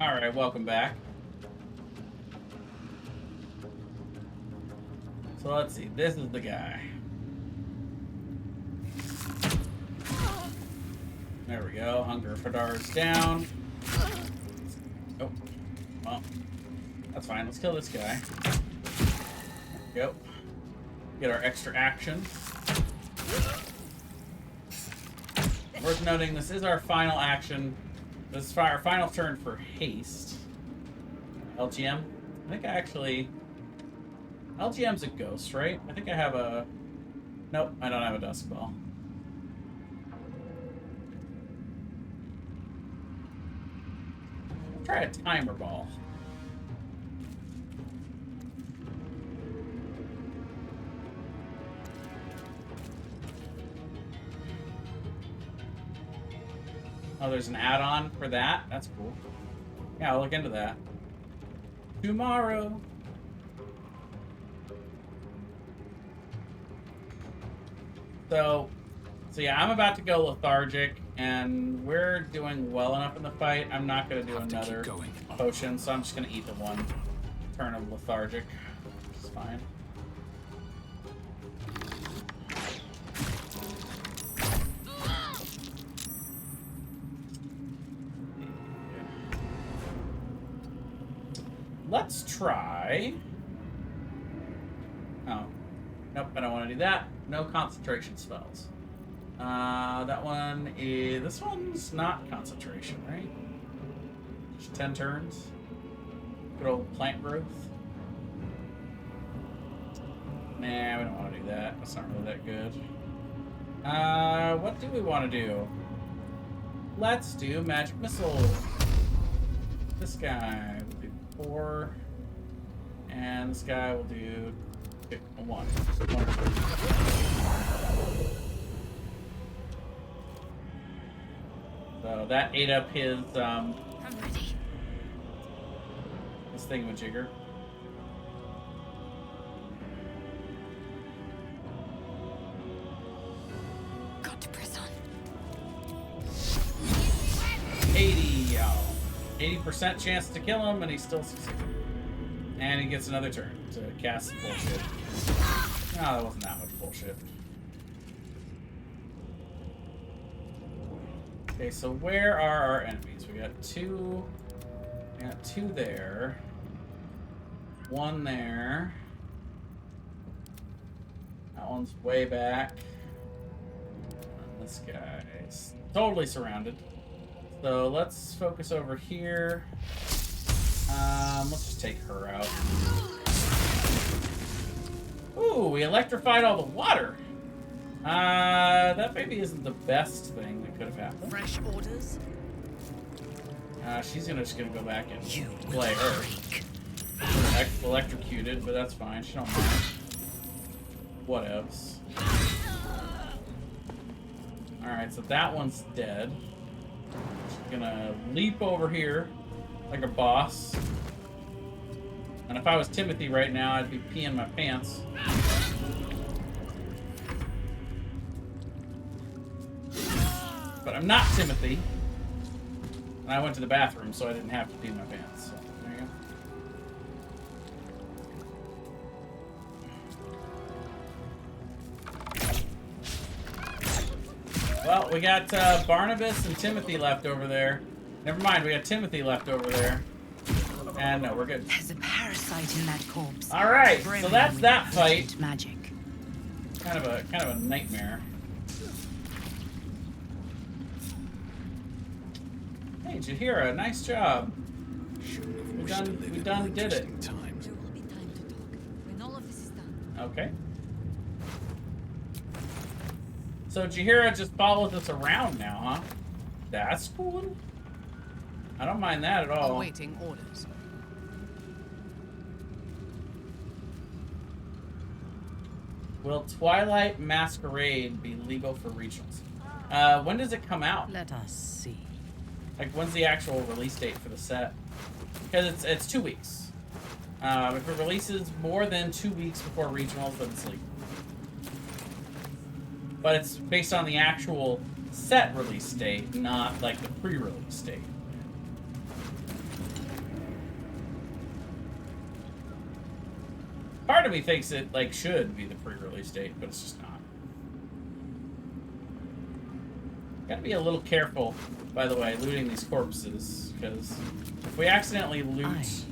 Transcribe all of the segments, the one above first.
Alright, welcome back. So let's see, this is the guy. There we go, Hunger Fadar's down. Oh, well, that's fine, let's kill this guy. There we go. Get our extra action. Worth noting, this is our final action. This is our final turn for haste. LGM. I think I actually... LGM's a ghost, right? I think I have a... Nope, I don't have a dusk ball. I'll try a timer ball. Oh, there's an add-on for that? That's cool. Yeah, I'll look into that. Tomorrow. So yeah, I'm about to go lethargic, and we're doing well enough in the fight. I'm not going to do another potion, so I'm just going to eat the one turn of lethargic. It's fine. Let's try... Oh. Nope, I don't want to do that. No concentration spells. That one is... This one's not concentration, right? Just 10 turns. Good old plant growth. Nah, we don't want to do that. That's not really that good. What do we want to do? Let's do magic missile. This guy will do 4. And this guy will do 1. So that ate up his I'm ready. This thingamajigger. Got to press on. 80% chance to kill him, and he still succeeded. And he gets another turn to cast bullshit. No, that wasn't that much bullshit. Okay, so where are our enemies? We got 2. We got 2 there. 1 there. That one's way back. And this guy's totally surrounded. So let's focus over here. Let's just take her out. Ooh, we electrified all the water. That maybe isn't the best thing that could have happened. Fresh orders? She's just gonna go back and You play her. Electrocuted, but that's fine. She don't mind. Whatevs. Alright, so that one's dead. She's gonna leap over here like a boss. And if I was Timothy right now, I'd be peeing my pants. But I'm not Timothy. And I went to the bathroom, so I didn't have to pee my pants. So, there you go. Well, we got Barnabas and Timothy left over there. Never mind, we got Timothy left over there. And no, we're good. There's a parasite in that corpse. Alright, so that's that fight. Magic. Kind of a nightmare. Hey, Jahira, nice job. We done did it. There will be time to talk when all of this is done. Okay. So Jahira just follows us around now, huh? That's cool. I don't mind that at all. Awaiting orders. Will Twilight Masquerade be legal for regionals? When does it come out? Let us see. Like, when's the actual release date for the set? Because it's 2 weeks. If it releases more than 2 weeks before regionals, then it's legal. But it's based on the actual set release date, not like the pre-release date. Part of me thinks it like should be the pre-release date, but it's just not. Gotta be a little careful, by the way, looting these corpses, because if we accidentally loot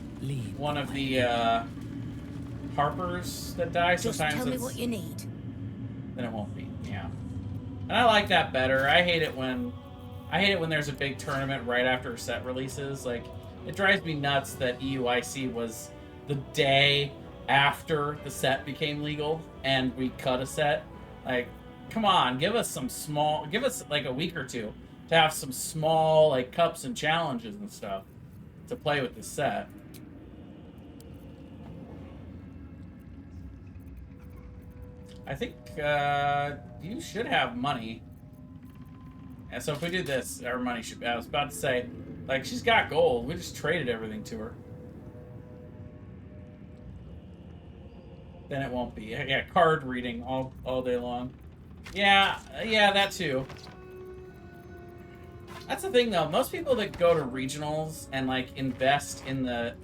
one of the Harpers that die, sometimes tell me what you need. Then it won't be, yeah. And I like that better. I hate it when there's a big tournament right after a set releases. Like, it drives me nuts that EUIC was the day after the set became legal and we cut a set. Like, come on, give us like a week or two to have some small like cups and challenges and stuff to play with the set. I think you should have money. And so if we do this, our money should be... I was about to say, like, she's got gold. We just traded everything to her. Then it won't be. Yeah, card reading all day long. Yeah, that too. That's the thing, though. Most people that go to regionals and, like, invest in the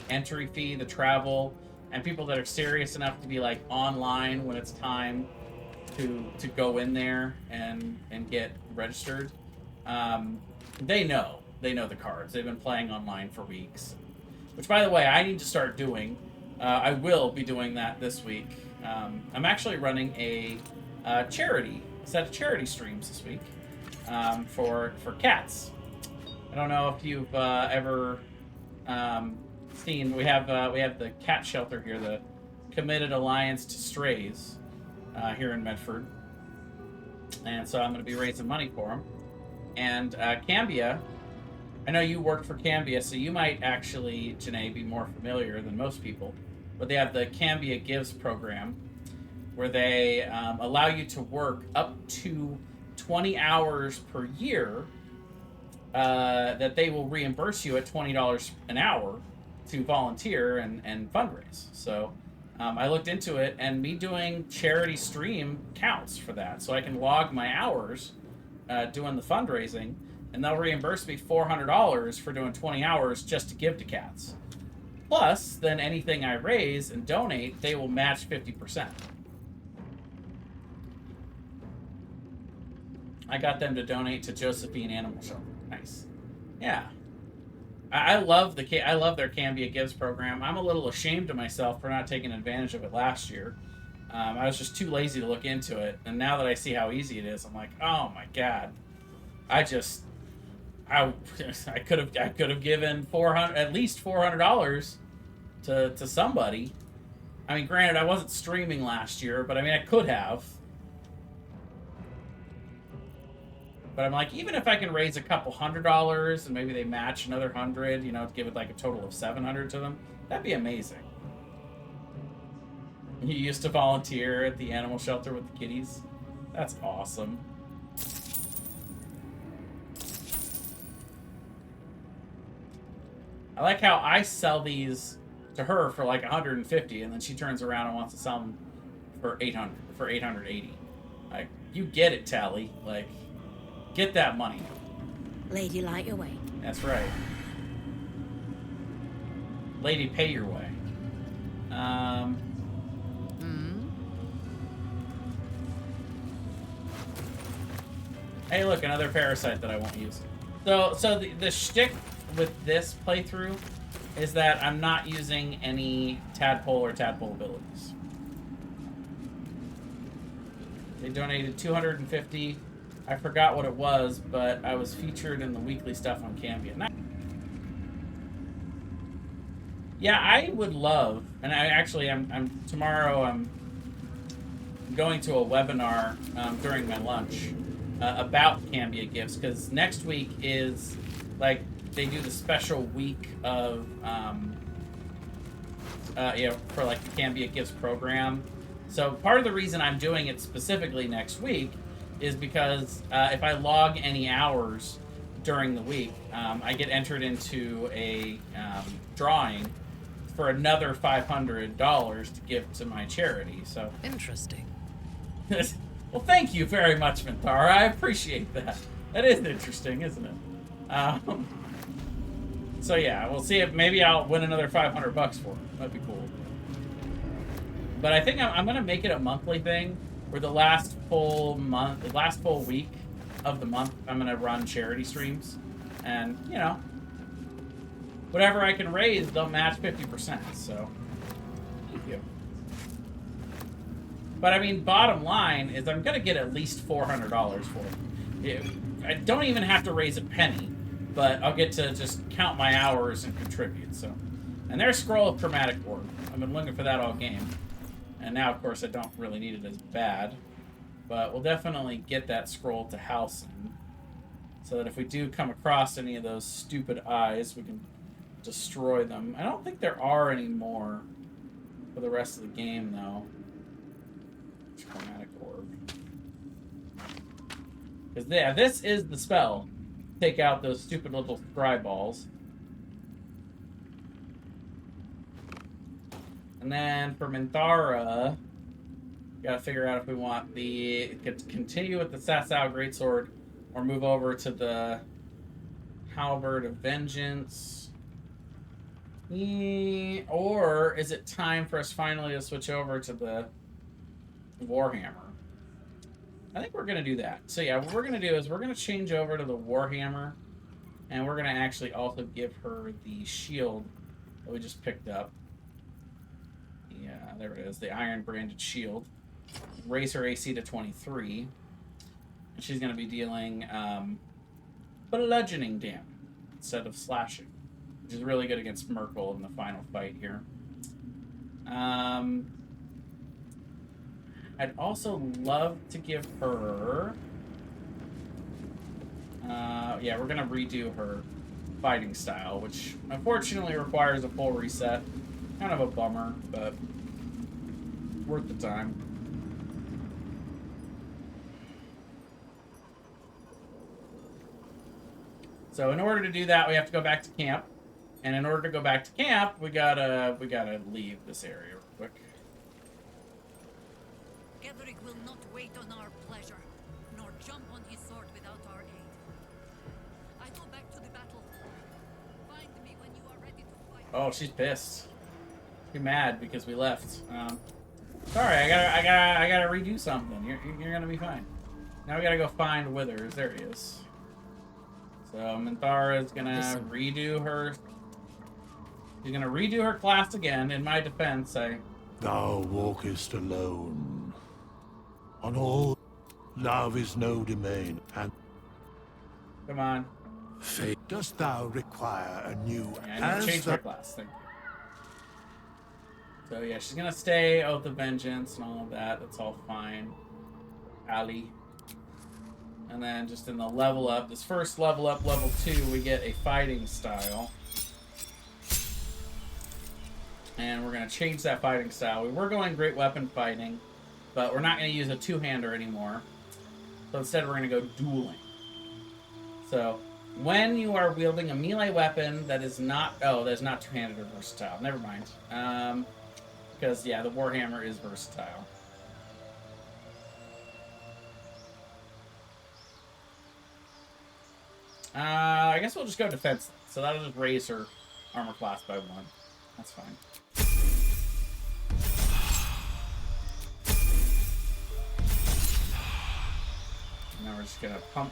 entry fee, the travel, and people that are serious enough to be, like, online when it's time to go in there and get registered, they know the cards. They've been playing online for weeks, which, by the way, I need to start doing. I will be doing that this week. I'm actually running a set of charity streams this week for cats. I don't know if you've ever seen. We have the cat shelter here, the Committed Alliance to Strays. Here in Medford, and so I'm going to be raising money for them. And Cambia, I know you worked for Cambia, so you might actually, Janae, be more familiar than most people. But they have the Cambia Gives program, where they allow you to work up to 20 hours per year. That they will reimburse you at $20 an hour to volunteer and fundraise. So. I looked into it, and me doing charity stream counts for that. So I can log my hours doing the fundraising, and they'll reimburse me $400 for doing 20 hours just to give to cats. Plus, then anything I raise and donate, they will match 50%. I got them to donate to Josephine Animal Shelter. Nice. Yeah. I love their Cambia Gives program. I'm a little ashamed of myself for not taking advantage of it last year. I was just too lazy to look into it, and now that I see how easy it is, I'm like, oh my god! I could have given at least $400 to somebody. I mean, granted, I wasn't streaming last year, but I mean, I could have. But I'm like, even if I can raise a couple $100 and maybe they match another 100, you know, to give it like a total of 700 to them, that'd be amazing. You used to volunteer at the animal shelter with the kitties. That's awesome. I like how I sell these to her for like 150, and then she turns around and wants to sell them for 800, for 880. Like, you get it, Tally. Like, get that money. Lady, light your way. That's right. Lady, pay your way. Hey, look, another parasite that I won't use. So the shtick with this playthrough is that I'm not using any tadpole or tadpole abilities. They donated 250. I forgot what it was, but I was featured in the weekly stuff on Cambia. Yeah, I would love, and I'm tomorrow I'm going to a webinar during my lunch about Cambia Gifts, because next week is like they do the special week of for like the Cambia Gifts program. So part of the reason I'm doing it specifically next week is because if I log any hours during the week, I get entered into a drawing for another $500 to give to my charity. So interesting. Well, thank you very much, Mintara. I appreciate that. That is interesting, isn't it? So yeah, we'll see if maybe I'll win another $500 for it. That'd be cool. But I think I'm gonna make it a monthly thing, where the last full week of the month, I'm gonna run charity streams, and you know, whatever I can raise, they'll match 50%. So, thank you. But I mean, bottom line is I'm gonna get at least $400 for it. I don't even have to raise a penny, but I'll get to just count my hours and contribute. So, and there's Scroll of Chromatic Orb. I've been looking for that all game. And now, of course, I don't really need it as bad. But we'll definitely get that scroll to Halcyon, so that if we do come across any of those stupid eyes, we can destroy them. I don't think there are any more for the rest of the game, though. Chromatic Orb. Because, yeah, this is the spell. Take out those stupid little scry balls. And then for Minthara, gotta figure out if we want the continue with the Sasau Greatsword or move over to the Halberd of Vengeance. Or is it time for us finally to switch over to the Warhammer? I think we're gonna do that. So yeah, what we're gonna do is we're gonna change over to the Warhammer, and we're gonna actually also give her the shield that we just picked up. Yeah, there it is, the Iron Branded Shield. Raise her AC to 23. And she's going to be dealing bludgeoning damage instead of slashing, which is really good against Merkel in the final fight here. I'd also love to give her... yeah, we're going to redo her fighting style, which unfortunately requires a full reset. Kind of a bummer, but worth the time. So in order to do that, we have to go back to camp. And in order to go back to camp, we gotta leave this area real quick. Gedrick will not wait on our pleasure, nor jump on his sword without our aid. I go back to the battle. Find me when you are ready to fight. Oh, she's pissed. She's mad because we left. Sorry, I gotta redo something. You're gonna be fine. Now we gotta go find Withers. There he is. So Minthara is gonna redo her. She's gonna redo her class again. In my defense, Thou walkest alone. On all, love is no domain, and come on. fate. Dost thou require a new Yeah, I need to change my class. Thank you. So yeah, she's gonna stay Oath of Vengeance and all of that. That's all fine. Ali. And then just in the level up, this first level up, level 2, we get a fighting style. And we're going to change that fighting style. We were going great weapon fighting, but we're not going to use a two-hander anymore. So instead we're going to go dueling. So when you are wielding a melee weapon that is not... Oh, that's not two-handed or versatile. Never mind. Because, yeah, the Warhammer is versatile. I guess we'll just go defense. So that'll just raise her armor class by 1. That's fine. Now we're just gonna pump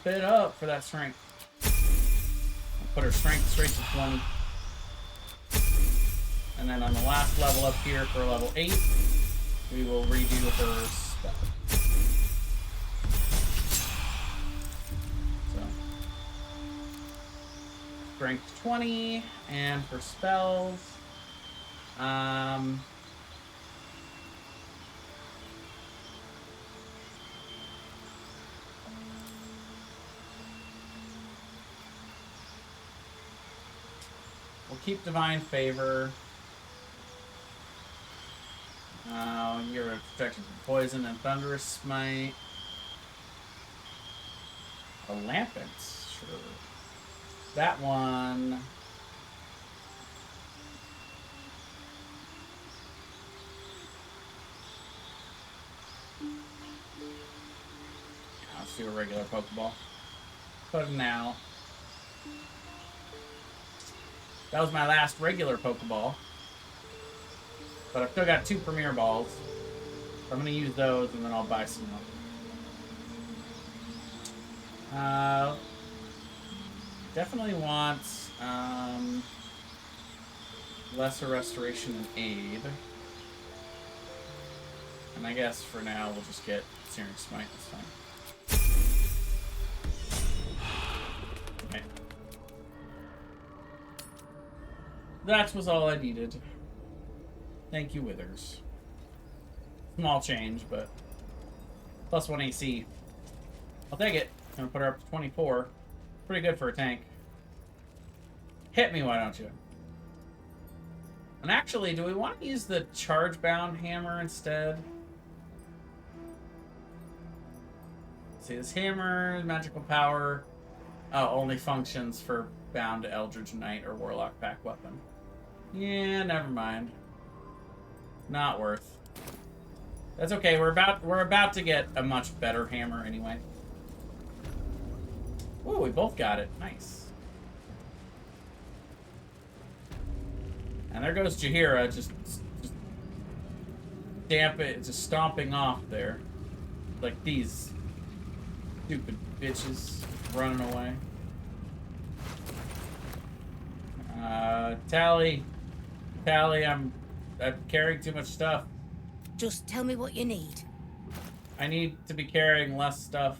it up for that strength. I'll put her strength straight to 20. And then on the last level up here for level 8, we will redo her spell. Strength 20, and for spells, we'll keep Divine Favor. You're protection from poison and Thunderous Smite. A Lampent, sure. That one... Let's do a regular Pokeball. Put it now. That was my last regular Pokeball. But I've still got 2 Premier Balls. So I'm going to use those, and then I'll buy some more. Definitely want lesser restoration and aid. And I guess for now we'll just get Searing Smite this time. Okay. That was all I needed. Thank you, Withers. Small change, but plus 1 AC. I'll take it. I'm gonna put her up to 24. Pretty good for a tank. Hit me, why don't you? And actually, do we want to use the charge-bound hammer instead? See, this hammer, magical power, only functions for bound to Eldritch Knight or Warlock pack weapon. Yeah, never mind. Not worth. That's okay. We're about to get a much better hammer anyway. Ooh, we both got it. Nice. And there goes Jaheira, just just stomping off there. Like these stupid bitches running away. Tally, I'm carrying too much stuff. Just tell me what you need. I need to be carrying less stuff.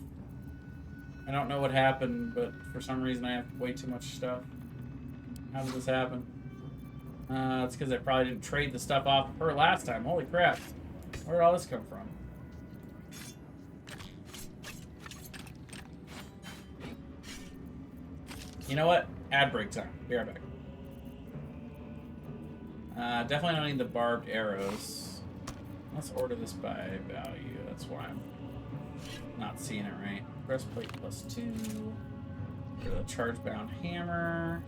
I don't know what happened, but for some reason I have way too much stuff. How did this happen? It's because I probably didn't trade the stuff off of her last time. Holy crap. Where did all this come from? You know what? Ad break time. Be right back. Definitely don't need the barbed arrows. Let's order this by value. That's why I'm not seeing it right. Breastplate +2. For the charge-bound hammer.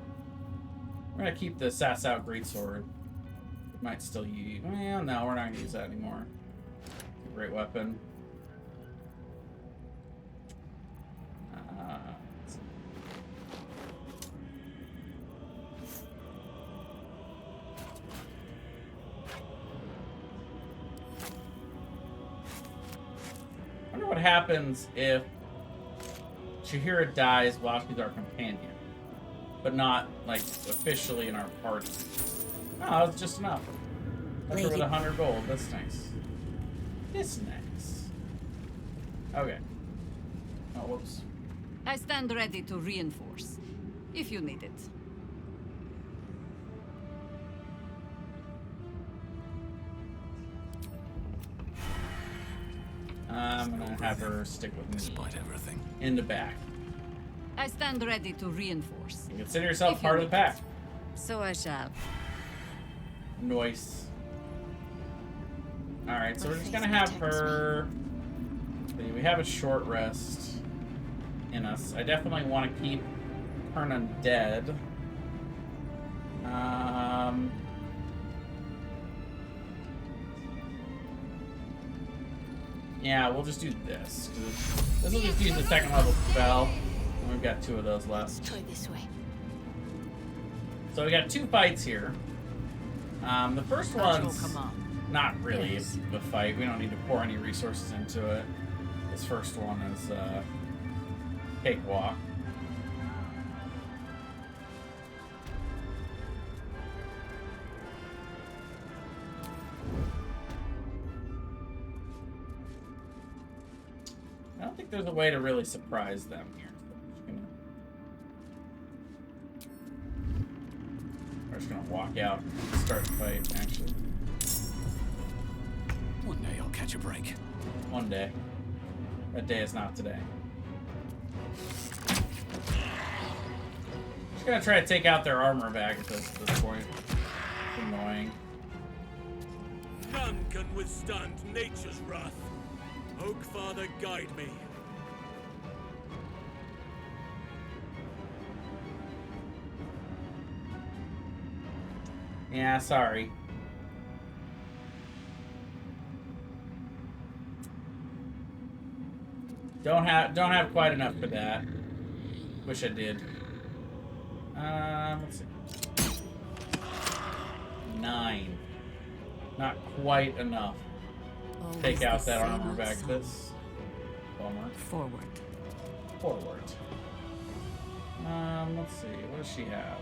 We're gonna keep the Sass Out Greatsword. We might still use. Well, no, we're not gonna use that anymore. It's a great weapon. I wonder what happens if Jaheira dies while she's our companion, but not, like, officially in our party. Oh, that's just enough. That's with 100 gold. That's nice. It's nice. Okay. Oh, whoops. I stand ready to reinforce, if you need it. I'm gonna have her stick with me. Despite everything. In the back. I stand ready to reinforce. You consider yourself If part you of the pack. So I shall. Nice. Alright, so we're just gonna have her. We have a short rest in us. I definitely want to keep her undead. Yeah, we'll just do this. This will just use the 2nd level spell. And we've got 2 of those left. Let's try this way. So we got 2 fights here. The first one's not really Yes. a fight. We don't need to pour any resources into it. This first one is cakewalk. I don't think there's a way to really surprise them here. So we're just gonna walk out and start the fight, actually. One day I'll catch a break. One day. That day is not today. Just gonna try to take out their armor back at this point. It's annoying. None can withstand nature's wrath. Oak Father, guide me. Yeah, sorry. Don't have quite enough for that. Wish I did. Let's see. 9. Not quite enough. Always Take out the that same armor old back. song. This bummer. Forward. Forward. Let's see. What does she have?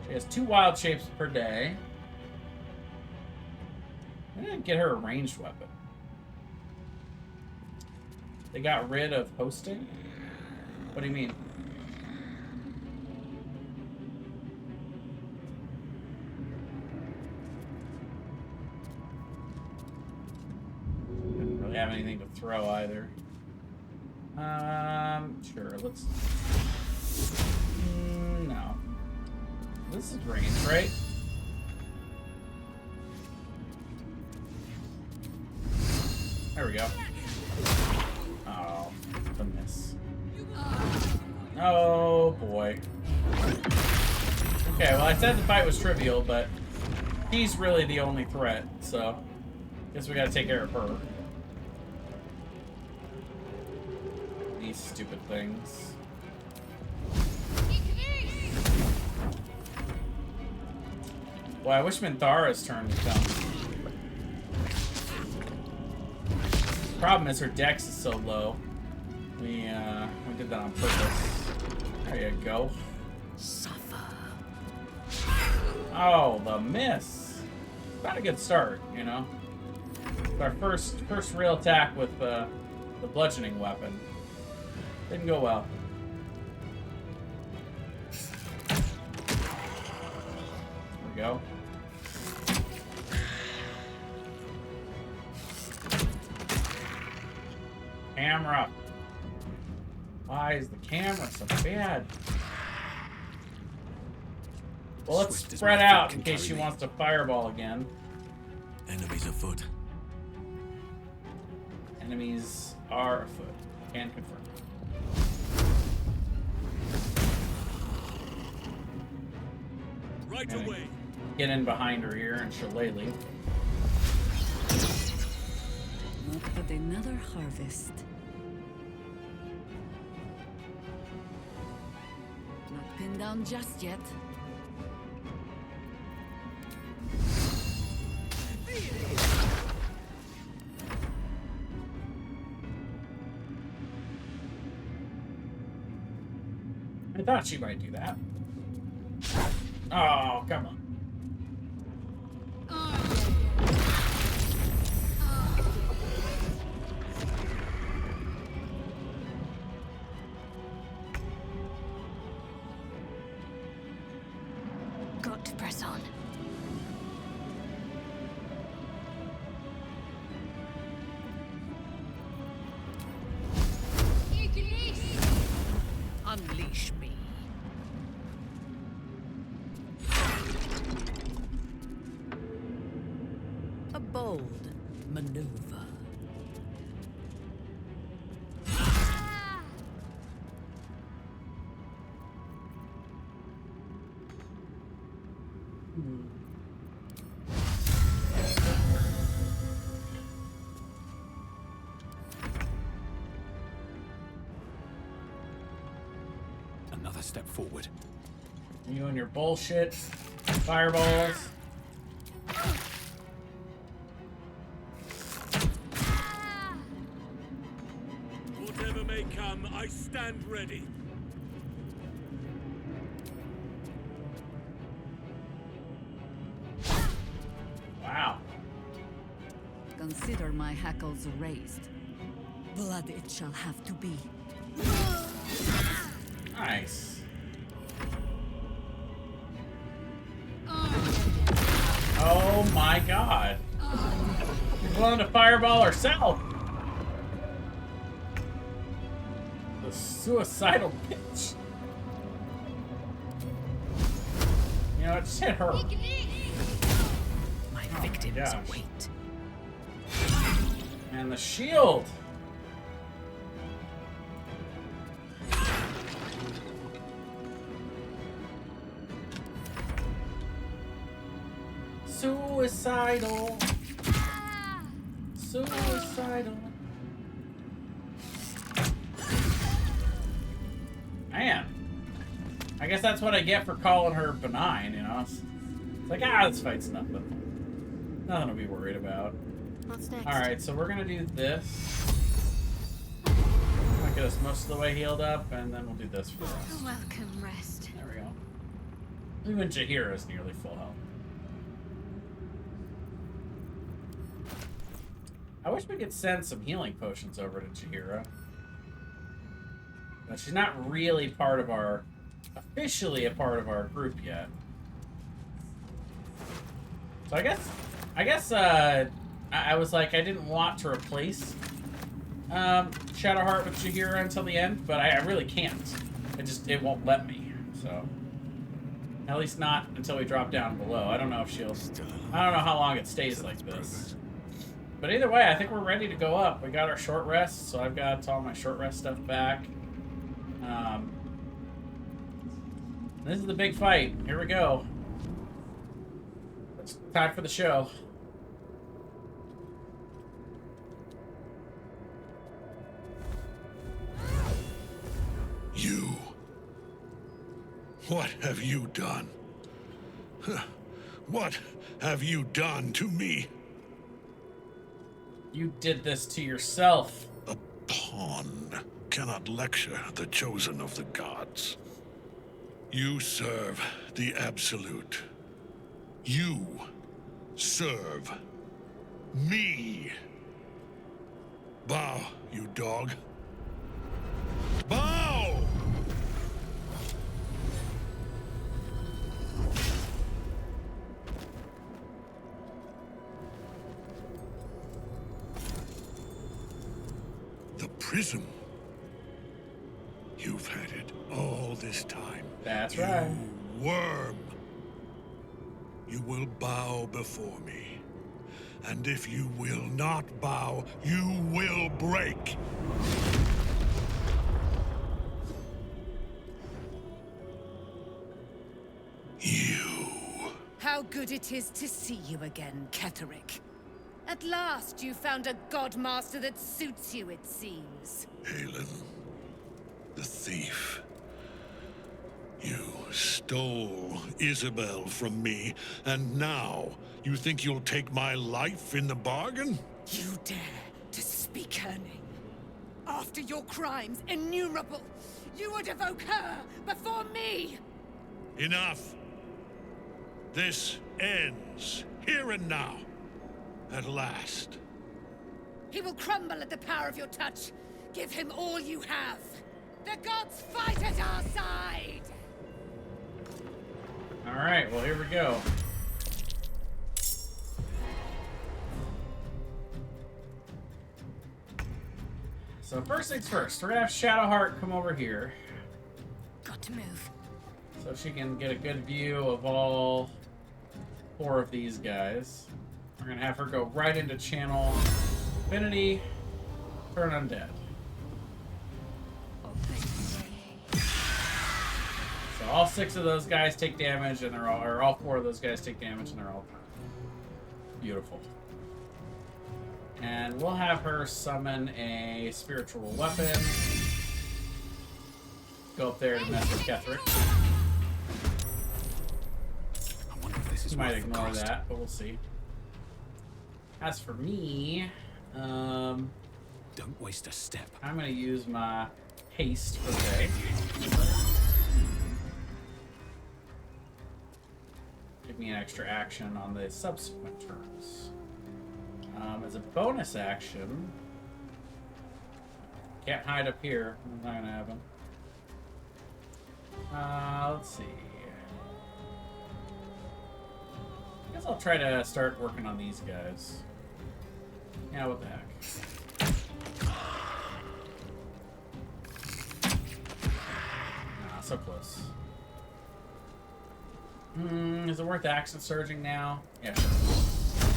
She has 2 wild shapes per day. I didn't get her a ranged weapon. They got rid of hosting? What do you mean? Didn't really have anything to throw either. Sure, let's... no. This is range, right? There we go. Oh, the miss. Oh, boy. Okay, well, I said the fight was trivial, but he's really the only threat, so guess we gotta take care of her. These stupid things. Boy, I wish Minthara's turn would come. Problem is her dex is so low. We did that on purpose. There you go. Suffer. Oh, the miss. Not a good start, you know. Our first real attack with the bludgeoning weapon. Didn't go well. There we go. Camera. Why is the camera so bad? Well, let's Swift as spread my out feet in can case she carry me. wants to fireball again. Enemies afoot. Enemies are afoot. Can confirm. Right Okay. away. Get in behind her here and shillelagh. Not but another harvest. Not pinned down just yet. I thought she might do that. Oh, come on. Got to press on. Unleash me. A bold maneuver. Another step forward. You and your bullshit. Fireballs. Whatever may come, I stand ready. Wow. Consider my hackles raised. Blood it shall have to be. Nice. Oh my god. She's willing to fireball herself. The suicidal bitch. You know, just hit her. My victims gosh. wait. And the shield. Suicidal. Suicidal. Man. I guess that's what I get for calling her benign, you know? It's like, this fight's nothing. Nothing to be worried about. What's next? Alright, so we're gonna do this. I'll get us most of the way healed up, and then we'll do this for us. A welcome rest. There we go. Even Jaheira's nearly full health. I wish we could send some healing potions over to Jaheira. But she's not really part of our... officially a part of our group yet. So I guess I was like, I didn't want to replace Shadowheart with Jaheira until the end, but I really can't. It won't let me, so. At least not until we drop down below. I don't know if I don't know how long it stays like this. But either way, I think we're ready to go up. We got our short rest, so I've got all my short rest stuff back. This is the big fight. Here we go. It's time for the show. You. What have you done? What have you done to me? You did this to yourself. A pawn cannot lecture the chosen of the gods. You serve the Absolute. You serve me. Bow, you dog. Bow! The prism. You've had it all this time. That's right. You worm. You will bow before me. And if you will not bow, you will break. You. How good it is to see you again, Ketherick. At last you found a godmaster that suits you, it seems. Halen, the thief. You stole Isabel from me, and now you think you'll take my life in the bargain? You dare to speak her name. After your crimes innumerable, you would evoke her before me! Enough! This ends here and now. At last. He will crumble at the power of your touch. Give him all you have. The gods fight at our side! Alright, well, here we go. So first things first, we're gonna have Shadowheart come over here Got to move. so she can get a good view of all 4 of these guys. We're gonna have her go right into channel Infinity, turn undead. So all 6 of those guys take damage, and they're all, or all 4 of those guys take damage, and they're all beautiful. And we'll have her summon a spiritual weapon. Go up there to mess with Ketherick. I wonder if this is She might worth the ignore cost. that, but we'll see. As for me, Don't waste a step. I'm going to use my haste for today. Give me an extra action on the subsequent turns. As a bonus action, can't hide up here. That's not gonna happen. Let's see. I guess I'll try to start working on these guys. Yeah, what the heck. So close. Is it worth action surging now? Yeah, sure.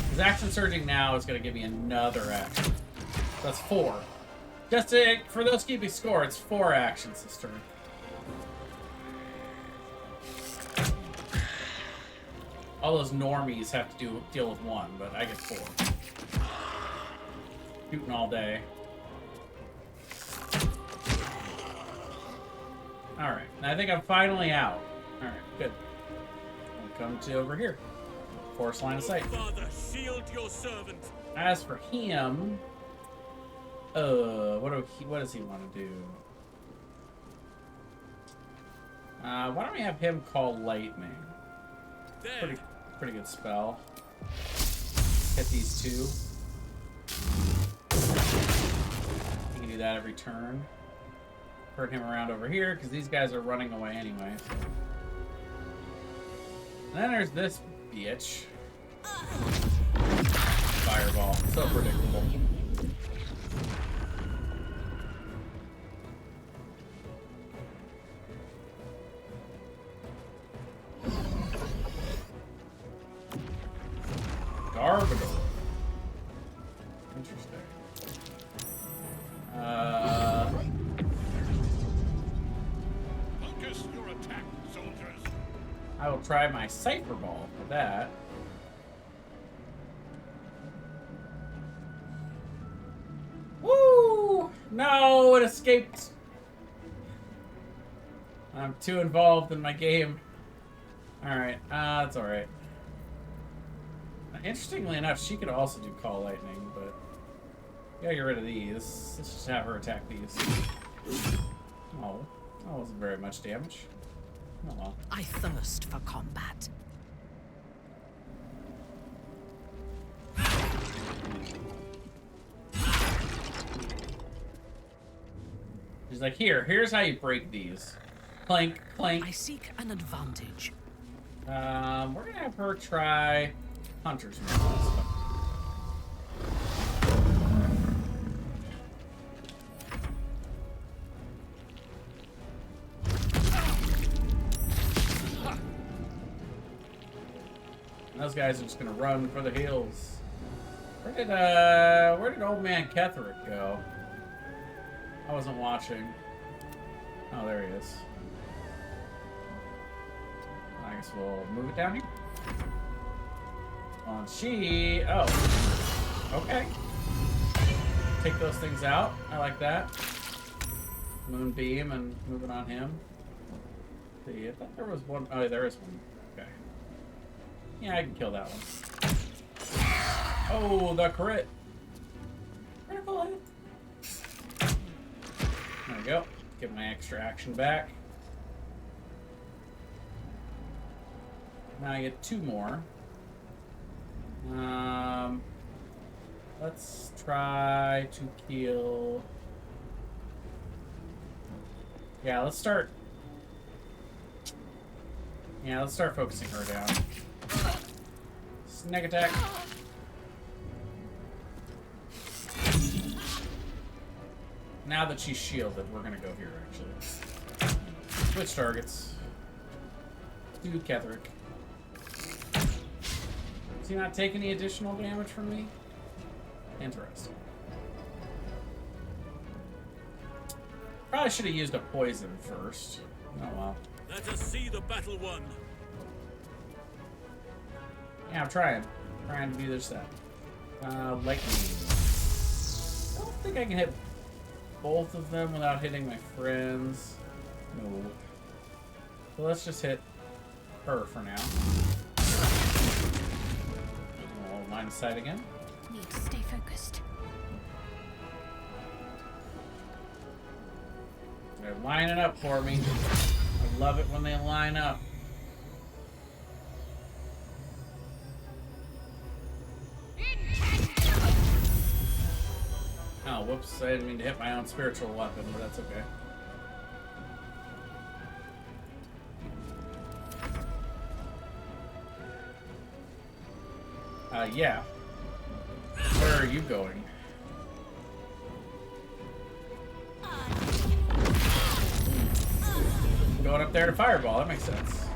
Because action surging now is going to give me another action. So that's 4. Just for those keeping score, it's 4 actions this turn. All those normies have to deal with 1, but I get 4. Shooting all day. Alright, I think I'm finally out. Alright, good. We'll come to over here. Force line of sight. Father, shield your servant. As for him, what does he want to do? Why don't we have him call lightning? There. Pretty good spell. Hit these two. You can do that every turn. Hurt him around over here because these guys are running away anyway. So. And then there's this bitch. Fireball. So predictable. Garbage. Interesting. Focus your attack, soldiers. I will try my Cypher Ball for that. Woo! No, it escaped. I'm too involved in my game. Alright, that's alright. Interestingly enough, she could also do Call Lightning, but gotta get rid of these. Let's just have her attack these. Oh, that wasn't very much damage. Oh well. I thirst for combat. She's like, here's how you break these. Clank, clank. I seek an advantage. We're gonna have her try Hunter's Mark. And those guys are just gonna run for the hills. Where did old man Ketherick go? I wasn't watching. Oh, there he is. I guess we'll move it down here. Oh. Okay. Take those things out. I like that. Moonbeam and moving on him. Let's see, I thought there was one. Oh, there is one. Okay. Yeah, I can kill that one. Oh, the crit. Critical hit. There we go. Get my extra action back. Now I get 2 more. Let's try to kill. Yeah, let's start. Yeah, let's start focusing her down. Snake attack. Now that she's shielded, we're gonna go here actually. Switch targets. Do Ketherick. Does he not take any additional damage from me? Interesting. Probably should have used a poison first. Oh well. Let us see the battle won. Yeah, I'm trying. Trying to do this stuff. Lightning. I don't think I can hit both of them without hitting my friends. No. So let's just hit her for now. We'll line of sight again. Need to stay focused. They're lining up for me. I love it when they line up. Oh, whoops. I didn't mean to hit my own spiritual weapon, but that's okay. Yeah. Where are you going? Going up there to fireball, that makes sense.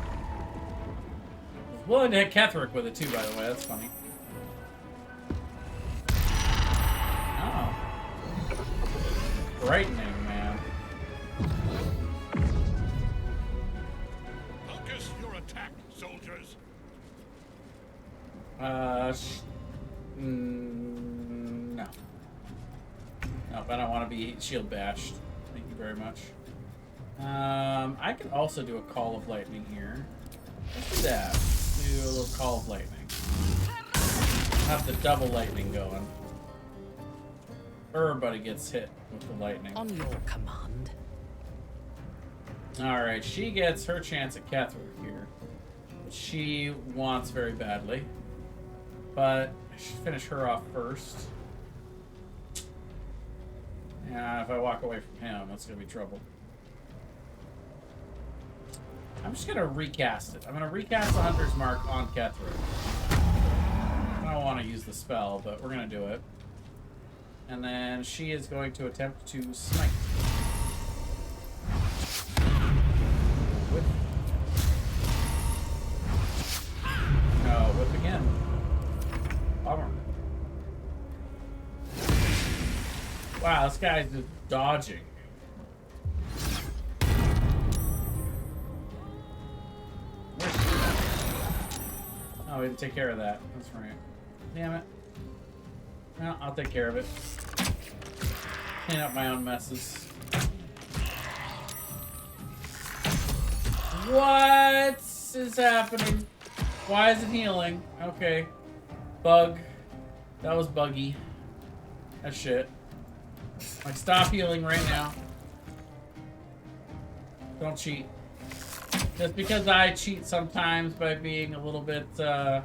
Willing to hit Ketherick with it too, by the way, that's funny. Oh. Frightening, man. Focus your attack, soldiers. No. Nope, I don't want to be shield bashed. Thank you very much. could also do a Call of Lightning here. Let's do that. Do a little Call of Lightning. Have the double lightning going. Everybody gets hit with the lightning. On your command. Alright, she gets her chance at Ketheric here. Which she wants very badly. But I should finish her off first. Yeah, if I walk away from him, that's gonna be trouble. I'm just gonna recast it. I'm gonna recast the Hunter's Mark on Ketheric. I don't want to use the spell, but we're gonna do it. And then she is going to attempt to smite. Whip. No, whip again. Bummer. Wow, this guy's just dodging. Oh, we didn't take care of that. That's right. Damn it. Well, I'll take care of it. Clean up my own messes. What is happening? Why is it healing? Okay. Bug. That was buggy. That's shit. Like, stop healing right now. Don't cheat. Just because I cheat sometimes by being a little bit, I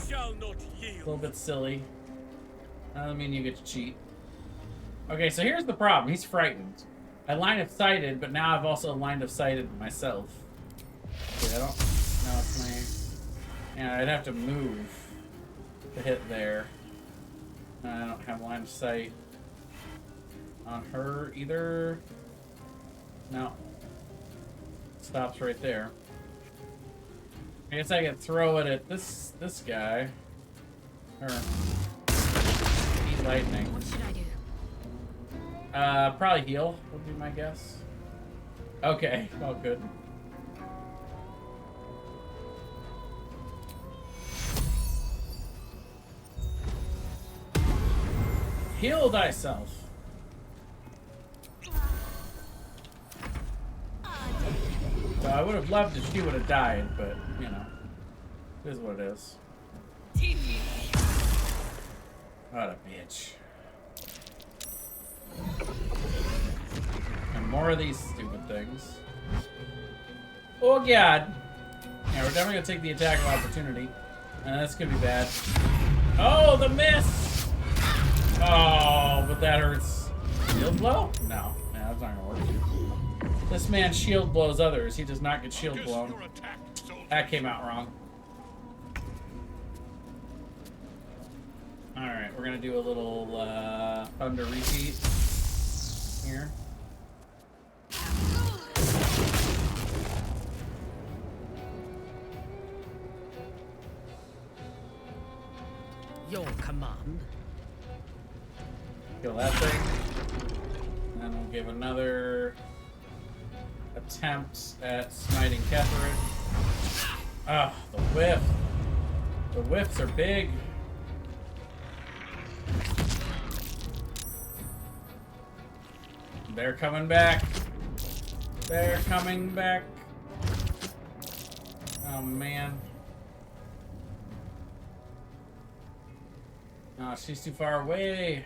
shall not a yield. little bit silly. That doesn't mean you get to cheat. Okay, so here's the problem. He's frightened. I line of sighted, but now I've also line of sighted myself. Okay, I don't. No, it's my. Yeah, I'd have to move to hit there. I don't have line of sight on her either. No. Stops right there. I guess I could throw it at this guy. Or eat lightning. What should I do? Probably heal would be my guess. Okay, all good. Heal thyself. So I would have loved if she would have died, but, you know, it is what it is. What a bitch. And more of these stupid things. Oh, God. Yeah, we're definitely going to take the attack of opportunity. And that's going to be bad. Oh, the miss! Oh, but that hurts. Shield blow? No. Yeah, that's not going to work. This man shield blows others. He does not get shield blown. That came out wrong. Alright, we're going to do a little thunder repeat here. Your command. Kill that thing. And then we'll give another attempt at smiting Ketheric. Ah, the whiff. The whiffs are big. They're coming back. They're coming back. Oh, man. Oh, she's too far away.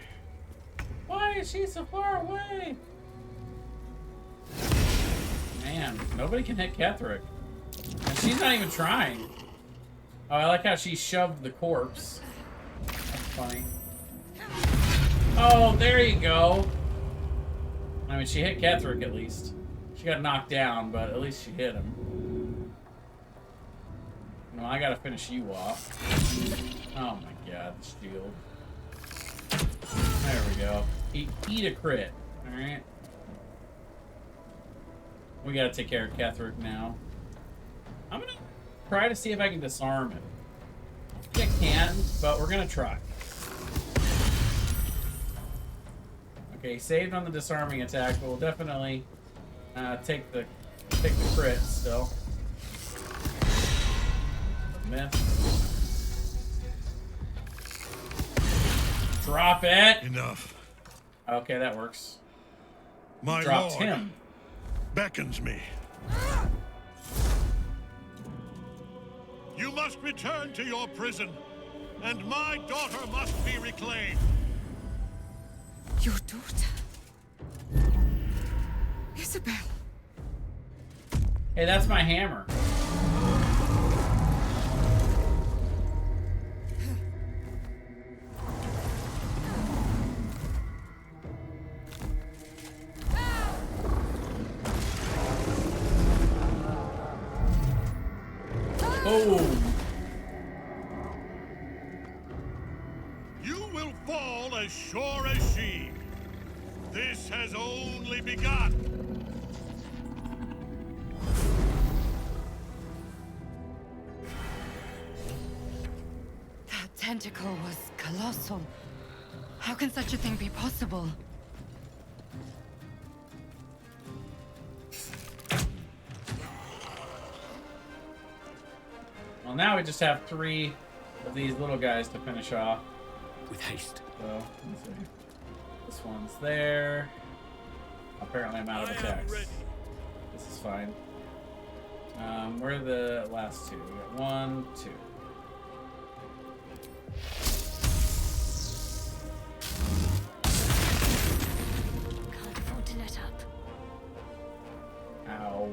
Why is she so far away? Man, nobody can hit Ketheric. And she's not even trying. Oh, I like how she shoved the corpse. That's funny. Oh, there you go. I mean, she hit Ketheric at least. She got knocked down, but at least she hit him. No, I gotta finish you off. Oh my god, the shield. There we go. Eat a crit. Alright. We gotta take care of Ketheric now. I'm gonna try to see if I can disarm him. I think I can, but we're gonna try. Okay, saved on the disarming attack, but we'll definitely take the crit still. Miss. Drop it. Enough. Okay, that works. My Dropped lord. him. beckons me. You must return to your prison, and my daughter must be reclaimed. Your daughter? Isabel. Hey, that's my hammer. Oh! You will fall as sure as she. This has only begun. That tentacle was colossal. How can such a thing be possible? Well, now we just have 3 of these little guys to finish off. With haste. So, let's see. This one's there. Apparently I'm out of attacks. This is fine. Where are the last 2? We got 1, 2. Can't afford to let up. Ow.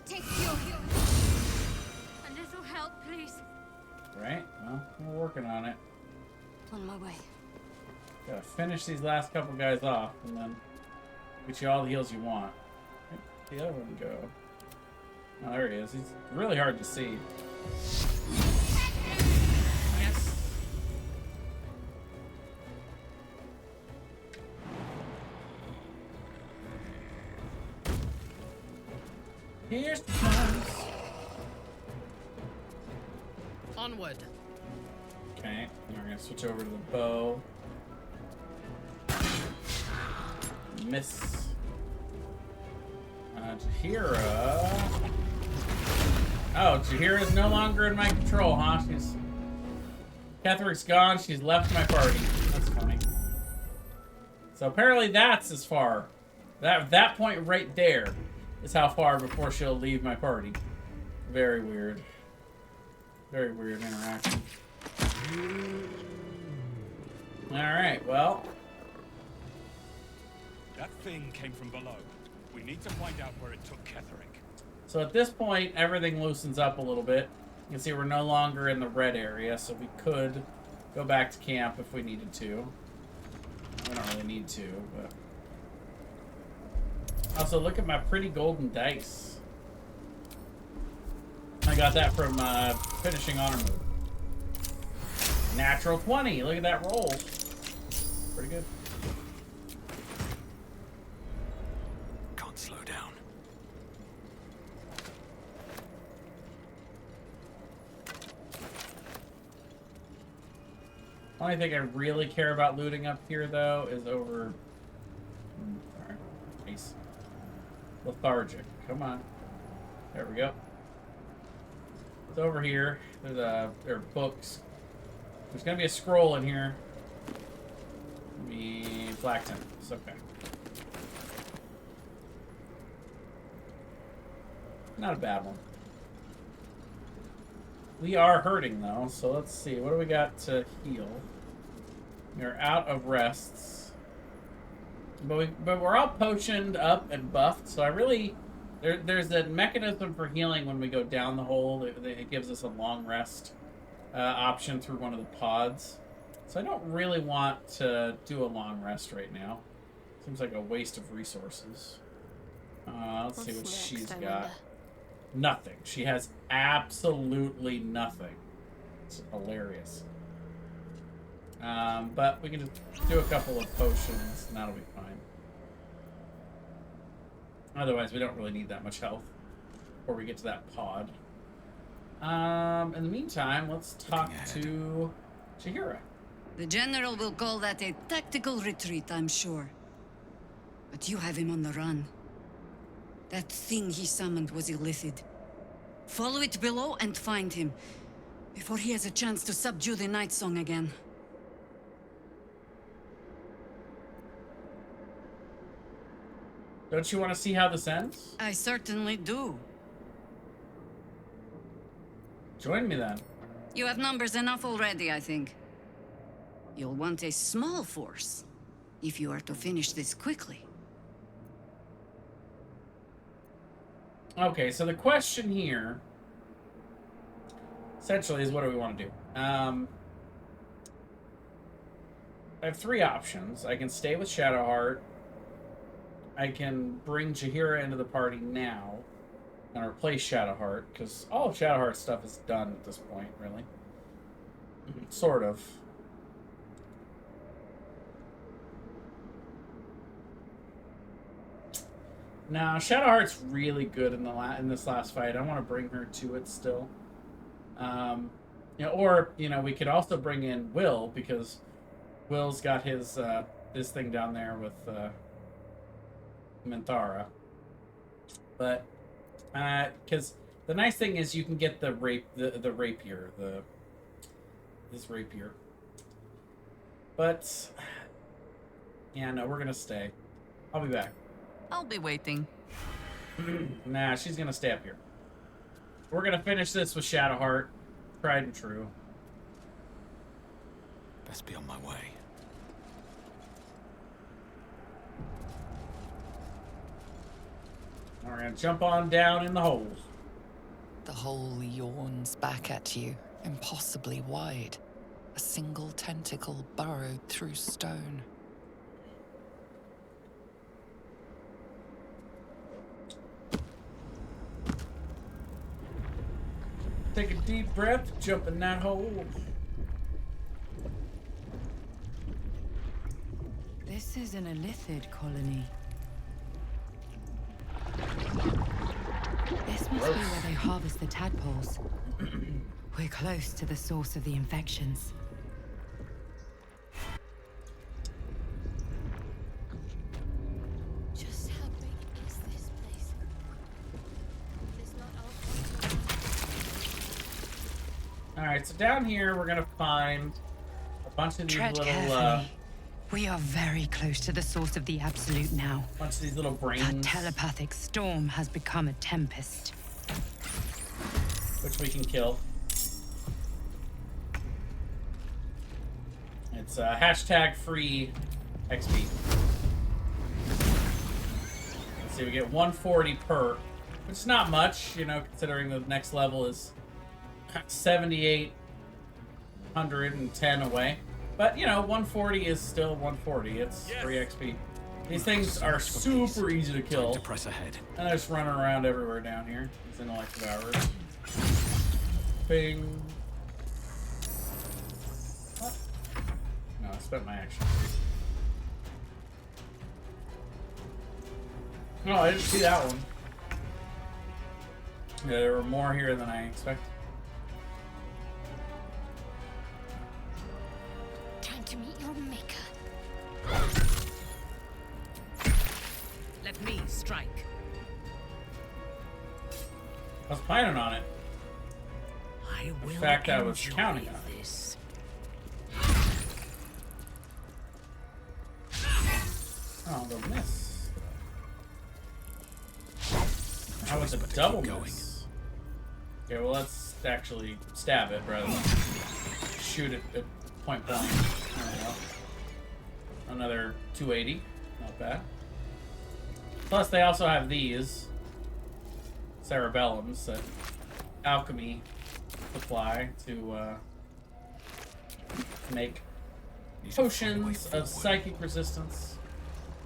Take your heal. A little help, please. Right? Well, we're working on it. On my way. Gotta finish these last couple guys off, and then get you all the heals you want. Where'd the other one go? Oh, there he is. He's really hard to see. Yes. Here's the times. Onward. Okay, we're gonna switch over to the bow. Miss. Jahira. Oh, Jahira's no longer in my control, huh? Ketheric's gone. She's left my party. That's funny. So apparently that's as far. That point right there is how far before she'll leave my party. Very weird. Very weird interaction. Alright, well. That thing came from below. We need to find out where it took Ketheric. So at this point, everything loosens up a little bit. You can see we're no longer in the red area, so we could go back to camp if we needed to. We don't really need to, but... Also, look at my pretty golden dice. I got that from finishing honor move. Natural 20. Look at that roll. Pretty good. Can't slow down. Only thing I really care about looting up here, though, is over... Alright. Nice. Lethargic. Come on. There we go. It's over here. There are books. There's gonna be a scroll in here. Be black temples. Okay. Not a bad one. We are hurting though, so let's see. What do we got to heal? We're out of rests. But we're all potioned up and buffed, so I really... There's a mechanism for healing when we go down the hole. It gives us a long rest option through one of the pods. So I don't really want to do a long rest right now. Seems like a waste of resources. Let's see what she's got. Nothing. She has absolutely nothing. It's hilarious. But we can just do a couple of potions and that'll be fine. Otherwise, we don't really need that much health before we get to that pod. In the meantime, let's talk to Jahira. The general will call that a tactical retreat, I'm sure. But you have him on the run. That thing he summoned was illithid. Follow it below and find him, before he has a chance to subdue the Night Song again. Don't you want to see how this ends? I certainly do. Join me then. You have numbers enough already, I think. You'll want a small force if you are to finish this quickly. Okay, so the question here, essentially, is what do we want to do? I have three options. I can stay with Shadowheart. I can bring Jaheira into the party now and replace Shadowheart, because all of Shadowheart's stuff is done at this point, really. Sort of. Now, Shadowheart's really good in this last fight. I want to bring her to it still. Or we could also bring in Will, because Will's got his thing down there with Minthara. But because the nice thing is you can get the rapier, this rapier. But yeah, no, we're gonna stay. I'll be back. I'll be waiting. Nah, she's gonna stay up here. We're gonna finish this with Shadowheart, tried and true. Best be on my way. We're gonna jump on down in the hole. The hole yawns back at you, impossibly wide. A single tentacle burrowed through stone. Take a deep breath, jump in that hole. This is an Illithid colony. This must be where they harvest the tadpoles. We're close to the source of the infections. Just how big is this place? It's not our Alright, so down here we're gonna find a bunch of these Tread little carefully. We are very close to the source of the Absolute now. bunch of these little That brains, telepathic storm has become a tempest. which we can kill. It's hashtag free XP. Let's see, we get 140 per, which is not much, considering the next level is 7,810 away. But, 140 is still 140. It's free XP. These things are super easy to kill. To press ahead. And they're just running around everywhere down here. These intellect devourers. Bing. What? No, I spent my action. No, I didn't see that one. Yeah, there were more here than I expected. time to meet your maker. Let me strike. I was planning on it. I will In fact, I was enjoy counting on it. this. Oh, the miss. How was a double miss? Okay, well, let's actually stab it rather than shoot it at point blank. There we go. Another 280. Not bad. Plus, they also have these cerebellums that alchemy supply to make potions of psychic resistance.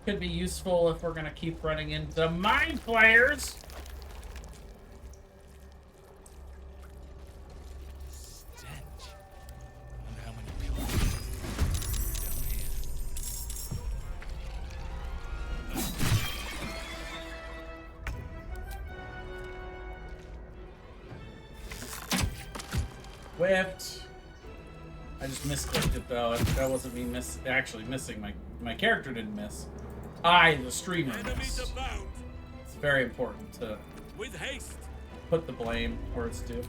Could be useful if we're gonna keep running into mind flayers. Stench. Wonder how many people down Whipped. I just misclicked it though. That wasn't me actually missing. My character didn't miss. I, the streamer, Enemies missed. abound. It's very important to With haste. put the blame where it's due.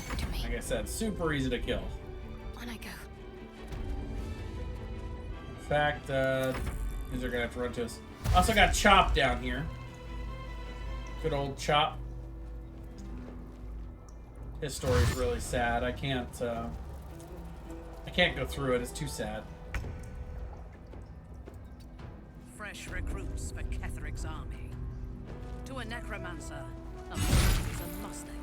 Talk to me. Like I said, super easy to kill. On I go. fact, these are gonna have to run to us. Also got Chop down here. Good old Chop. His story's really sad. I can't go through it. It's too sad. Fresh recruits for Ketheric's army. To a necromancer, a forest is a muster yard.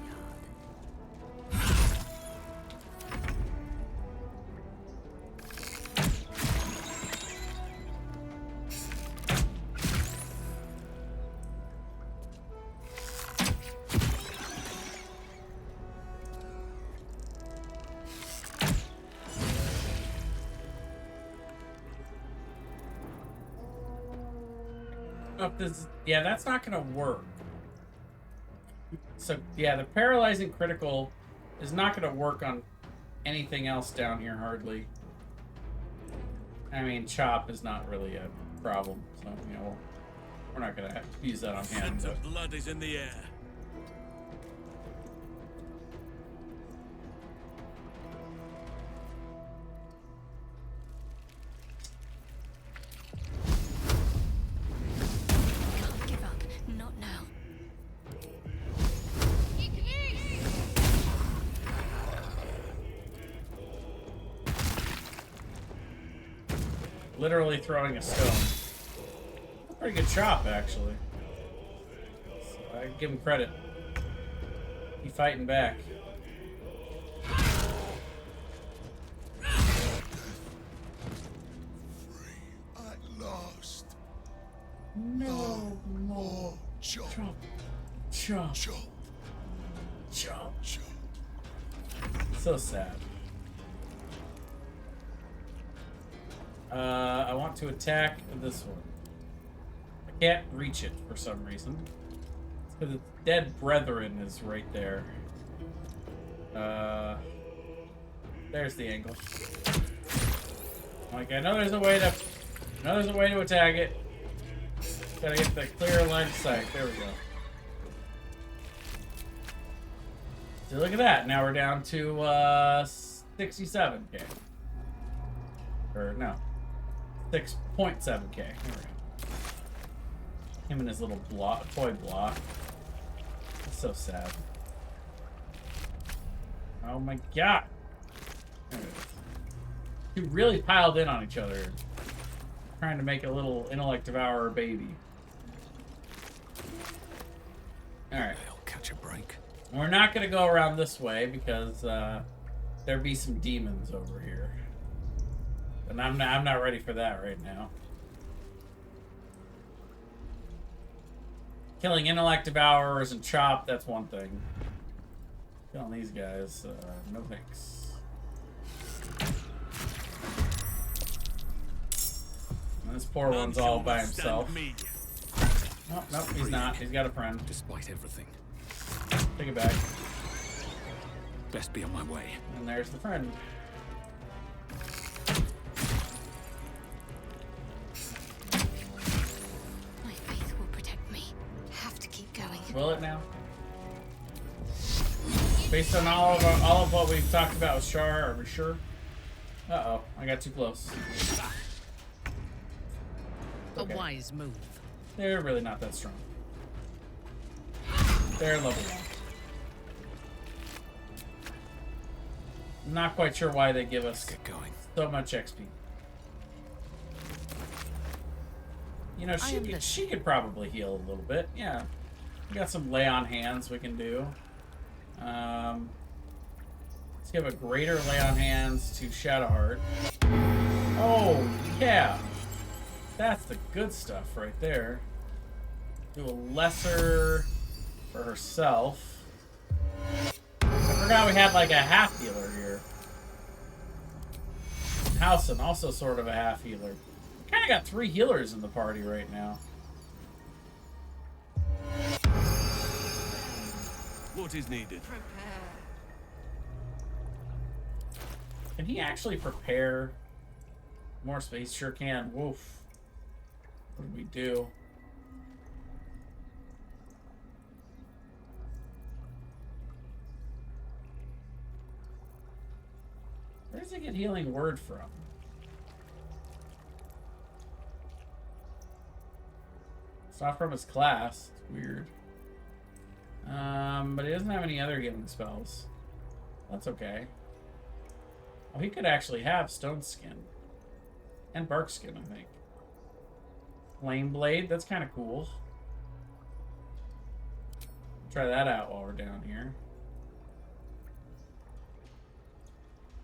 Yeah, that's not gonna work. So yeah, the paralyzing critical is not gonna work on anything else down here hardly. I mean, Chop is not really a problem, so you know we're not gonna have to use that on him. Scent of blood is in the air. Can't give up. Not now. Literally throwing a stone. Pretty good Chop, actually. So I give him credit. He fighting back. At last. No more Chop. Chop. Chop. Chop. Chop. Chop. So sad. I want to attack this one. I can't reach it for some reason. It's because its dead brethren is right there. There's the angle. Like I know there's a way to attack it. Gotta get the clear line of sight. There we go. So look at that. Now we're down to 67k. Or no, 6.7k. There we go. Him and his little toy block. That's so sad. Oh my god. There it is. You really piled in on each other. Trying to make a little intellect devourer baby. Alright. They'll catch a break. We're not going to go around this way because there be some demons over here. And I'm not ready for that right now. Killing intellect devourers and Chop, that's one thing. Killing these guys, no thanks. And this poor one's all by himself. Oh, nope, he's not. He's got a friend. Despite everything. Take it back. Best be on my way. And there's the friend. My faith will protect me. Have to keep going. Will it now? Based on all of what we've talked about with Char, are we sure? Uh-oh, I got too close. Okay. A wise move. They're really not that strong. They're level 1. Not quite sure why they give us Get going. so much XP. You know, she could probably heal a little bit. Yeah. We got some lay on hands we can do. Let's give a greater lay on hands to Shadowheart. Oh, yeah. That's the good stuff right there. Do a lesser for herself. I forgot we had like a half healer here. Howson, also sort of a half healer. We kind of got 3 healers in the party right now. What is needed? Can he actually prepare more space? Sure can. Woof. What did we do? Where does he get healing word from? not from his class. It's weird. But he doesn't have any other healing spells. That's okay. Oh, he could actually have stone skin. And bark skin, I think. Flame blade, that's kind of cool. Try that out while we're down here.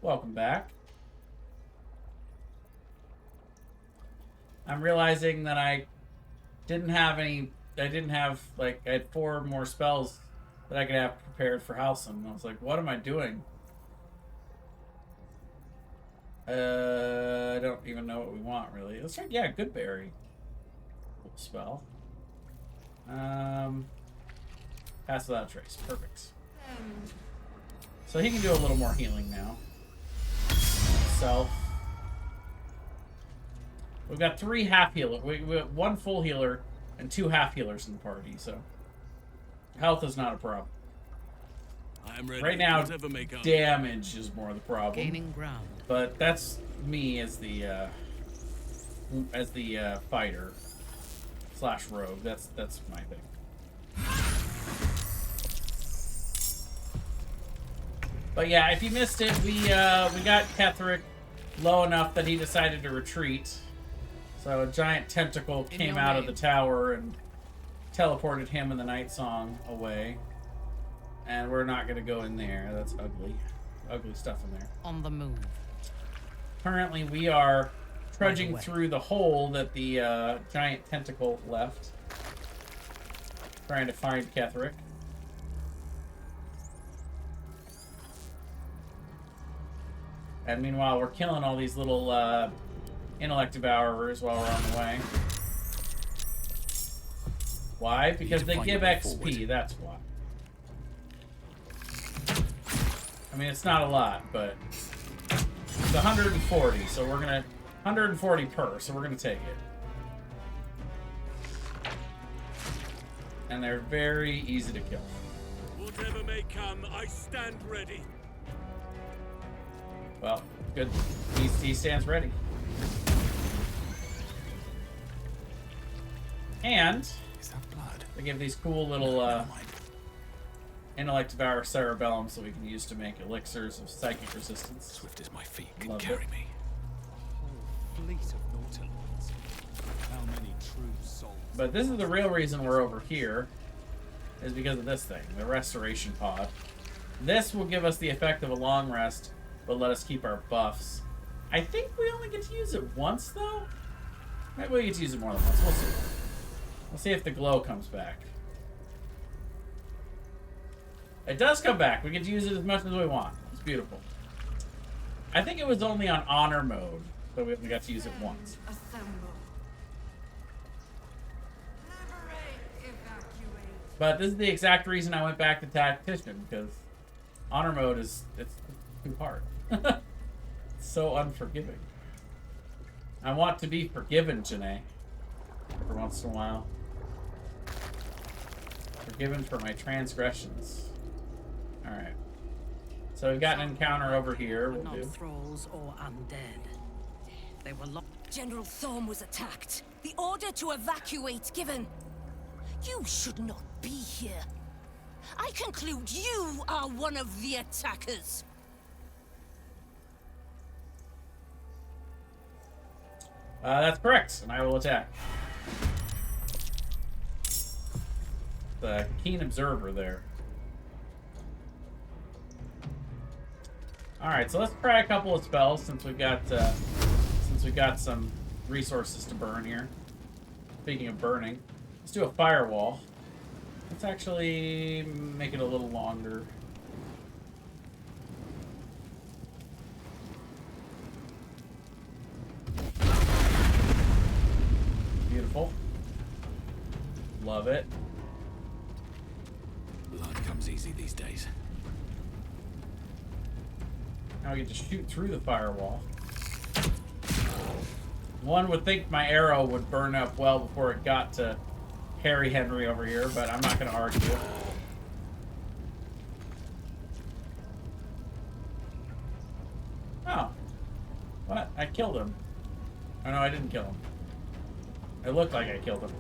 Welcome back. I'm realizing that I didn't have, like, I had 4 more spells that I could have prepared for Halcyon. I was like, what am I doing? I don't even know what we want, really. Let's try, yeah, good berry. Cool spell. Pass without trace. Perfect. So he can do a little more healing now. Self. We've got 3 half healers. We have 1 full healer and 2 half healers in the party, so health is not a problem. I'm ready. Right now, Whatever may come. damage is more the problem. Gaining ground. But that's me as the fighter / rogue. That's my thing. But yeah, if you missed it, we got Ketheric low enough that he decided to retreat. So a giant tentacle came out of the tower and teleported him and the Night Song away. And we're not gonna go in there. That's ugly. Ugly stuff in there. On the move. Currently, we are trudging through the hole that the giant tentacle left. Trying to find Ketheric. And meanwhile, we're killing all these little intellect devourers while we're on the way. Why? Because they give XP, that's why. I mean, it's not a lot, but it's 140, so we're gonna 140 per, so we're gonna take it. And they're very easy to kill. Whatever may come, I stand ready. Well, good. He stands ready. And Is that blood? they give these cool little intellect devour cerebellum so we can use to make elixirs of psychic resistance. Swift as my feet can Love carry it. me. A whole fleet of Nautilons. How many true souls? But this is the real reason we're over here, is because of this thing, the restoration pod. This will give us the effect of a long rest, but let us keep our buffs. I think we only get to use it once, though? Maybe we get to use it more than once. We'll see. We'll see if the glow comes back. It does come back. We get to use it as much as we want. It's beautiful. I think it was only on honor mode that we only got to use it once. But this is the exact reason I went back to Tactician, because honor mode it's too hard. It's so unforgiving. I want to be forgiven, Janae. For once in a while. Forgiven for my transgressions. Alright. So we've got an encounter over here. We'll Not do. thralls or undead. They were General Thorm was attacked. The order to evacuate given. You should not be here. I conclude you are one of the attackers. That's correct, and I will attack. The keen observer there. Alright, so let's try a couple of spells since we've got some resources to burn here. Speaking of burning, let's do a firewall. Let's actually make it a little longer. Beautiful. Love it. Blood comes easy these days. Now we get to shoot through the firewall. One would think my arrow would burn up well before it got to Harry Henry over here, but I'm not going to argue. Oh. What? I killed him. Oh no, I didn't kill him. It looked like I killed him.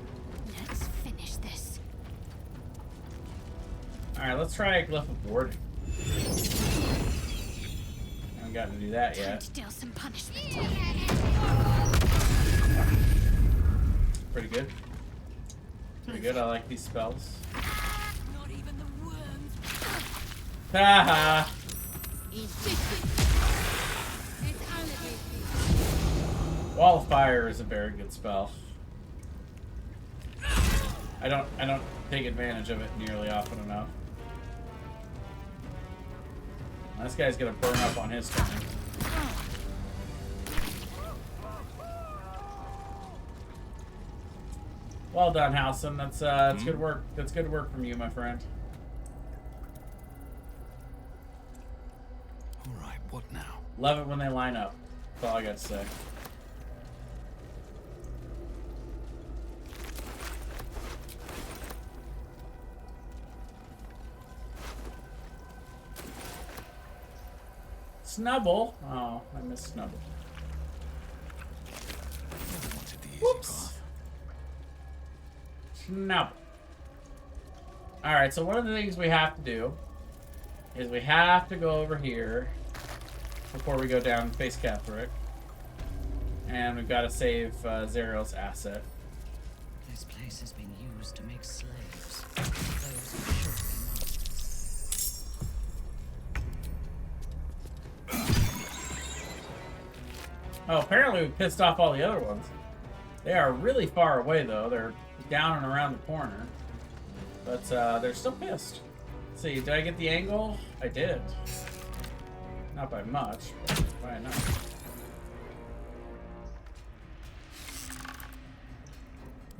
Let's Alright, let's try a glyph of warding. Haven't gotten to do that yet. To deal some punishment. Pretty good. Pretty good. I like these spells. Not even the worms. Haha. Wall of Fire is a very good spell. I don't take advantage of it nearly often enough. This guy's gonna burn up on his turn. Well done, Howson. That's good work. That's good work from you, my friend. All right, what now? Love it when they line up. That's all I got to say. Snubble. Oh, I missed Snubble. Never wanted the easy Whoops. path. Snubble. Alright, so one of the things we have to do is we have to go over here before we go down and face Catherick. And we've got to save Zeriel's asset. This place has been used to make slaves. Those who should be masters. Oh, apparently we pissed off all the other ones. They are really far away, though. They're down and around the corner. But they're still pissed. Let's see, did I get the angle? I did. Not by much, but by enough.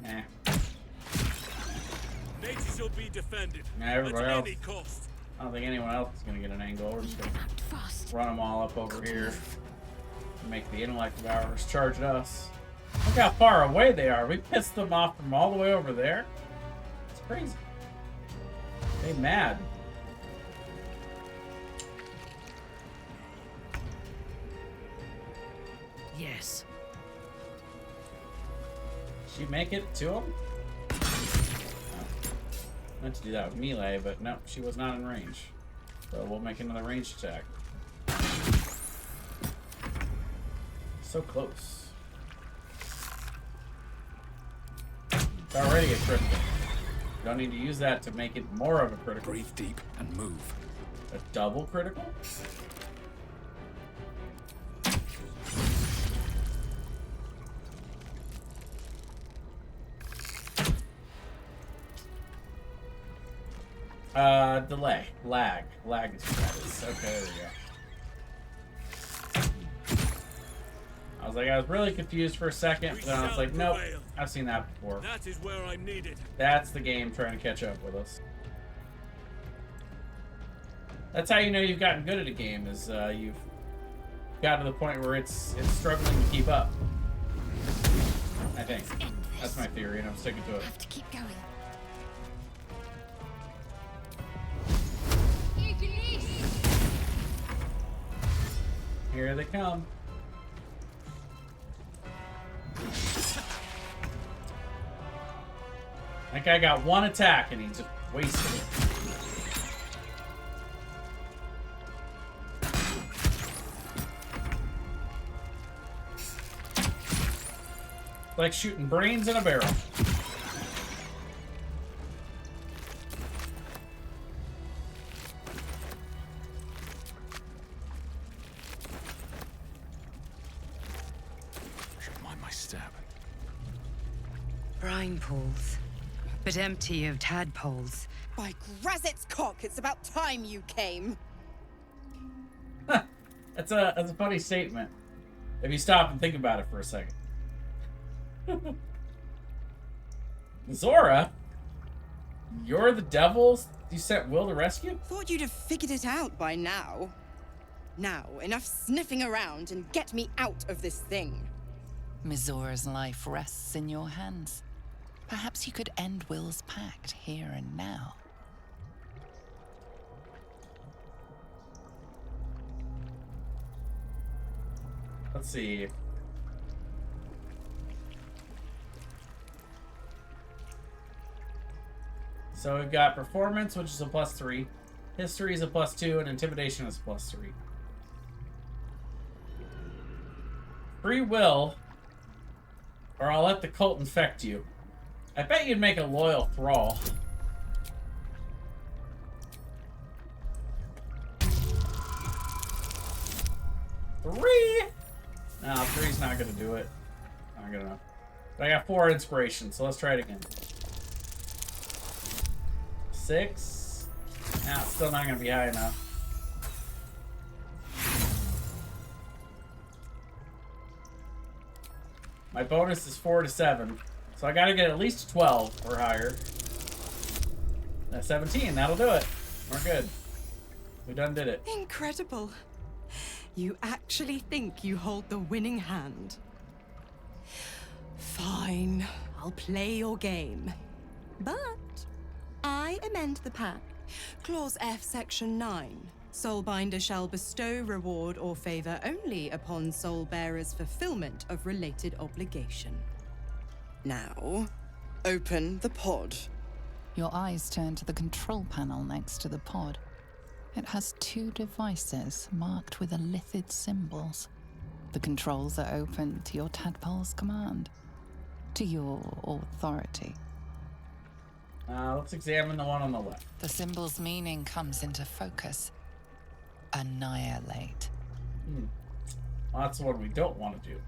Nah. Nature shall be defended. Nah, everybody at else. any cost. I don't think anyone else is going to get an angle. We're just going to Act fast. run them all up over here. And make the intellect devourers charge at us. Look how far away they are. We pissed them off from all the way over there. It's crazy. They mad. Yes. She make it to him? Oh. Meant to do that with melee, but no, she was not in range. So we'll make another ranged attack. So close. It's already a critical. Don't need to use that to make it more of a critical. Breathe deep and move. A double critical? Delay. Lag. Lag is what that is. Okay, there we go. I was like, I was really confused for a second, but then I was like, nope, I've seen that before. That is where I'm needed. That's the game trying to catch up with us. That's how you know you've gotten good at a game, is you've got to the point where it's struggling to keep up. I think. That's my theory, and I'm sticking to it. Have to keep going. Here they come. That guy got one attack and he just wasted it. Like shooting brains in a barrel. Should mind my step. Brine pools, but empty of tadpoles. By Grazit's cock, it's about time you came. That's a funny statement. If you stop and think about it for a second. Zora? You're the devil you sent Will to rescue? Thought you'd have figured it out by now. Now, enough sniffing around and get me out of this thing. Mizora's life rests in your hands. Perhaps you could end Will's pact here and now. Let's see. So we've got performance, which is a +3. History is a +2, and intimidation is a +3. Free will, or I'll let the cult infect you. I bet you'd make a loyal thrall. Three? No, 3's not gonna do it. Not good enough. But I got 4 inspiration, so let's try it again. 6. Nah, it's still not gonna be high enough. My bonus is 4 to 7, so I gotta get at least 12 or higher. That's 17. That'll do it. We're good. We done did it. Incredible. You actually think you hold the winning hand. Fine, I'll play your game. But I amend the pact. Clause F, Section 9. Soulbinder shall bestow reward or favor only upon soul bearers' fulfillment of related obligation. Now, open the pod. Your eyes turn to the control panel next to the pod. It has 2 devices marked with illithid symbols. The controls are open to your tadpole's command, to your authority. Let's examine the one on the left. The symbol's meaning comes into focus. Annihilate. Well, that's the one we don't want to do.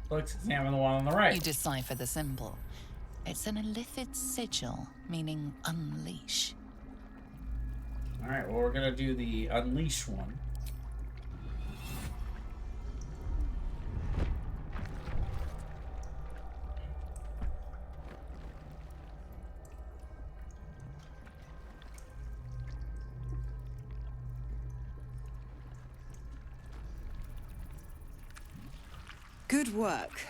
Let's examine the one on the right. You decipher the symbol. It's an illithid sigil, meaning unleash. Alright, well, we're gonna do the unleash one. Good work.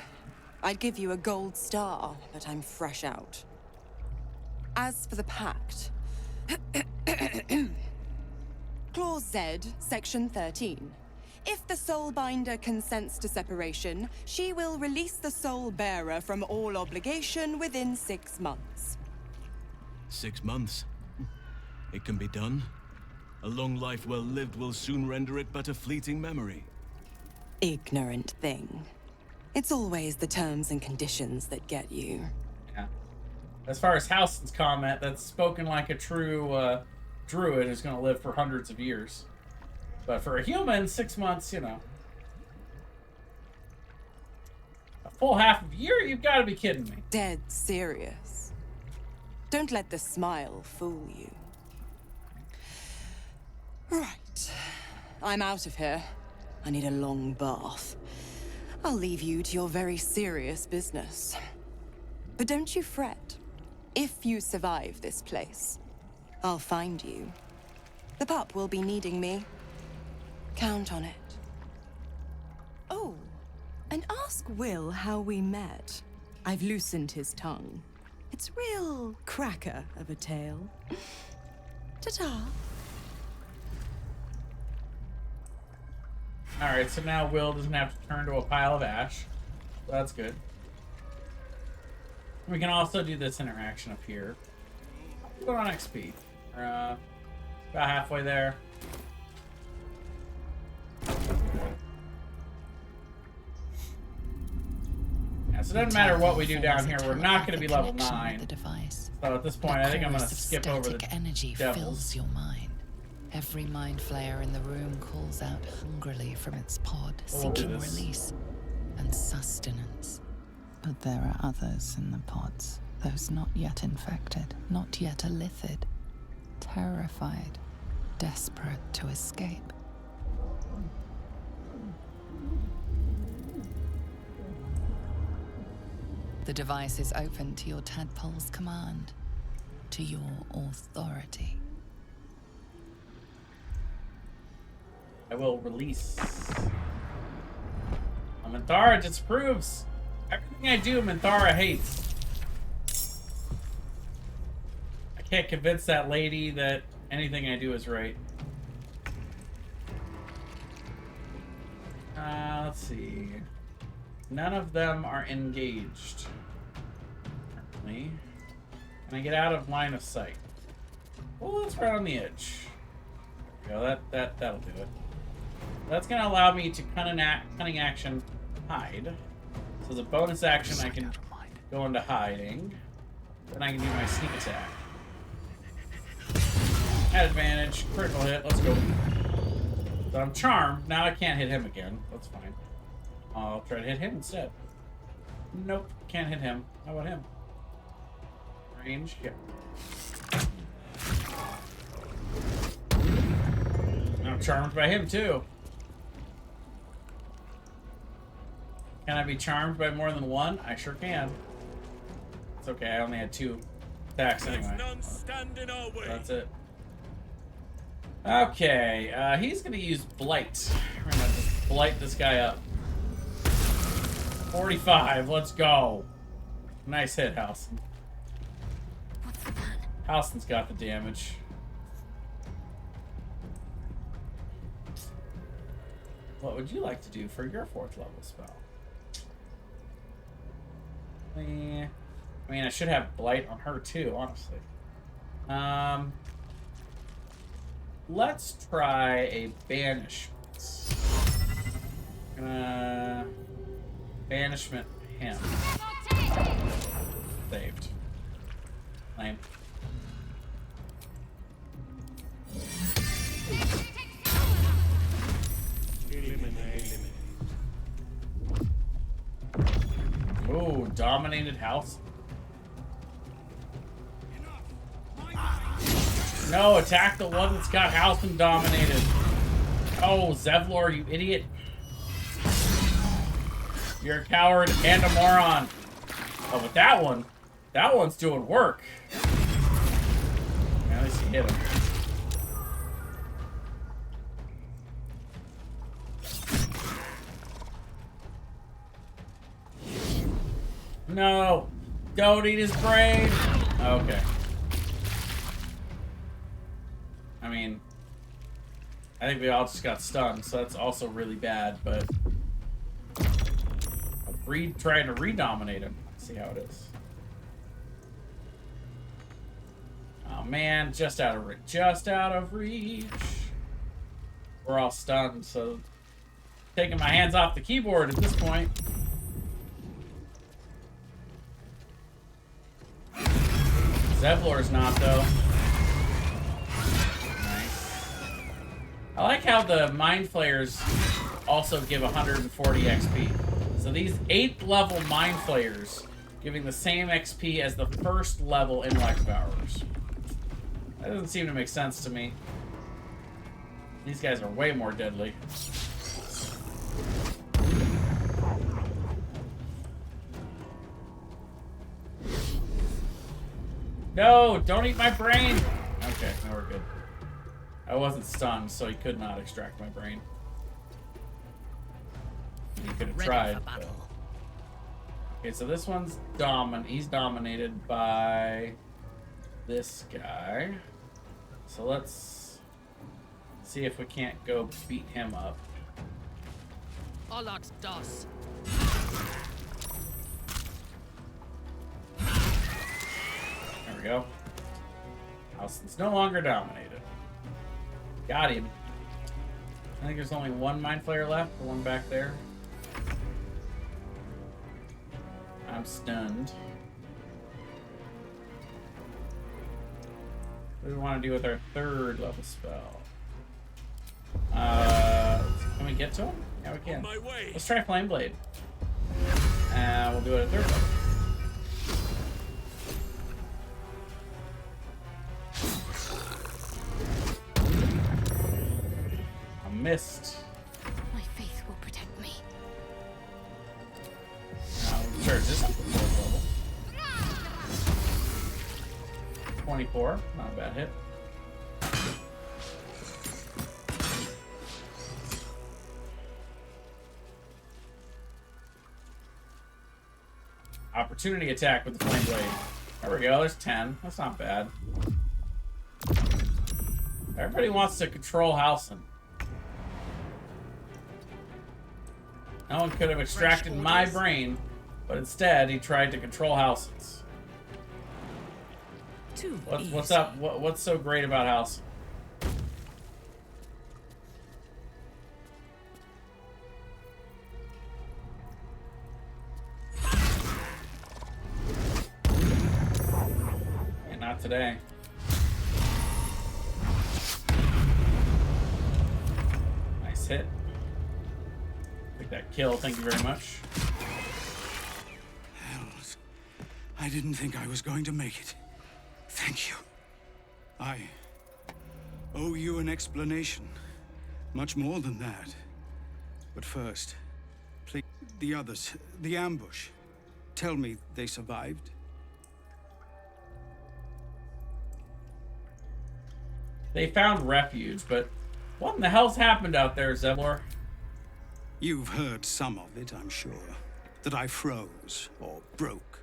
I'd give you a gold star, but I'm fresh out. As for the pact, Clause Z, Section 13. If the Soulbinder consents to separation, she will release the Soul Bearer from all obligation within 6 months. 6 months? It can be done. A long life well lived will soon render it but a fleeting memory. Ignorant thing. It's always the terms and conditions that get you. Yeah. As far as Howson's comment, that's spoken like a true druid who's going to live for hundreds of years. But for a human, 6 months, you know. A full half of a year? You've got to be kidding me. Dead serious. Don't let the smile fool you. Right. I'm out of here. I need a long bath. I'll leave you to your very serious business. But don't you fret. If you survive this place, I'll find you. The pup will be needing me. Count on it. Oh, and ask Will how we met. I've loosened his tongue. It's real cracker of a tale. Ta-ta. Alright, so now Will doesn't have to turn to a pile of ash. So that's good. We can also do this interaction up here. Put on XP. We're about halfway there. Yeah, so it doesn't matter what we do down here. We're not going to be level 9. So at this point, I think I'm going to skip over the energy devils. fills your mind. Every mind flayer in the room calls out hungrily from its pod, seeking release and sustenance. But there are others in the pods, those not yet infected, not yet illithid, terrified, desperate to escape. The device is open to your tadpole's command, to your authority. I will release. Minthara disapproves. Everything I do, Minthara hates. I can't convince that lady that anything I do is right. Let's see. None of them are engaged. Apparently. Can I get out of line of sight? Oh, that's right on the edge. There we go. That'll do it. That's gonna allow me to cunning action hide. So as a bonus action, I can go into hiding. Then I can do my sneak attack. At advantage, critical hit. Let's go. So I'm charmed. Now I can't hit him again. That's fine. I'll try to hit him instead. Nope, can't hit him. How about him? Range, yeah. I'm charmed by him too. Can I be charmed by more than one? I sure can. It's okay, I only had 2 attacks anyway. That's it. Okay, he's gonna use Blight. We're gonna just blight this guy up. 45, let's go. Nice hit, Halson. What's the plan? Halson's got the damage. What would you like to do for your 4th level spell? I mean, I should have Blight on her too, honestly. Let's try a Banishment. I'm gonna Banishment him. Saved. Lame. Ooh, dominated house. No, attack the one that's got house and dominated. Oh, Zevlor, you idiot. You're a coward and a moron. Oh, but that one's doing work. At least he hit him. No! Don't eat his brain! Okay. I mean, I think we all just got stunned, so that's also really bad, but I'm trying to redominate him. Let's see how it is. Oh man, just out of reach. Just out of reach. We're all stunned, so taking my hands off the keyboard at this point. Zevlor's not, though. Nice. I like how the Mind Flayers also give 140 XP. So these 8th level Mind Flayers giving the same XP as the 1st level Intellect Devourers. That doesn't seem to make sense to me. These guys are way more deadly. No, don't eat my brain! Okay, now we're good. I wasn't stunned, so he could not extract my brain. He could have tried. But... Okay, so this one's he's dominated by this guy. So let's see if we can't go beat him up. Olax dos. There we go. Halson's no longer dominated. Got him. I think there's only one Mind Flayer left, the one back there. I'm stunned. What do we want to do with our 3rd level spell? Can we get to him? Yeah, we can. Let's try Flame Blade. We'll do it at 3rd level. I missed. My faith will protect me. We'll charge this up to 4th level. 24, not a bad hit. Opportunity attack with the Flame Blade. There we go, there's 10. That's not bad. Everybody wants to control Halson. No one could have extracted my brain, but instead he tried to control Halson's. Too What's easy. up? What's so great about House? Yeah, not today. Nice hit. Take that kill. Thank you very much. Hells. I didn't think I was going to make it. Thank you. I owe you an explanation. Much more than that. But first, please, the others, the ambush. Tell me they survived? They found refuge, but what in the hell's happened out there, Zevlor? You've heard some of it, I'm sure. That I froze, or broke,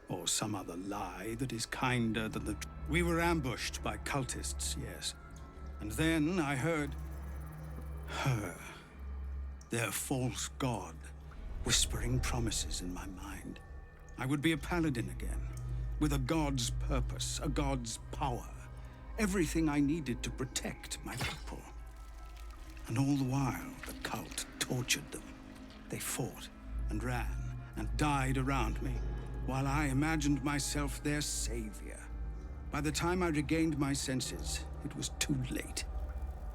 or some other lie that is kinder than the... We were ambushed by cultists, yes. And then I heard... her. Their false god, whispering promises in my mind. I would be a paladin again, with a god's purpose, a god's power. Everything I needed to protect my people. And all the while, the cult tortured them. They fought and ran and died around me, while I imagined myself their savior. By the time I regained my senses, it was too late.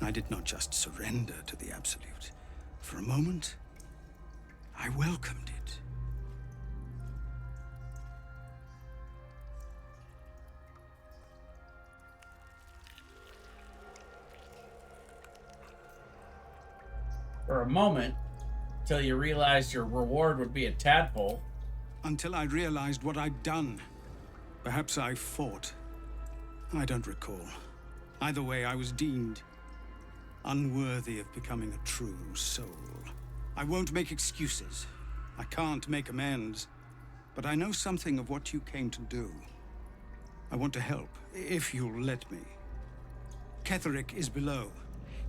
I did not just surrender to the Absolute. For a moment, I welcomed it. For a moment, till you realized your reward would be a tadpole. Until I realized what I'd done. Perhaps I fought. I don't recall. Either way, I was deemed unworthy of becoming a true soul. I won't make excuses. I can't make amends. But I know something of what you came to do. I want to help, if you'll let me. Ketherick is below.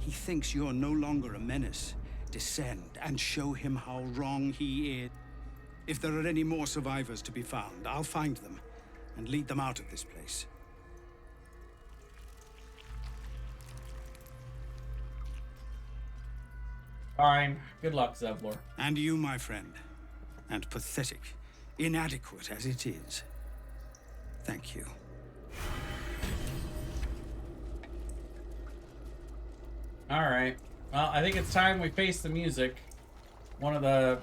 He thinks you're no longer a menace. Descend and show him how wrong he is. If there are any more survivors to be found, I'll find them and lead them out of this place. Fine. Good luck, Zevlor. And you, my friend. And pathetic, inadequate as it is. Thank you. Alright. Well, I think it's time we face the music. One of,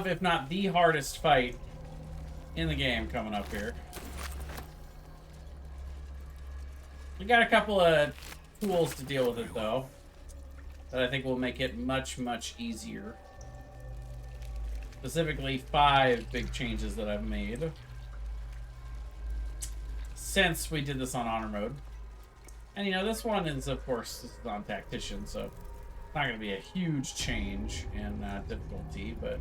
if not the hardest fight in the game coming up here. We got a couple of tools to deal with it, though, that I think will make it much, much easier. Specifically, 5 big changes that I've made since we did this on Honor Mode. And, you know, this one is, of course, this is on Tactician, so it's not going to be a huge change in difficulty, but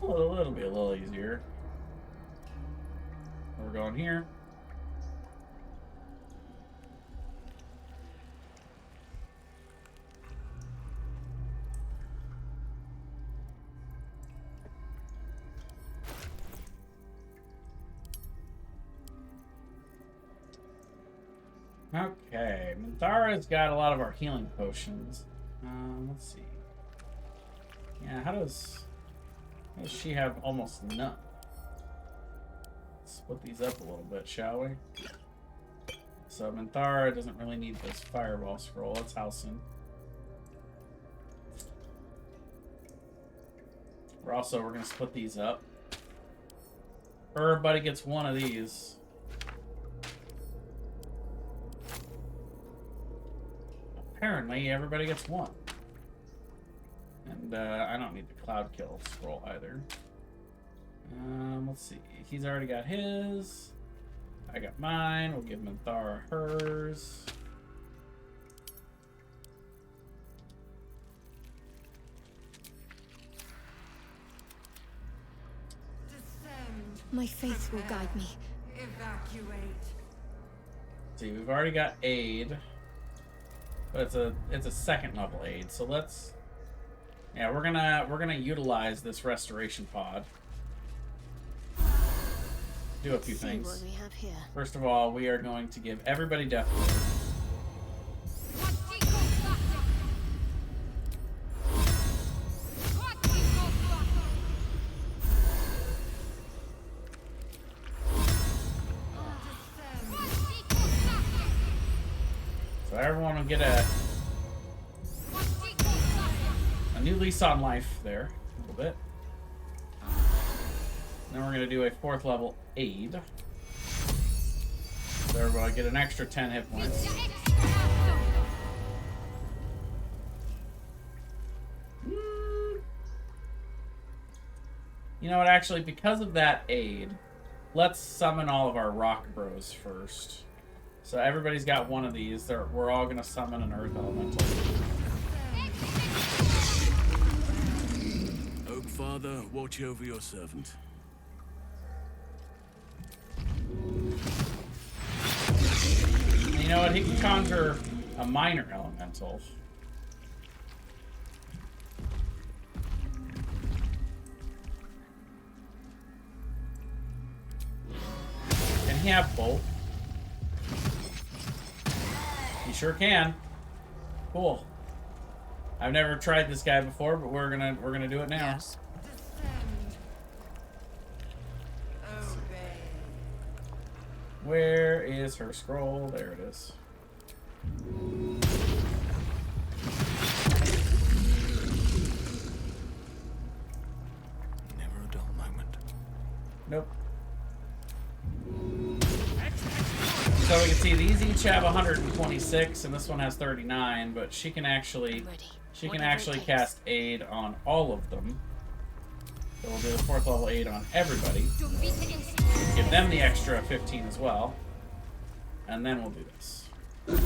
it'll be a little easier. We're going here. Okay, Minthara's got a lot of our healing potions. Let's see. Yeah, how does she have almost none? Let's split these up a little bit, shall we? So Minthara doesn't really need this fireball scroll. That's Halcyon. We're gonna split these up. Everybody gets one of these. Apparently, everybody gets one. And I don't need the Cloud Kill scroll either. Let's see. He's already got his. I got mine. We'll give Minthara hers. My faith will guide me. Evacuate. See, we've already got aid. But it's a second level aid, so let's... Yeah, we're gonna utilize this restoration pod. do a few See things. what we have here. First of all, we are going to give everybody death ward. So everyone will get a new lease on life there, a little bit. Then we're going to do a 4th level aid. So everybody get an extra 10 hit points. You know what, actually, because of that aid, let's summon all of our rock bros first. So everybody's got one of these. We're all going to summon an earth elemental. Oak Father, watch over your servant. And you know what? He can conjure a minor elemental. Can he have both? He sure can. Cool. I've never tried this guy before, but we're gonna do it now. Yes. Where is her scroll? There it is. Never a dull moment. Nope. So we can see these each have 126, and this one has 39. But she can actually cast aid on all of them. So we'll do the 4th level aid on everybody. Give them the extra 15 as well. And then we'll do this. And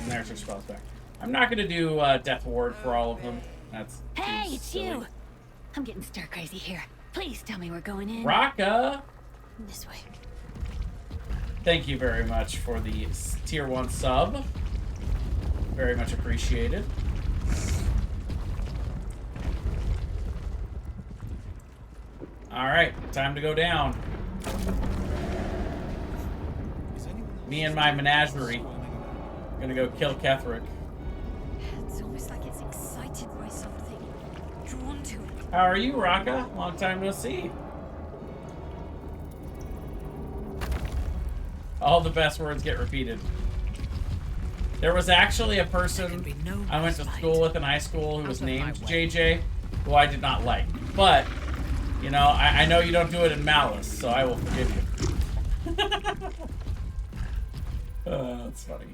there's her spells back. I'm not going to do Death Ward for all of them. That's Hey, it's silly. you! I'm getting stir crazy here. Please tell me we're going in. Raka! This way. Thank you very much for the tier 1 sub. Very much appreciated. Alright, time to go down. Me and my menagerie. Gonna go kill Ketherick. It's almost like it's excited by something. Drawn to it. How are you, Raka? Long time no see. All the best words get repeated. There was actually a person I went to school with in high school who was named JJ, who I did not like. But, you know, I know you don't do it in malice, so I will forgive you. That's funny.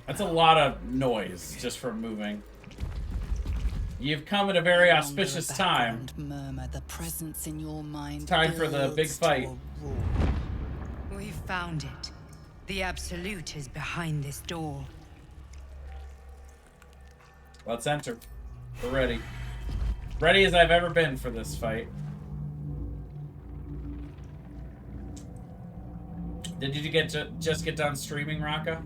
That's a lot of noise just from moving. You've come at a very auspicious time. Murmur, the presence in your mind. Time for the big fight. We found it. The Absolute is behind this door. Let's enter. We're ready. Ready as I've ever been for this fight. Did you just get done streaming, Raka?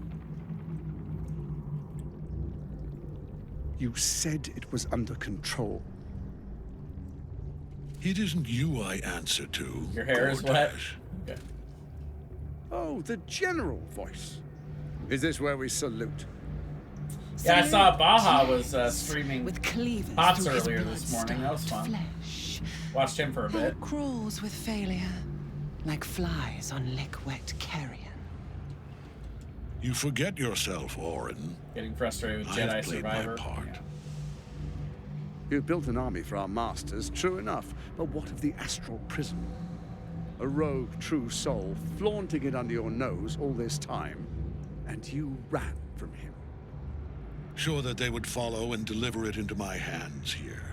You said it was under control. It isn't you I answer to. Your hair is wet? Okay. Oh, the general voice. Is this where we salute? Yeah, I saw Baja was streaming with cleavers Pots through his earlier this morning. That was fun. flesh. Watched him for a bit. Who crawls with failure, like flies on lick-wet carrion. You forget yourself, Orin. Getting frustrated with I've Jedi played Survivor. my part. Yeah. You built an army for our masters, true enough. But what of the astral prison? A rogue true soul flaunting it under your nose all this time, and you ran from him. Sure that they would follow and deliver it into my hands here.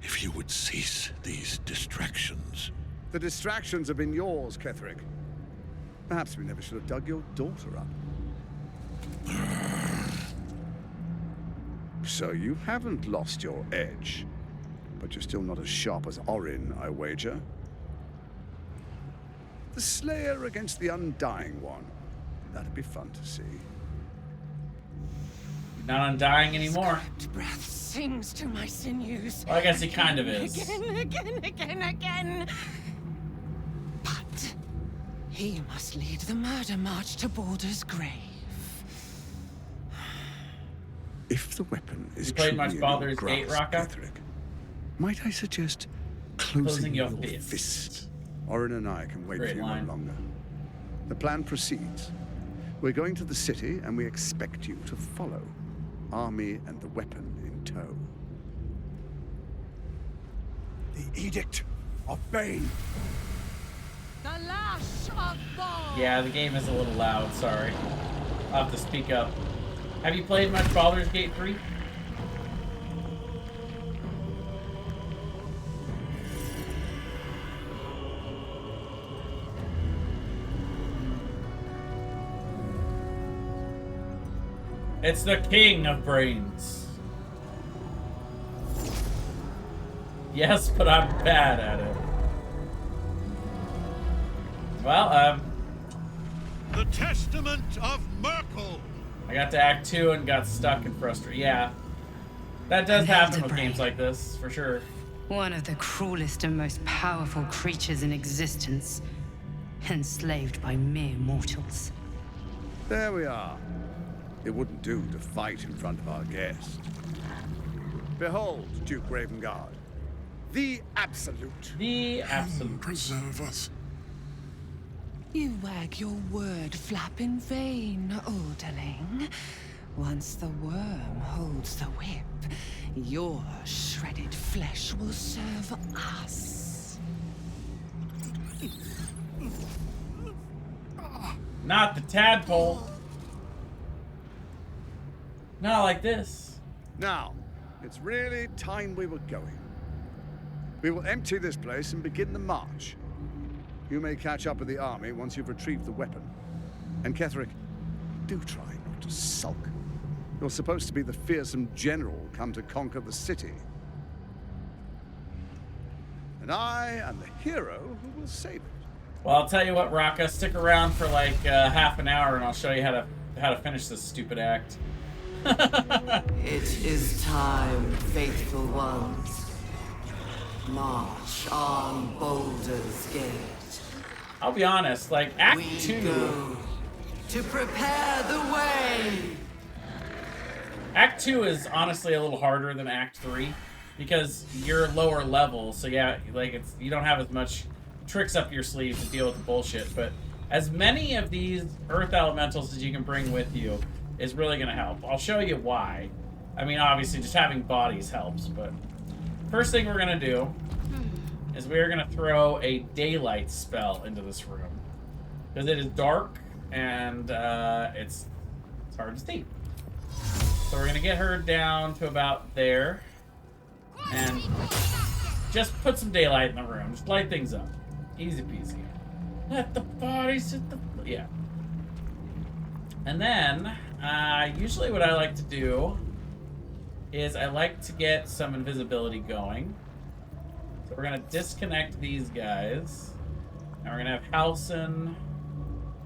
If you would cease these distractions. The distractions have been yours, Ketherick. Perhaps we never should have dug your daughter up. So you haven't lost your edge, but you're still not as sharp as Orin, I wager. The Slayer against the Undying One. That'd be fun to see. Not undying anymore. Breath sings to my sinews. Well, I guess he kind of is. Again. But he must lead the murder march to Baldur's grave. If the weapon is You played truly much in your Baldur's Gate, grasp, Raka? Ketheric, might I suggest closing your fist. fist? Orin and I can wait Great for you line. no longer. The plan proceeds. We're going to the city, and we expect you to follow. Army and the weapon in tow. The Edict of Bane. The lash of Baldr. Yeah, the game is a little loud, sorry. I'll have to speak up. Have you played much Baldur's Gate 3? It's the king of brains. Yes, but I'm bad at it. Well, The Testament of Merkel. I got to Act 2 and got stuck and frustrated. Yeah. That does happen with games like this, for sure. One of the cruelest and most powerful creatures in existence, enslaved by mere mortals. There we are. It wouldn't do to fight in front of our guest. Behold, Duke Ravengard. The Absolute. The Absolute. Preserve us. You wag your word flap in vain, Alderling. Once the worm holds the whip, your shredded flesh will serve us. Not the tadpole. Not like this. Now, it's really time we were going. We will empty this place and begin the march. You may catch up with the army once you've retrieved the weapon. And Ketheric, do try not to sulk. You're supposed to be the fearsome general come to conquer the city. And I am the hero who will save it. Well, I'll tell you what, Raka, stick around for like half an hour and I'll show you how to finish this stupid act. It is time, faithful ones. March on Baldur's Gate. I'll be honest, like Act 2. Go to prepare the way. Act 2 is honestly a little harder than Act 3 because you're lower level, so yeah, like you don't have as much tricks up your sleeve to deal with the bullshit, but as many of these earth elementals as you can bring with you is really going to help. I'll show you why. I mean, obviously, just having bodies helps, but first thing we're going to do is we're going to throw a daylight spell into this room. Because it is dark, and it's hard to see. So we're going to get her down to about there. And just put some daylight in the room. Just light things up. Easy peasy. Let the bodies hit the... Yeah. And then, usually what I like to do is I like to get some invisibility going. So we're going to disconnect these guys. And we're going to have Halsin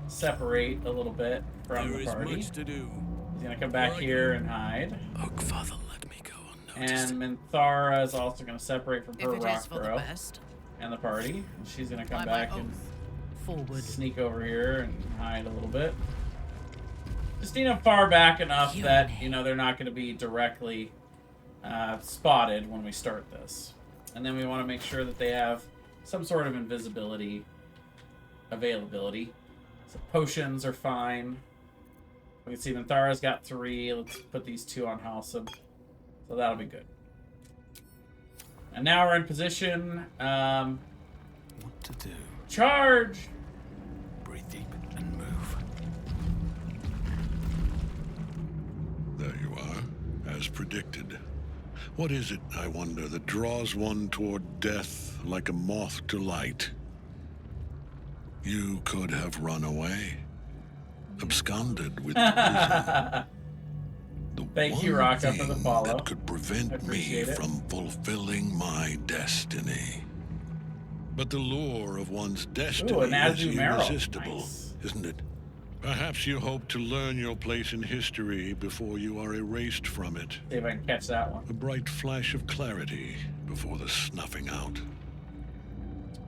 separate a little bit from the party. There is much to do. He's going to come back here and hide. Oak Father, let me go unnoticed. And Minthara is also going to separate from her If it is for the Rockborough best. and the party. And she's going to come By my back and oath, forward. sneak over here and hide a little bit. Just need them far back enough that, you know, they're not going to be directly spotted when we start this. And then we want to make sure that they have some sort of invisibility availability. So potions are fine. We can see Minthara's got 3. Let's put these 2 on Halsin. So that'll be good. And now we're in position. What to do? Charge! Breathe deep and move. There you are, as predicted. What is it, I wonder, that draws one toward death like a moth to light? You could have run away, absconded with the Thank you, Raka, for the follow. that could prevent me from fulfilling my destiny. But the lure of one's destiny an is Azumarill. irresistible, Nice. isn't it? Perhaps you hope to learn your place in history before you are erased from it. See if I can catch that one. A bright flash of clarity before the snuffing out.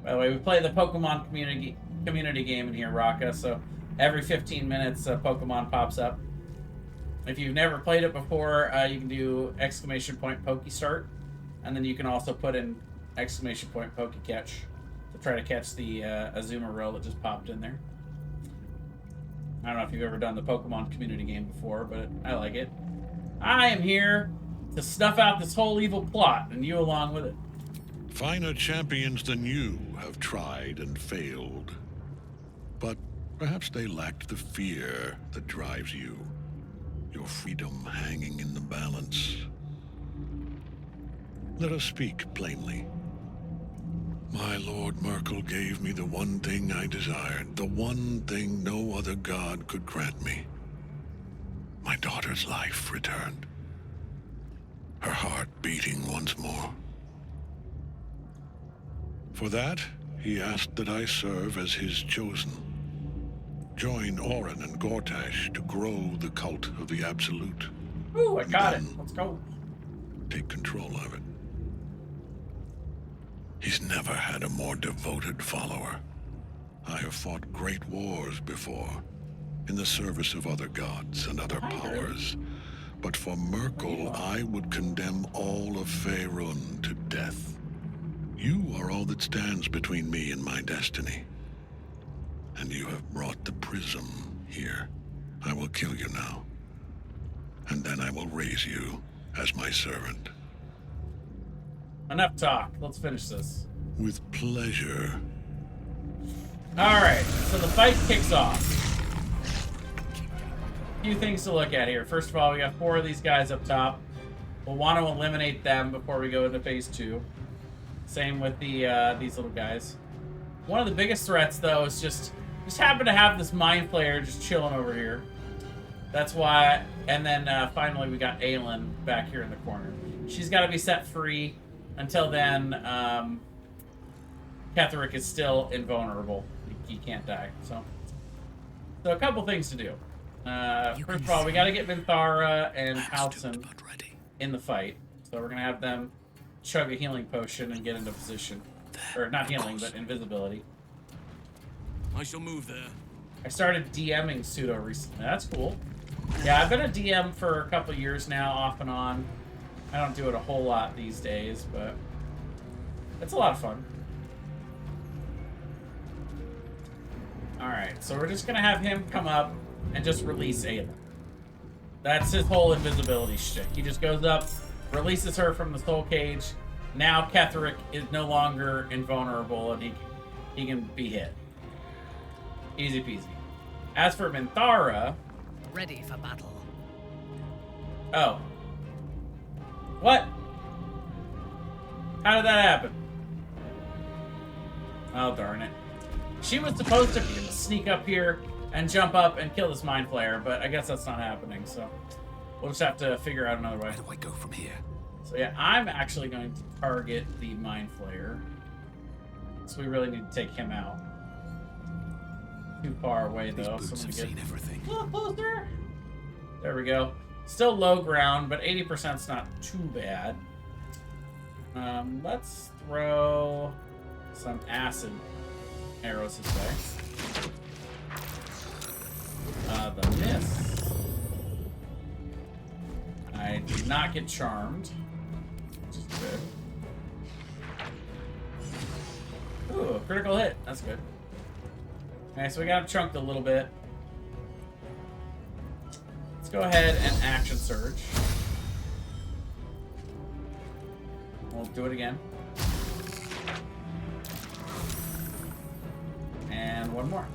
By the way, we play the Pokemon community game in here, Raka, so every 15 minutes Pokemon pops up. If you've never played it before, you can do !Poke-Start, and then you can also put in !Poke-Catch to try to catch the Azumarill that just popped in there. I don't know if you've ever done the Pokemon community game before, but I like it. I am here to snuff out this whole evil plot, and you along with it. Finer champions than you have tried and failed. But perhaps they lacked the fear that drives you. Your freedom hanging in the balance. Let us speak plainly. My Lord Merkel gave me the one thing I desired, the one thing no other god could grant me. My daughter's life returned. Her heart beating once more. For that, he asked that I serve as his chosen. Join Orin and Gortash to grow the cult of the Absolute. Ooh, I got it. Let's go. Take control of it. He's never had a more devoted follower. I have fought great wars before, in the service of other gods and other powers. But for Merkel, I would condemn all of Faerun to death. You are all that stands between me and my destiny. And you have brought the prism here. I will kill you now. And then I will raise you as my servant. Enough talk. Let's finish this. With pleasure. Alright, so the fight kicks off. A few things to look at here. First of all, we got 4 of these guys up top. We'll want to eliminate them before we go into phase 2. Same with the these little guys. One of the biggest threats, though, is just happen to have this Mind Flayer just chilling over here. That's why. And then finally we got Aelin back here in the corner. She's got to be set free. Until then, Ketheric is still invulnerable. He can't die. So a couple things to do. First of all, we got to get Minthara and Halcyon in the fight. So we're gonna have them chug a healing potion and get into position. Or not healing, but invisibility. I shall move there. I started DMing Pseudo recently. That's cool. Yeah, I've been a DM for a couple years now, off and on. I don't do it a whole lot these days, but it's a lot of fun. Alright, so we're just going to have him come up and just release Aelin. That's his whole invisibility shtick. He just goes up, releases her from the soul cage. Now Ketheric is no longer invulnerable and he can be hit. Easy peasy. As for Minthara... Ready for battle. Oh. What? How did that happen? Oh, darn it. She was supposed to sneak up here and jump up and kill this Mind Flayer, but I guess that's not happening, so we'll just have to figure out another way. Where do I go from here? So yeah, I'm actually going to target the Mind Flayer. So we really need to take him out. Too far away, though. These boots have seen everything. A little closer. There we go. Still low ground, but 80%'s not too bad. Let's throw some acid arrows his way. The miss. I did not get charmed, which is good. Ooh, a critical hit. That's good. Okay, so we got him chunked a little bit. Let's go ahead and action surge. We'll do it again. And one more.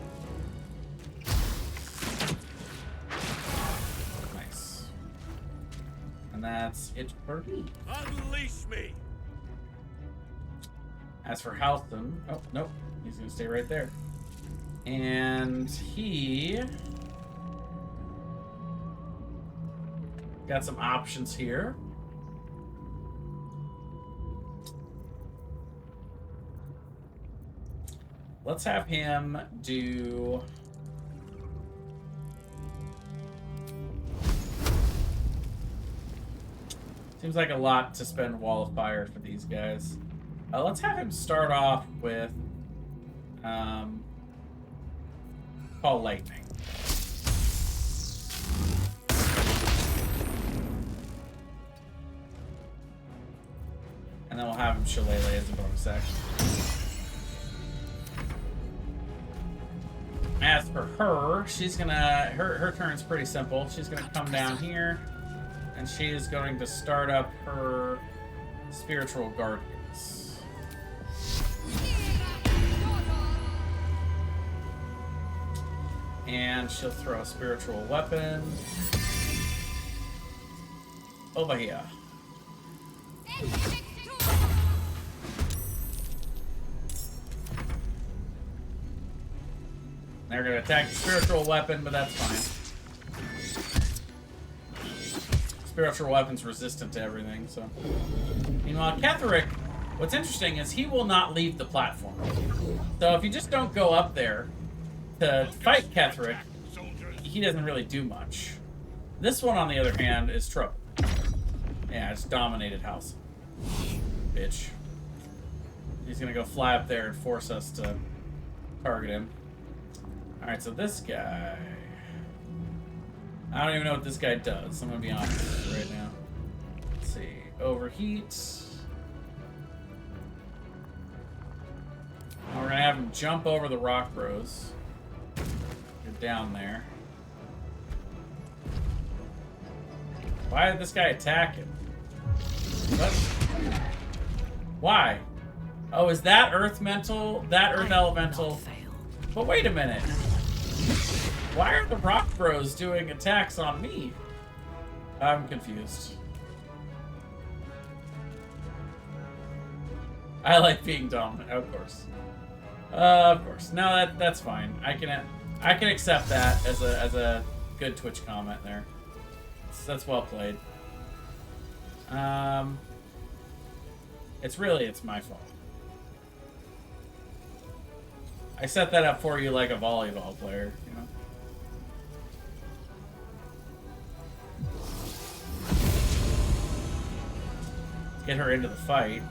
Nice. And that's it for me. Unleash me! As for Halcyon, oh, nope. He's going to stay right there. And he got some options here. Let's have him do Seems like a lot to spend Wall of Fire for these guys. Let's have him start off with Call Lightning. And then we'll have him Shillelagh as a bonus action. As for her, she's gonna... Her turn's pretty simple. She's gonna come down here, and she is going to start up her Spiritual Guardians. And she'll throw a Spiritual Weapon over here. They're going to attack the Spiritual Weapon, but that's fine. Spiritual Weapon's resistant to everything, so... Meanwhile, Ketheric, what's interesting is he will not leave the platform. So if you just don't go up there to fight Ketheric, he doesn't really do much. This one, on the other hand, is trouble. Yeah, it's dominated house. Bitch. He's going to go fly up there and force us to target him. Alright, so this guy... I don't even know what this guy does. I'm gonna be honest right now. Let's see. Overheat. Now we're gonna have him jump over the rock bros. Get down there. Why did this guy attack him? What? Why? Oh, is that Earth Mental? That Earth Elemental? But wait a minute. Why are the Rock Bros doing attacks on me? I'm confused. I like being dominant, of course. Of course. No, that's fine. I can accept that as a good Twitch comment there. That's well played. It's my fault. I set that up for you like a volleyball player, you know? Let's get her into the fight.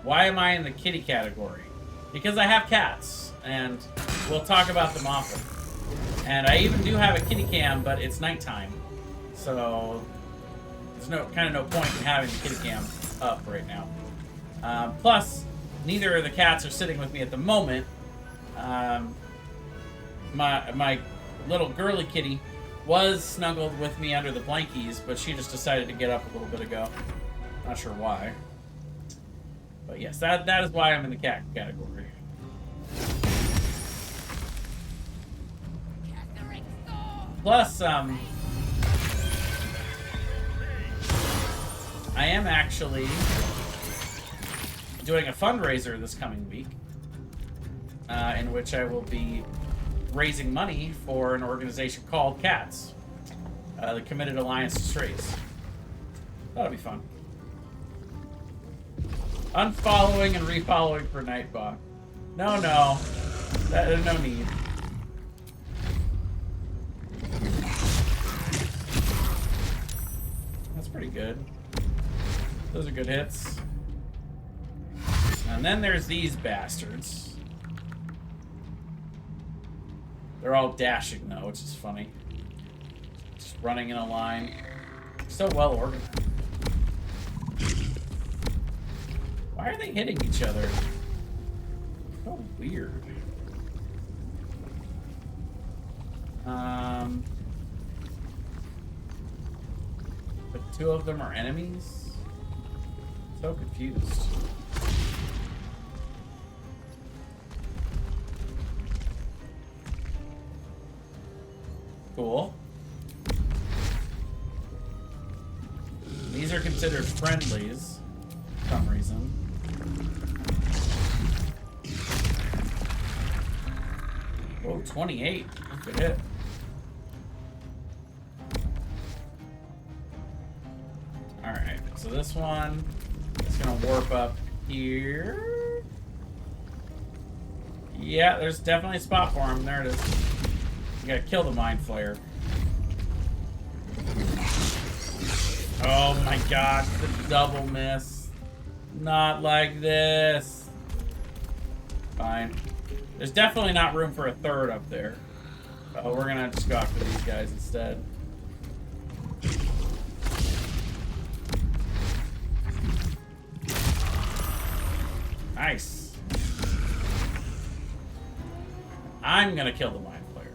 Why am I in the kitty category? Because I have cats, and we'll talk about them often. And I even do have a kitty cam, but it's nighttime. So there's no point in having the kitty cam up right now. Plus, neither of the cats are sitting with me at the moment. My little girly kitty was snuggled with me under the blankies, but she just decided to get up a little bit ago. Not sure why. But yes, that is why I'm in the cat category. Plus, I am actually doing a fundraiser this coming week, in which I will be raising money for an organization called CATS, the Committed Alliance to Strays. That'll be fun. Unfollowing and refollowing for Nightbot. No, there's no need. That's pretty good. Those are good hits. And then there's these bastards. They're all dashing though, which is funny. Just running in a line. So well organized. Why are they hitting each other? So weird. But two of them are enemies? So confused. Cool. These are considered friendlies for some reason. Whoa, 28. Good hit. Alright, so this one is going to warp up here. Yeah, there's definitely a spot for him. There it is. You gotta kill the Mind Flayer. my gosh, the double miss. Not like this. Fine. There's definitely not room for a third up there. Oh, we're gonna just go after these guys instead. Nice. I'm gonna kill the mind player.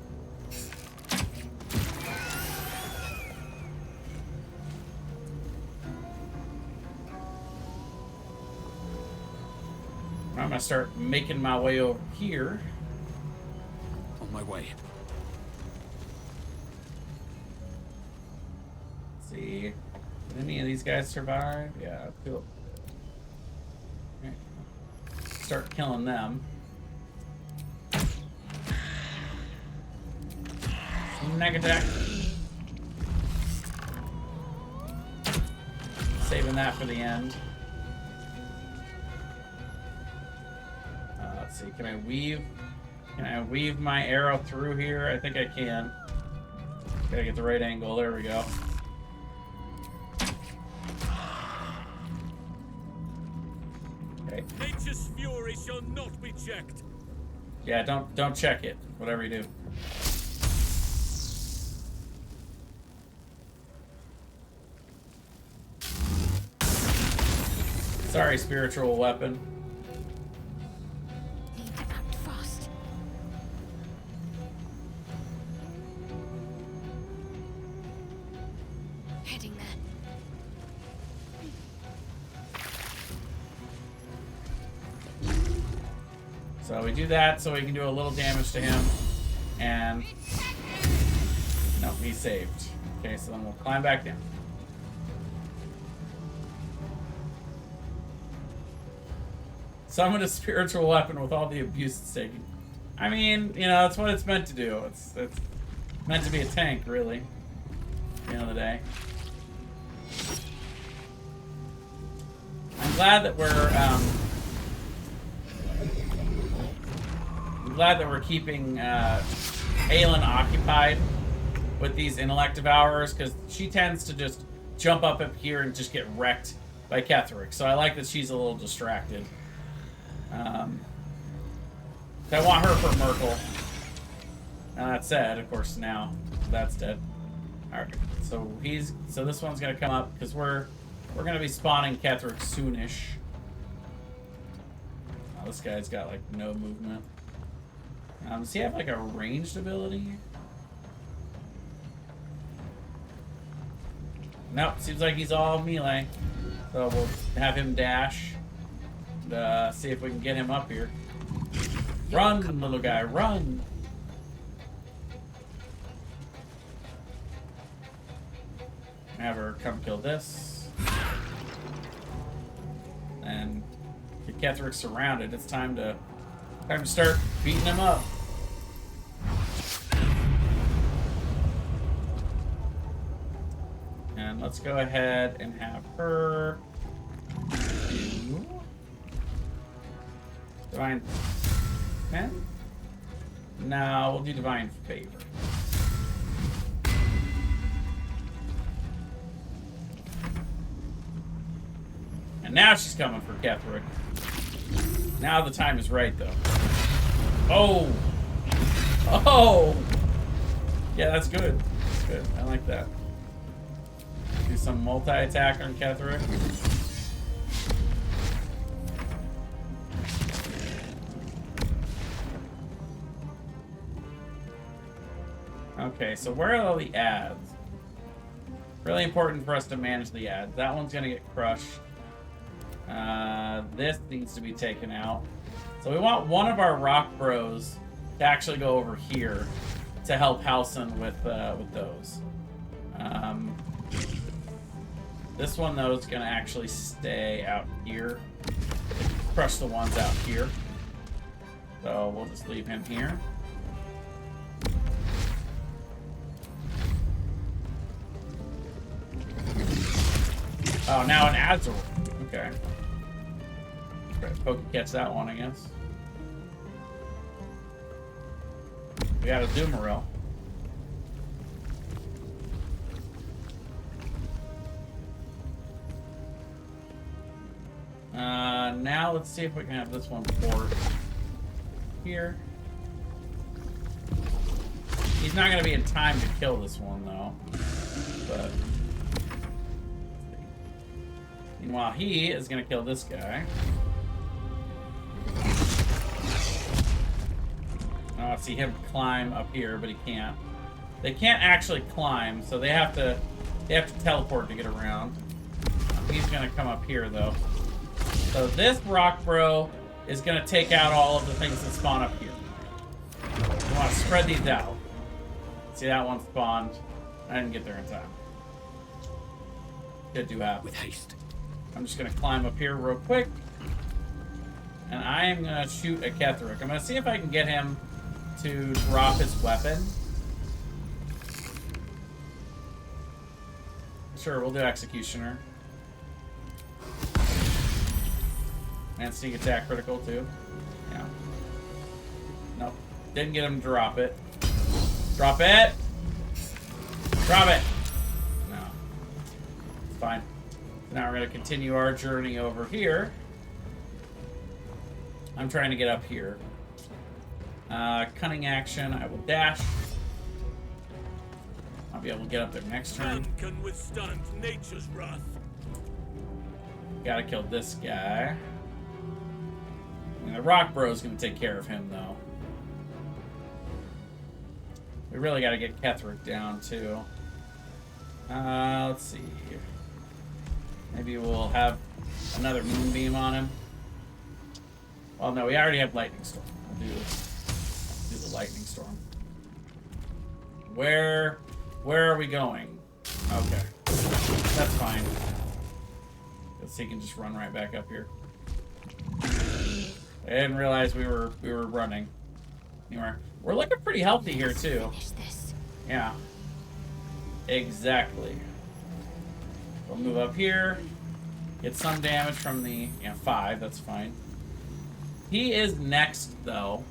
I'm gonna start making my way over here. On my way. Let's see. Did any of these guys survive? Yeah, cool. Okay. Start killing them. Snag attack. Saving that for the end. Let's see. Can I weave? Can I weave my arrow through here? I think I can. Gotta get the right angle. There we go. Okay. Nature's fury shall not be checked. Yeah, don't check it. Whatever you do. Sorry, spiritual weapon. Need to act fast. Heading there. So we do that so we can do a little damage to him. And... no, he's saved. Okay, so then we'll climb back down. Summon a spiritual weapon with all the abuse it's taking. I mean, you know, that's what it's meant to do. It's meant to be a tank, really. At the end of the day. I'm glad that we're keeping Aelin occupied with these intellect devourers, because she tends to just jump up here and just get wrecked by Ketheric. So I like that she's a little distracted. I want her for Merkel. And that said, of course, now that's dead. Alright, so this one's gonna come up because we're gonna be spawning Ketheric soonish. Oh, this guy's got like no movement. Does he have like a ranged ability? Nope, seems like he's all melee. So we'll have him dash. See if we can get him up here. Run, little guy, run! Have her come kill this. And get Ketheric surrounded. It's time to start beating him up. And let's go ahead and have her do Divine 10? No, we'll do Divine Favor. And now she's coming for Ketheric. Now the time is right, though. Oh! Oh! Yeah, that's good. That's good. I like that. Do some multi-attack on Ketheric. Okay, so where are all the ads? Really important for us to manage the ads. That one's gonna get crushed. This needs to be taken out. So we want one of our rock bros to actually go over here to help Halsin with those. This one though is gonna actually stay out here. Crush the ones out here. So we'll just leave him here. Oh, now an Azor. Okay. Poke catch that one, I guess. We got a Dumaril. Now let's see if we can have this one port here. He's not gonna be in time to kill this one though. But meanwhile, he is gonna kill this guy. I want to see him climb up here, but he can't. They can't actually climb, so they have to teleport to get around. He's gonna come up here though. So this rock bro is gonna take out all of the things that spawn up here. We want to spread these out. See, that one spawned. I didn't get there in time. Could do happen. With haste. I'm just gonna climb up here real quick. And I am gonna shoot a Ketheric. I'm gonna see if I can get him to drop his weapon. Sure, we'll do Executioner. And sneak attack critical too. Yeah. Nope. Didn't get him to drop it. Drop it! Drop it! No. It's fine. So now we're going to continue our journey over here. I'm trying to get up here. Cunning action. I will dash. I'll be able to get up there next turn. None can withstand nature's wrath. Gotta kill this guy. I mean, the rock bro is gonna take care of him though. We really gotta get Ketheric down too. Let's see. Maybe we'll have another moonbeam on him. Well, no, we already have lightning storm. We'll do the lightning storm. Where are we going? Okay, that's fine. Let's see, he can just run right back up here. I didn't realize we were running. Anyway, we're looking pretty healthy here too. Yeah. Exactly. We'll move up here. Get some damage from the 5, that's fine. He is next though.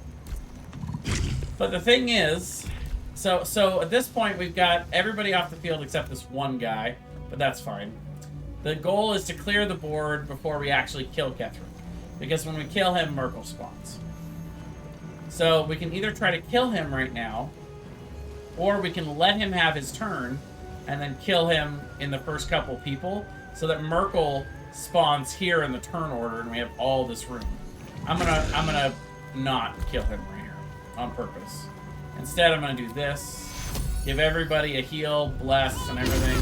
But the thing is, so at this point we've got everybody off the field except this one guy, but that's fine. The goal is to clear the board before we actually kill Ketheric. Because when we kill him, Merkel spawns. So we can either try to kill him right now, or we can let him have his turn, and then kill him in the first couple people, so that Merkel spawns here in the turn order, and we have all this room. I'm gonna not kill him right here, on purpose. Instead, I'm gonna do this, give everybody a heal, bless, and everything,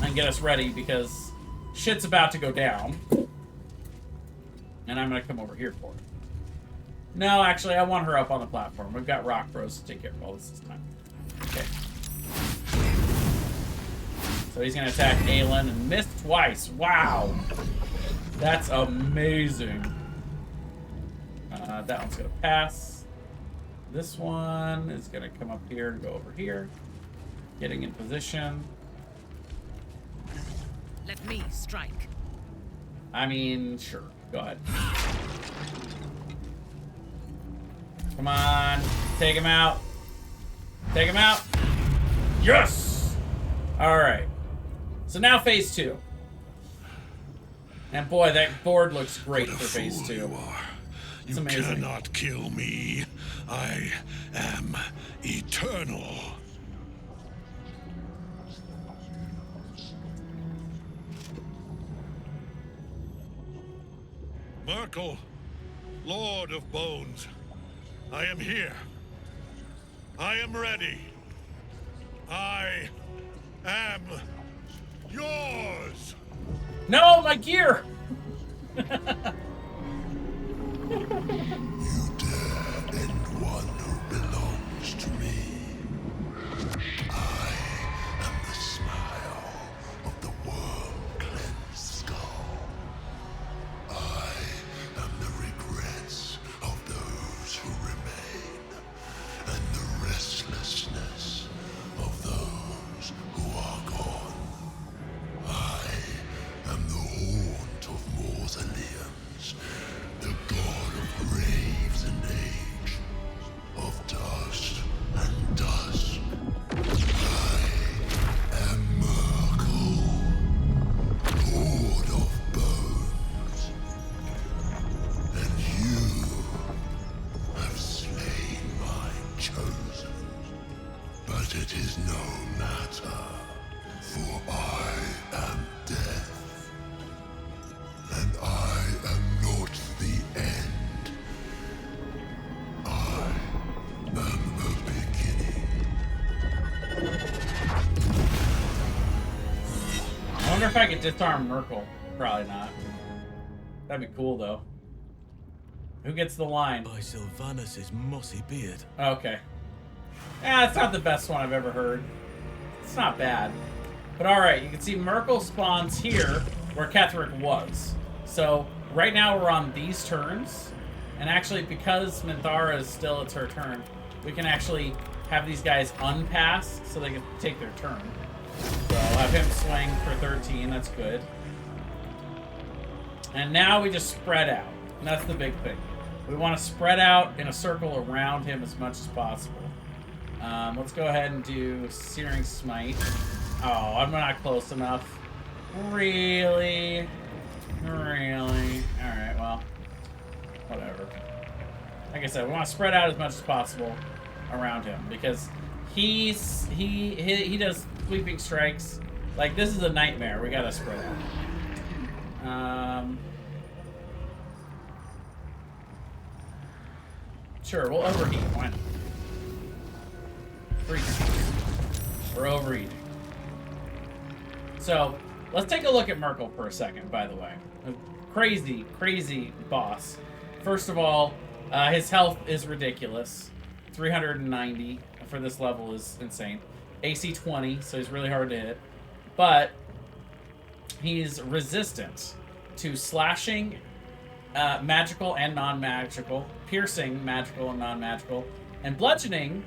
and get us ready, because shit's about to go down. And I'm gonna come over here for it. No, actually, I want her up on the platform. We've got rock bros to take care of all this time. Okay. So he's gonna attack Aelin and miss twice. Wow. That's amazing. That one's gonna pass. This one is gonna come up here and go over here. Getting in position. Let me strike. I mean, sure. Go ahead. Come on. Take him out. Take him out. Yes! Alright. So now phase 2. And boy, that board looks great for phase 2. You are. It's You amazing. cannot kill me. I am eternal. Merkel, Lord of Bones, I am here. I am ready. I am yours. No, my gear! You dare end one who belongs to me. I am the smile of the worm-cleansed skull. I am the regrets of those who remain, and the restlessness of those who are gone. I am the haunt of mausoleums, the god of rain. wonder if I could disarm Merkel. Probably not. That'd be cool, though. Who gets the line? By Sylvanus' mossy beard. Okay. Yeah, it's not the best one I've ever heard. It's not bad. But alright, you can see Merkel spawns here where Ketheric was. So, right now we're on these turns. And actually, because Minthara is still, it's her turn, we can actually have these guys unpass so they can take their turn. So I'll have him swing for 13, that's good. And now we just spread out. And that's the big thing. We want to spread out in a circle around him as much as possible. Let's go ahead and do Searing Smite. Oh, I'm not close enough. Really? Really? Alright, well. Whatever. Like I said, we want to spread out as much as possible around him. Because he does sweeping strikes. Like, this is a nightmare. We gotta spread out. Sure, we'll overheat. Why not? We're overeating. So, let's take a look at Merkel for a second, by the way. A crazy, crazy boss. First of all, his health is ridiculous. 390 for this level is insane. AC 20, so he's really hard to hit. But he's resistant to slashing, magical and non-magical, piercing, magical and non-magical, and bludgeoning,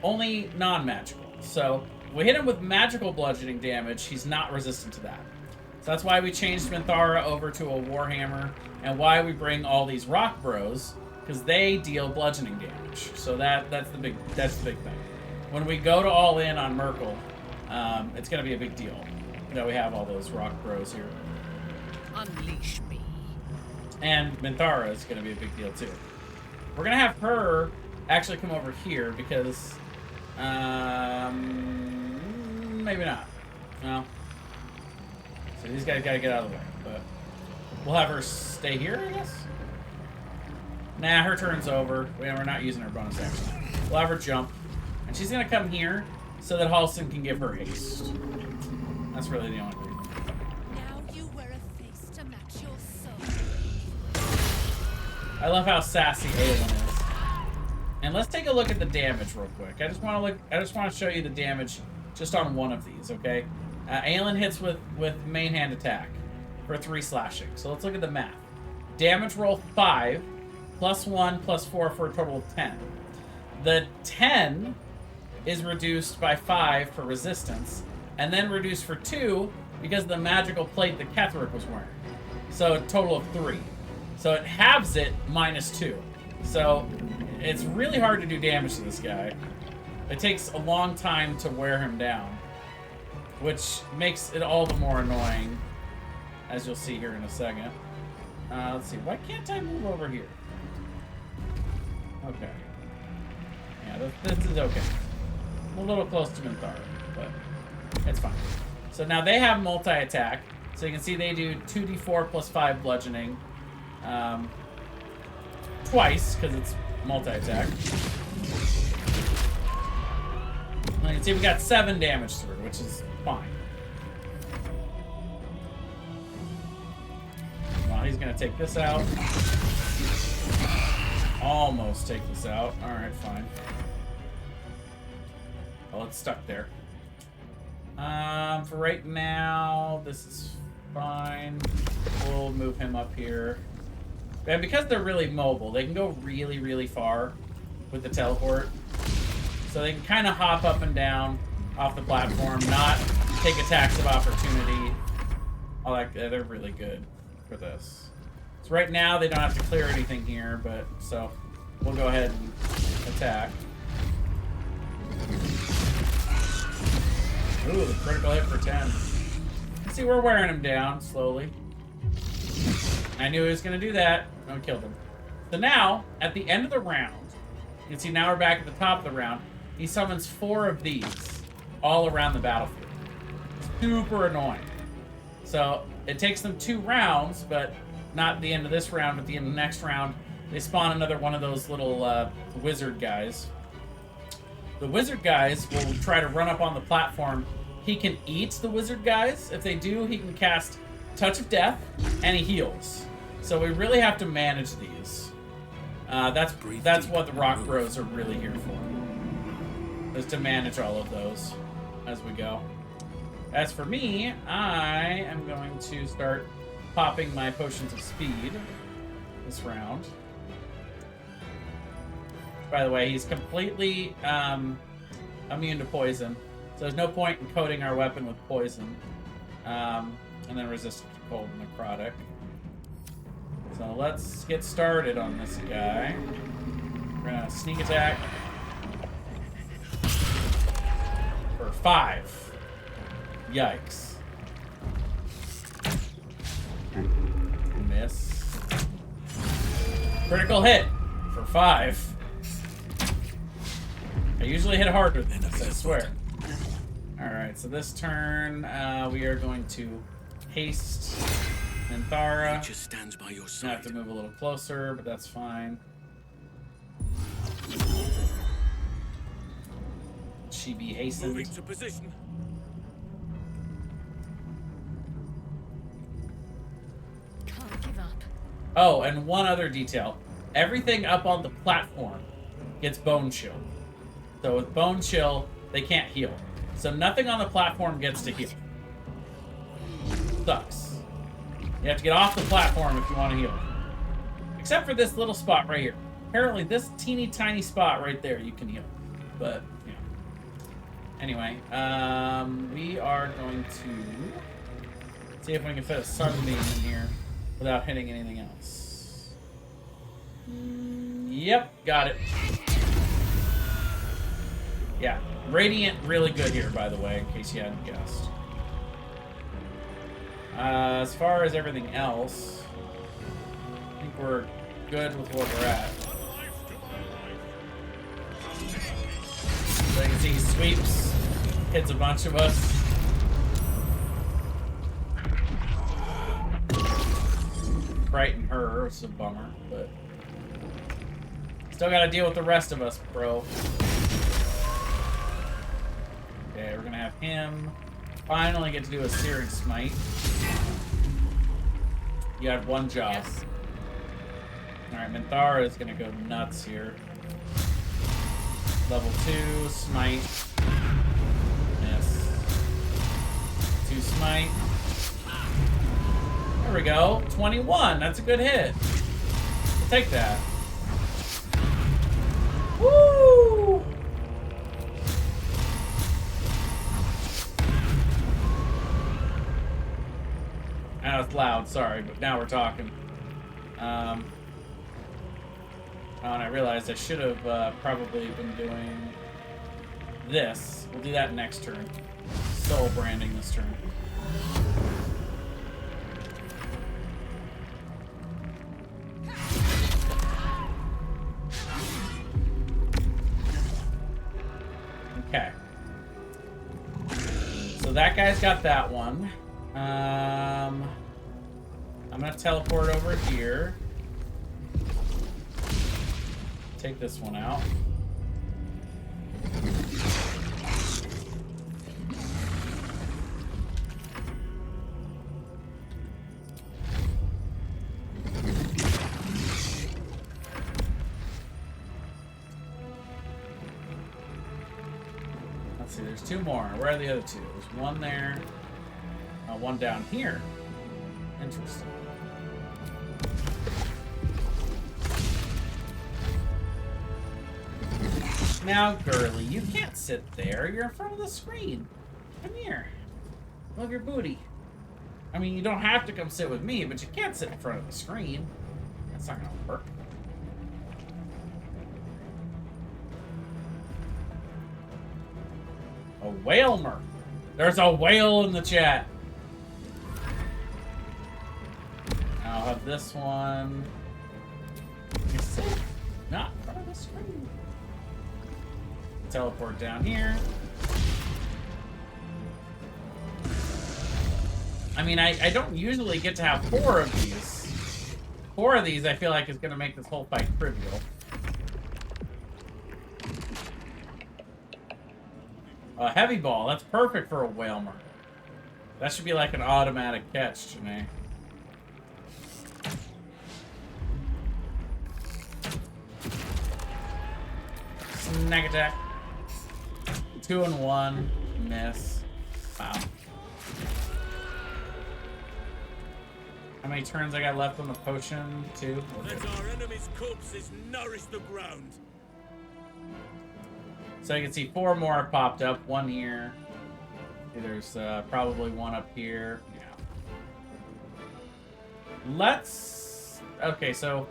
only non-magical. So we hit him with magical bludgeoning damage, he's not resistant to that. So that's why we changed Minthara over to a Warhammer, and why we bring all these Rock Bros, because they deal bludgeoning damage. So that's the big thing. When we go to all in on Merkel, it's going to be a big deal that we have all those Rock Bros here. Unleash me. And Minthara is going to be a big deal too. We're going to have her actually come over here because maybe not. No. So these guys got to get out of the way. But we'll have her stay here, I guess. Nah, her turn's over. We're not using her bonus action. We'll have her jump. And she's going to come here so that Halston can give her haste. That's really the only reason. Now you wear a face to match your soul. I love how sassy Aelin is. And let's take a look at the damage real quick. I just want to show you the damage just on one of these, okay? Aelin hits with main hand attack for 3 slashing. So let's look at the math. Damage roll 5, +1, +4 for a total of 10. The 10 is reduced by 5 for resistance, and then reduced for 2 because of the magical plate that Ketheric was wearing. So a total of 3. So it halves it -2. So it's really hard to do damage to this guy. It takes a long time to wear him down, which makes it all the more annoying, as you'll see here in a second. Let's see, why can't I move over here? Okay. Yeah, this is okay. I'm a little close to Minthara, but it's fine. So now they have multi-attack, so you can see they do 2d4 +5 bludgeoning. Twice, because it's multi-attack. You can see we got 7 damage through, which is fine. Well, he's going to take this out. Almost take this out. Alright, fine. Well, it's stuck there. For right now, this is fine. We'll move him up here. And because they're really mobile, they can go really, really far with the teleport. So they can kind of hop up and down off the platform, not take attacks of opportunity. All that, they're really good for this. So right now, they don't have to clear anything here, but so we'll go ahead and attack. Ooh, the critical hit for 10. See, we're wearing him down slowly. I knew he was going to do that. I killed him. So now, at the end of the round, you can see now we're back at the top of the round. He summons 4 of these all around the battlefield. Super annoying. So it takes them 2 rounds, but not the end of this round, but the end of the next round. They spawn another one of those little wizard guys. The wizard guys will try to run up on the platform he can eat the wizard guys. If they do, he can cast Touch of Death, and he heals. So we really have to manage these. That's what the Rock Bros are really here for. Is to manage all of those as we go. As for me, I am going to start popping my potions of speed this round. By the way, he's completely immune to poison. So there's no point in coating our weapon with poison. And then resistant to cold and necrotic. So let's get started on this guy. We're gonna sneak attack for 5. Yikes. Miss. Critical hit for 5. I usually hit harder than this, I swear. Alright, so this turn, we are going to haste Minthara. Just stands by your I side. have to move a little closer, but that's fine. She be hastened. Moving to position. Can't give up. Oh, and one other detail. Everything up on the platform gets Bone Chill. So with Bone Chill, they can't heal. So nothing on the platform gets to heal. Sucks. You have to get off the platform if you want to heal. Except for this little spot right here. Apparently this teeny tiny spot right there you can heal. But, you know. Anyway, we are going to see if we can fit a sunbeam in here without hitting anything else. Yep, got it. Yeah, Radiant really good here, by the way, in case you hadn't guessed. As far as everything else, I think we're good with where we're at. So you can see he sweeps, hits a bunch of us. Frighten her, it's a bummer, but still gotta deal with the rest of us, bro. Okay, we're gonna have him finally get to do a Searing Smite. You had one job. Yes. Alright, Minthara is gonna go nuts here. Level 2, Smite. Miss. 2 Smite. There we go. 21. That's a good hit. We'll take that. Woo! That was loud, sorry, but now we're talking. Oh, and I realized I should have probably been doing this. We'll do that next turn. Soul branding this turn. Okay. So that guy's got that one. I'm gonna teleport over here. Take this one out. Let's see, there's 2 more. Where are the other 2? There's one there. One down here. Interesting. Now, girly, you can't sit there. You're in front of the screen. Come here. Love your booty. I mean, you don't have to come sit with me, but you can't sit in front of the screen. That's not gonna work. A whale merc. There's a whale in the chat. I'll have this one. You're safe. Not in front of the screen. Teleport down here. I mean, I don't usually get to have 4 of these. 4 of these I feel like is going to make this whole fight trivial. A heavy ball. That's perfect for a whale mark. That should be like an automatic catch, Janae. Snag attack. 2 and 1. Miss. Wow. How many turns I got left on the potion? 2. Let our enemy's corpses nourish the ground. So you can see 4 more popped up. 1 here. There's probably 1 up here. Yeah. Let's. Okay, so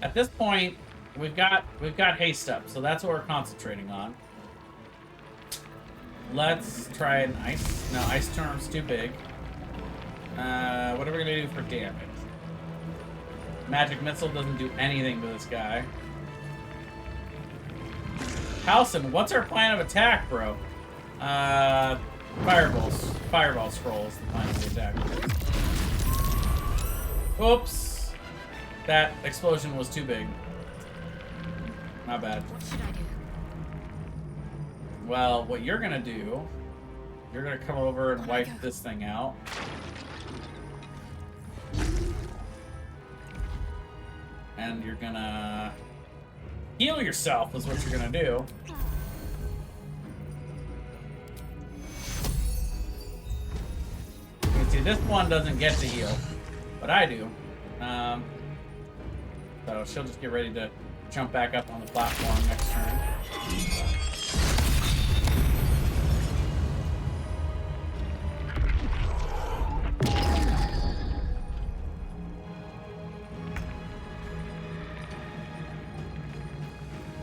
at this point we've got haste up, so that's what we're concentrating on. Let's try an ice. No, ice storm's too big. What are we gonna do for damage? Magic missile doesn't do anything to this guy. Halson, what's our plan of attack, bro? Fireball scroll is the plan of the attack. Oops. That explosion was too big. Not bad. What should I do? Well, what you're gonna do, you're gonna come over and wipe this thing out. And you're gonna heal yourself is what you're gonna do. You can see this one doesn't get to heal, but I do. So she'll just get ready to jump back up on the platform next turn.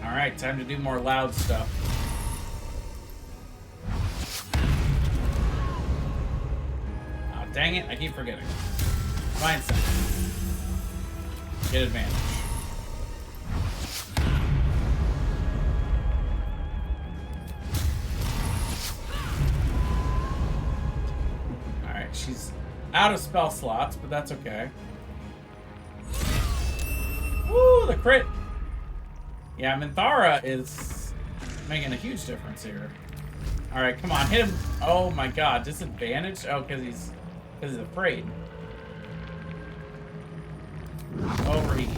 Alright, time to do more loud stuff. Oh, dang it, I keep forgetting. Mindset. Get advantage. Alright, she's out of spell slots, but that's okay. Woo, the crit! Yeah, Minthara is making a huge difference here. Alright, come on, hit him. Oh my god, disadvantage? Oh, because he's afraid. Overheat.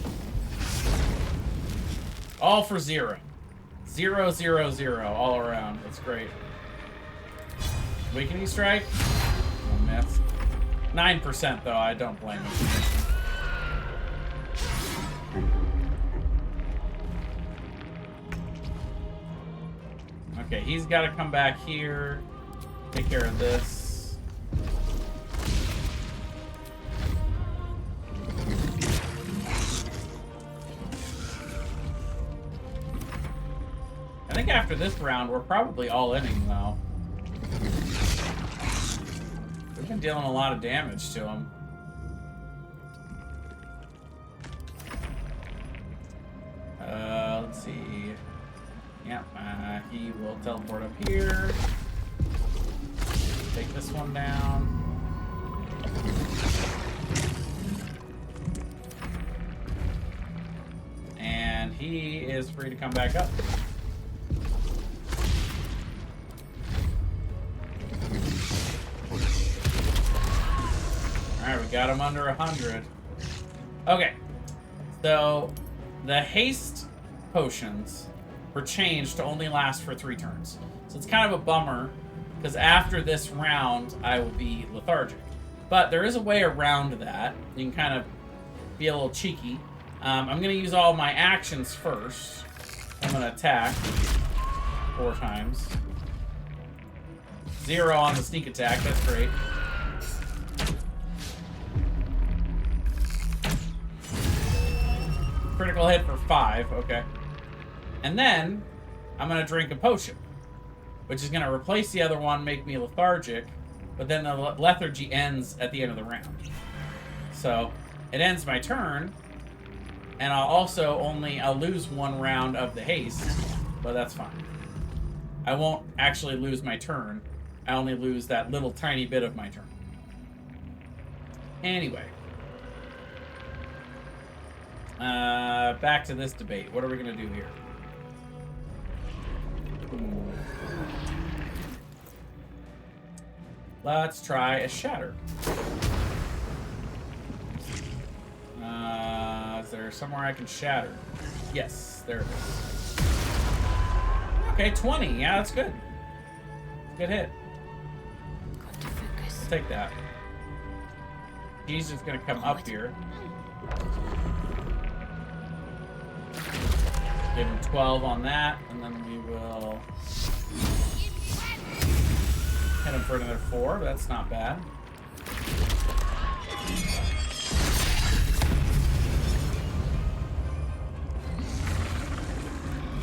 All for 0. 0, 0, 0 all around. That's great. Weakening strike? Oh, miss. 9% though, I don't blame him. Okay, he's got to come back here, take care of this. I think after this round, we're probably all inning, though. We've been dealing a lot of damage to him. Let's see. Yeah, he will teleport up here. Take this one down. And he is free to come back up. Alright, we got him under 100. Okay, so the haste potions were changed to only last for 3 turns. So it's kind of a bummer, because after this round, I will be lethargic. But there is a way around that. You can kind of be a little cheeky. I'm going to use all my actions first. I'm going to attack 4 times. 0 on the sneak attack, that's great. Critical hit for 5, okay. And then, I'm going to drink a potion, which is going to replace the other one, make me lethargic, but then the lethargy ends at the end of the round. So, it ends my turn, and I'll lose 1 round of the haste, but that's fine. I won't actually lose my turn. I only lose that little tiny bit of my turn. Anyway. Back to this debate. What are we going to do here? Let's try a shatter. Is there somewhere I can shatter? Yes, there it is. Okay, 20. Yeah, that's good. Good hit. Got to focus. I'll take that. He's just gonna come up here. Give him 12 on that, and then we will hit him for another 4, but that's not bad.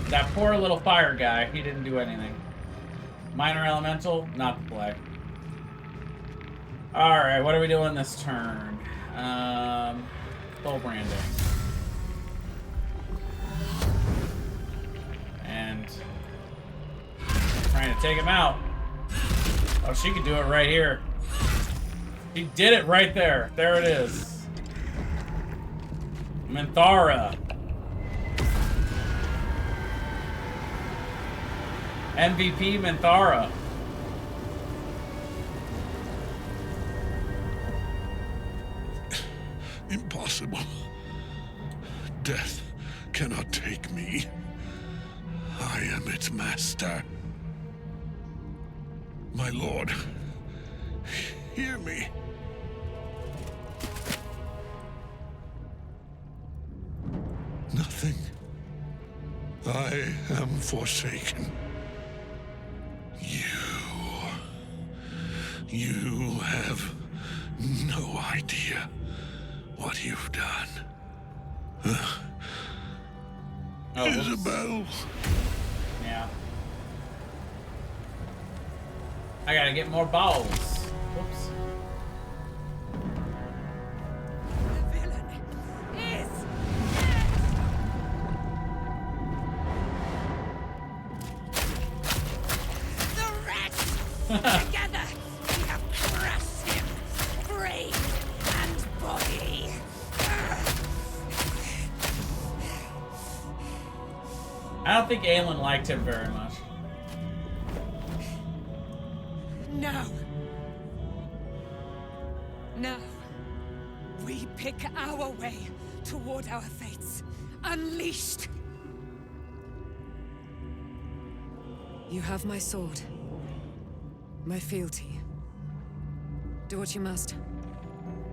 That poor little fire guy, he didn't do anything. Minor elemental, not the play. Alright, what are we doing this turn? Full branding. And trying to take him out. Oh, she could do it right here. He did it right there. There it is. Minthara. MVP Minthara. Impossible. Death cannot take me. I am its master. My lord, hear me. Nothing. I am forsaken. You have no idea what you've done. Oh, Isabel. Yeah. I gotta get more balls. Whoops. The villain is dead. The rats together. We have crushed him, brain and body. I don't think Aelin liked him very much. Now. Now. We pick our way toward our fates. Unleashed. You have my sword. My fealty. Do what you must.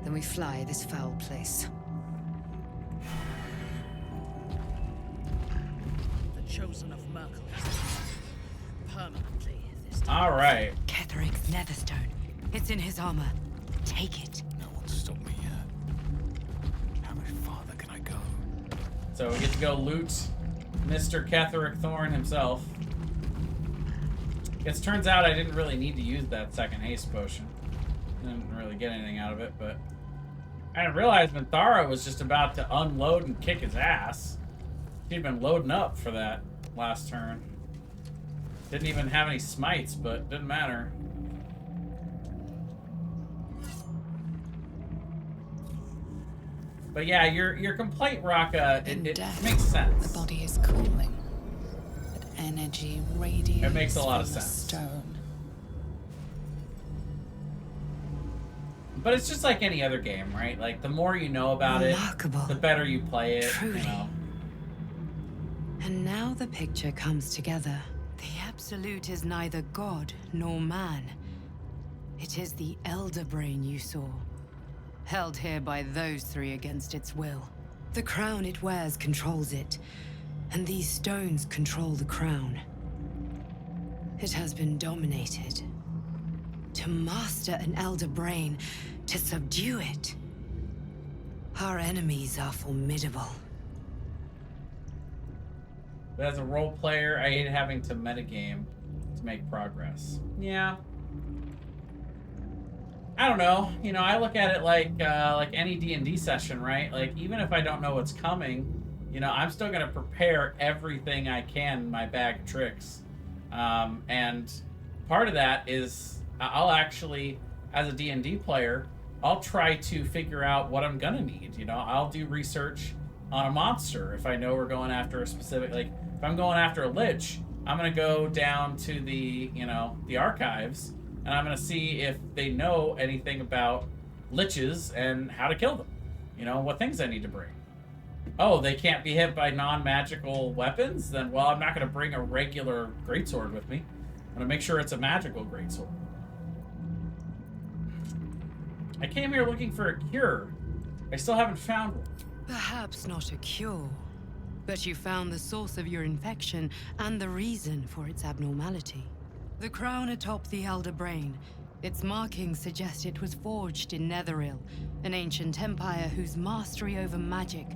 Then we fly this foul place. The chosen of Merkel. Permanently this time. All right. Ketheric's netherstone. It's in his armor. Take it. No one stop me yet. How much farther can I go? So we get to go loot Mr. Ketheric Thorn himself. It turns out I didn't really need to use that second haste potion. Didn't really get anything out of it, but I didn't realize Minthara was just about to unload and kick his ass. She'd been loading up for that last turn. Didn't even have any smites, but didn't matter. But yeah, your complaint, Raka, it makes sense. The body is cooling, but energy radiates. It makes a lot of from the sense. Stone. But it's just like any other game, right? Like, the more you know about Remarkable. it, the better you play it. Truly. You know? And now the picture comes together. The Absolute is neither god nor man. It is the Elder Brain you saw, held here by those three against its will. The crown it wears controls it, and these stones control the crown. It has been dominated. To master an Elder Brain, to subdue it. Our enemies are formidable. But as a role player, I hate having to metagame to make progress. Yeah. I don't know. You know, I look at it like any D&D session, right? Like, even if I don't know what's coming, you know, I'm still going to prepare everything I can in my bag of tricks. And part of that is I'll actually, as a D&D player, I'll try to figure out what I'm going to need. You know, I'll do research on a monster if I know we're going after a specific, like, if I'm going after a lich, I'm going to go down to the, you know, the archives And I'm going to see if they know anything about liches and how to kill them. You know, what things I need to bring. Oh, they can't be hit by non-magical weapons? Then, well, I'm not going to bring a regular greatsword with me. I'm going to make sure it's a magical greatsword. I came here looking for a cure. I still haven't found one. Perhaps not a cure, but you found the source of your infection and the reason for its abnormality. The crown atop the Elder Brain. Its markings suggest it was forged in Netheril, an ancient empire whose mastery over magic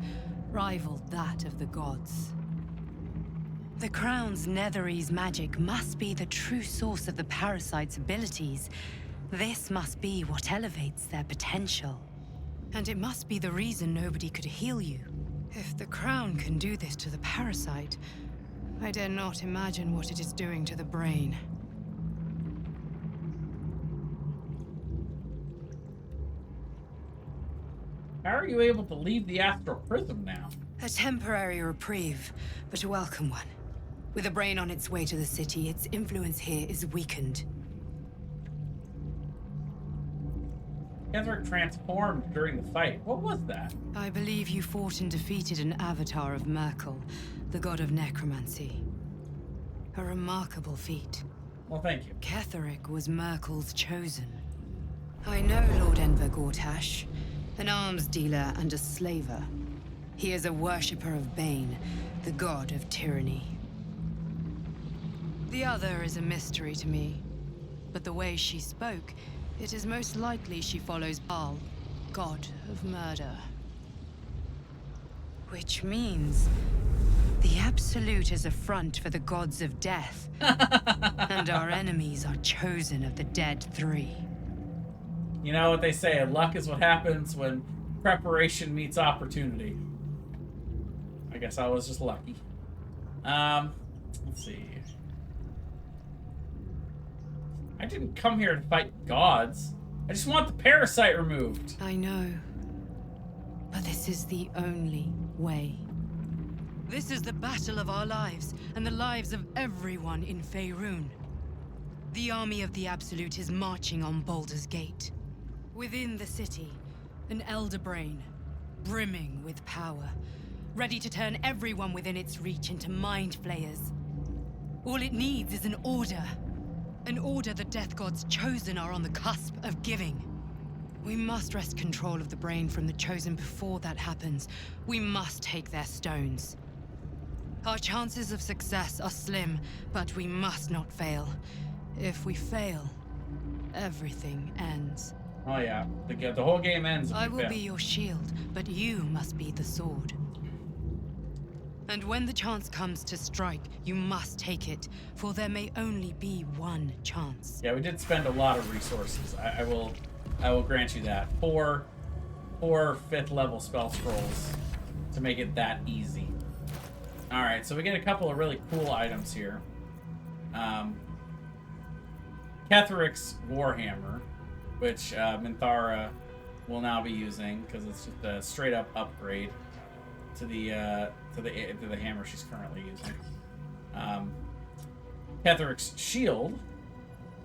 rivaled that of the gods. The crown's Netherese magic must be the true source of the parasite's abilities. This must be what elevates their potential. And it must be the reason nobody could heal you. If the crown can do this to the parasite, I dare not imagine what it is doing to the brain. How are you able to leave the astral prism now? A temporary reprieve, but a welcome one. With the brain on its way to the city, its influence here is weakened. Ketheric transformed during the fight. What was that? I believe you fought and defeated an avatar of Merkel, the god of necromancy. A remarkable feat. Well, thank you. Ketheric was Merkel's chosen. I know Lord Enver Gortash, an arms dealer and a slaver. He is a worshipper of Bane, the god of tyranny. The other is a mystery to me, but the way she spoke, it is most likely she follows Baal, god of murder. Which means the Absolute is a front for the gods of death, and our enemies are chosen of the dead three. You know what they say, luck is what happens when preparation meets opportunity. I guess I was just lucky. Let's see. I didn't come here to fight gods. I just want the parasite removed. I know. But this is the only way. This is the battle of our lives, and the lives of everyone in Faerun. The army of the Absolute is marching on Baldur's Gate. Within the city, an Elder Brain, brimming with power, ready to turn everyone within its reach into mind flayers. All it needs is an order. An order the Death Gods chosen are on the cusp of giving. We must wrest control of the brain from the chosen before that happens. We must take their stones. Our chances of success are slim, but we must not fail. If we fail, everything ends. Oh yeah, the whole game ends if I we will fail. be your shield, but you must be the sword. And when the chance comes to strike, you must take it, for there may only be one chance. Yeah, we did spend a lot of resources. I will grant you that. Four 5th level spell scrolls to make it that easy. All right, so we get a couple of really cool items here. Ketheric's Warhammer, which Minthara will now be using because it's just a straight up upgrade to the hammer she's currently using. Ketheric's shield,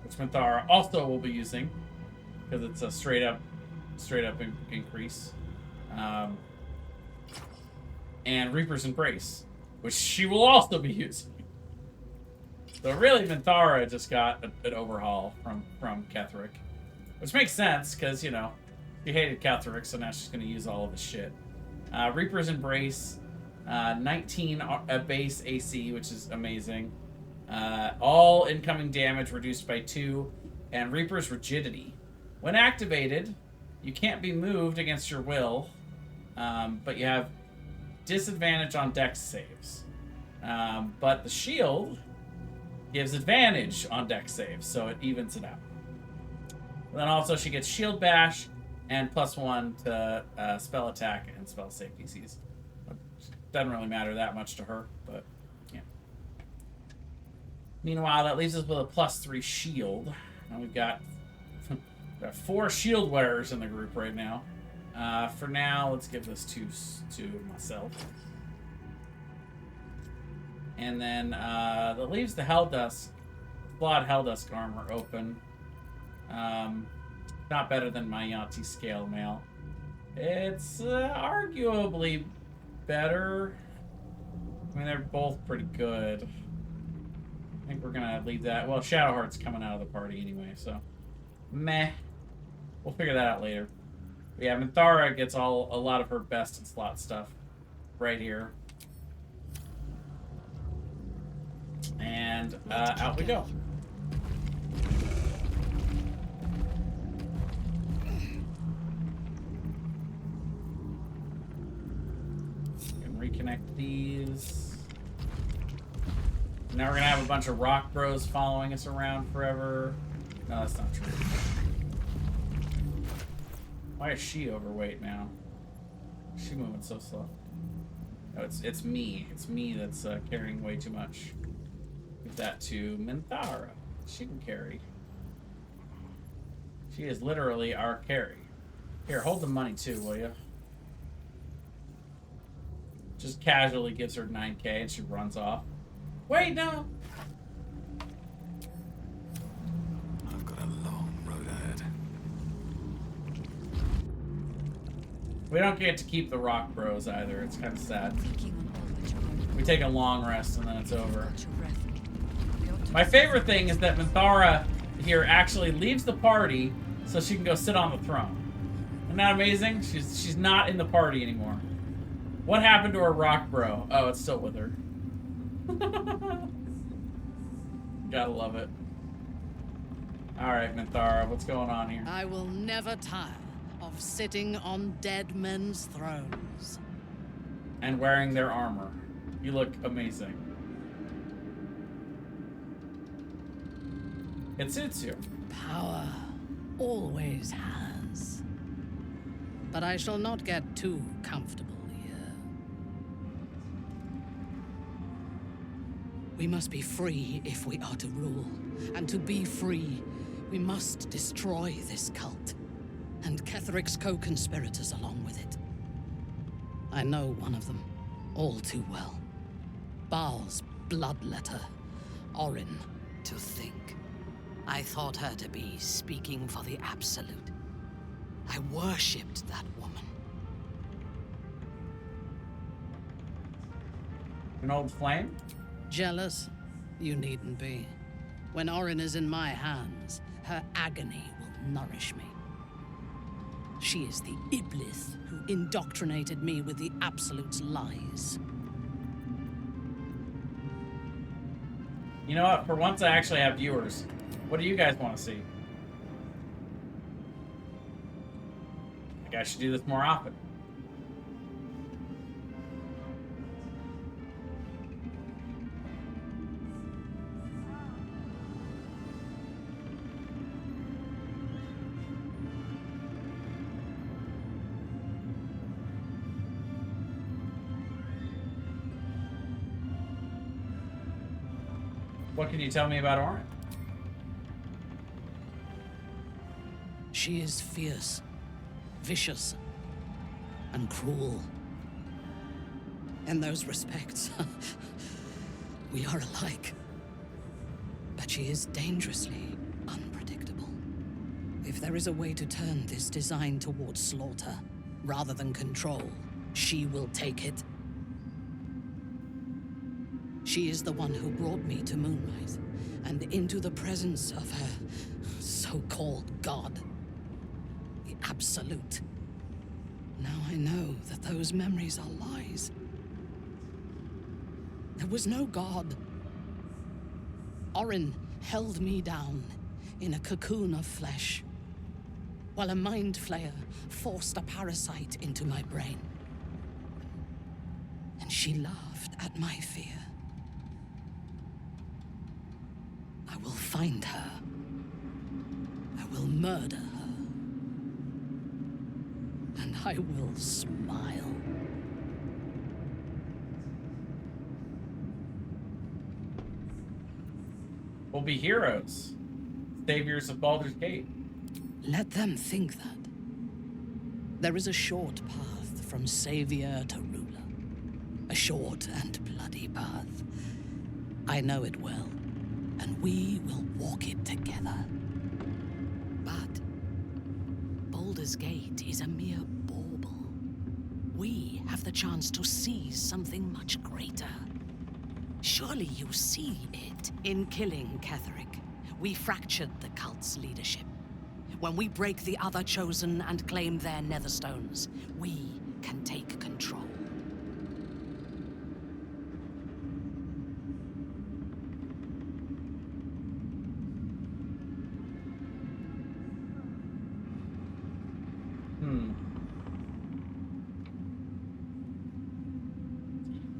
which Minthara also will be using because it's a straight up increase. And Reaper's Embrace, which she will also be using. So really, Minthara just got an overhaul from Ketheric, which makes sense because, you know, she hated Ketheric, so now she's going to use all of his shit. Reaper's Embrace, 19 base AC, which is amazing. All incoming damage reduced by 2, and Reaper's Rigidity. When activated, you can't be moved against your will, but you have disadvantage on dex saves. But the shield gives advantage on dex saves, so it evens it out. Then also she gets Shield Bash and +1 to spell attack and spell save DCs. Doesn't really matter that much to her, but yeah. Meanwhile, that leaves us with a +3 shield. And we've got 4 shield wearers in the group right now. For now, let's give this to myself. And then that leaves the Helldusk, Flawed Helldusk armor open. Not better than my Yahtzee scale mail. It's arguably better. I mean, they're both pretty good. I think we're gonna leave that. Well, Shadowheart's coming out of the party anyway, so meh. We'll figure that out later. But yeah, Minthara gets a lot of her best in slot stuff right here. And out we go. Reconnect these. Now we're gonna have a bunch of rock bros following us around forever. No, that's not true. Why is she overweight now? She's moving so slow. No, it's me. It's me that's carrying way too much. Give that to Minthara. She can carry. She is literally our carry. Here, hold the money too, will you? Just casually gives her 9K and she runs off. Wait, no! I've got a long road ahead. We don't get to keep the rock bros either. It's kind of sad. We take a long rest and then it's over. My favorite thing is that Minthara here actually leaves the party so she can go sit on the throne. Isn't that amazing? She's not in the party anymore. What happened to her rock bro? Oh, it's still with her. Gotta love it. Alright, Minthara, what's going on here? I will never tire of sitting on dead men's thrones. And wearing their armor. You look amazing. It suits you. Power always has. But I shall not get too comfortable. We must be free if we are to rule. And to be free, we must destroy this cult. And Ketheric's co-conspirators along with it. I know one of them, all too well. Baal's bloodletter, Orin. To think, I thought her to be speaking for the Absolute. I worshipped that woman. An old flame? Jealous? You needn't be. When Orin is in my hands, her agony will nourish me. She is the Iblis who indoctrinated me with the Absolute's lies. You know what? For once I actually have viewers. What do you guys want to see? I think I should do this more often. What can you tell me about Orin? She is fierce, vicious, and cruel. In those respects, we are alike. But she is dangerously unpredictable. If there is a way to turn this design towards slaughter, rather than control, she will take it. She is the one who brought me to Moonrise, and into the presence of her so-called god. The Absolute. Now I know that those memories are lies. There was no god. Orin held me down in a cocoon of flesh, while a mind flayer forced a parasite into my brain. And she laughed at my fear. I will find her. I will murder her. And I will smile. We'll be heroes. Saviors of Baldur's Gate. Let them think that. There is a short path from savior to ruler. A short and bloody path. I know it well, and we will walk it together. Baldur's Gate is a mere bauble. We have the chance to seize something much greater. Surely you see it. In killing Ketheric, we fractured the cult's leadership. When we break the other Chosen and claim their Netherstones, we can take control.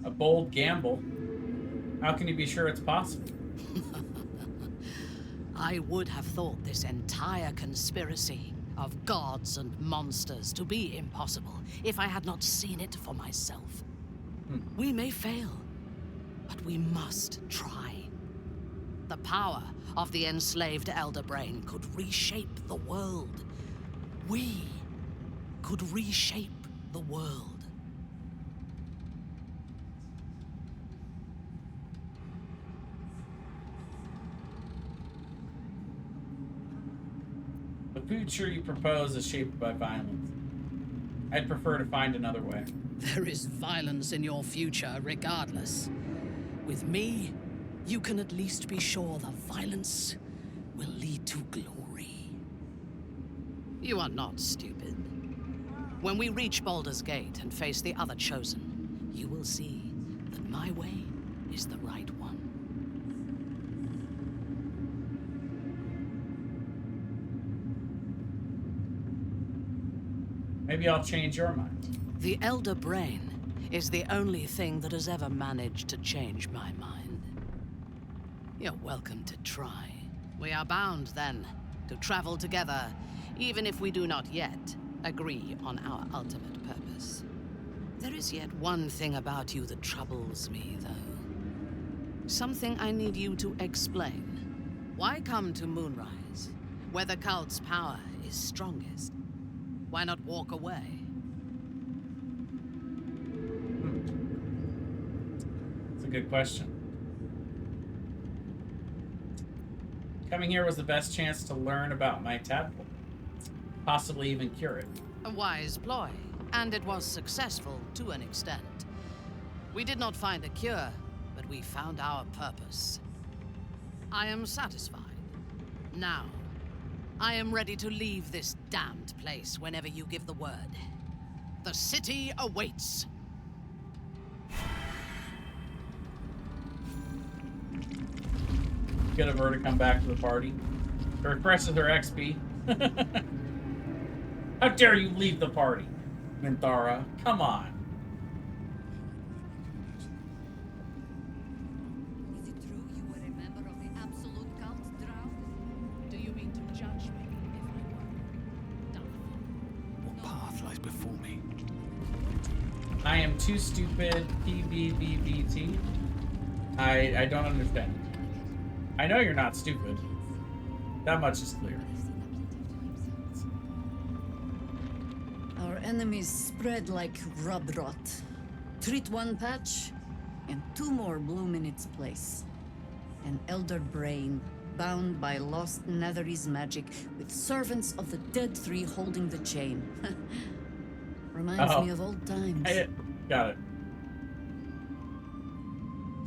A bold gamble. How can you be sure it's possible? I would have thought this entire conspiracy of gods and monsters to be impossible if I had not seen it for myself. We may fail, but we must try. The power of the enslaved Elder Brain could reshape the world. We could reshape the world. The future you propose is shaped by violence. I'd prefer to find another way. There is violence in your future, regardless. With me, you can at least be sure the violence will lead to glory. You are not stupid. When we reach Baldur's Gate and face the other Chosen, you will see that my way is the right one. Maybe I'll change your mind. The Elder Brain is the only thing that has ever managed to change my mind. You're welcome to try. We are bound, then, to travel together, even if we do not yet agree on our ultimate purpose. There is yet one thing about you that troubles me, though. Something I need you to explain. Why come to Moonrise, where the cult's power is strongest? Why not walk away? That's a good question. Coming here was the best chance to learn about my tadpole. Possibly even cure it. A wise ploy, and it was successful to an extent. We did not find a cure, but we found our purpose. I am satisfied. Now, I am ready to leave this damned place whenever you give the word. The city awaits. Get of her to come back to the party. It refreshes her XP. How dare you leave the party, Minthara? Come on. Is it true you were a member of the Absolute Cult, Drow? Do you mean to judge me if I were done? What path lies before me? I am too stupid. PBBBT. I don't understand. I know you're not stupid. That much is clear. Our enemies spread like rub rot. Treat one patch, and two more bloom in its place. An Elder Brain, bound by lost Netherese magic, with servants of the Dead Three holding the chain. Reminds me of old times. Got it.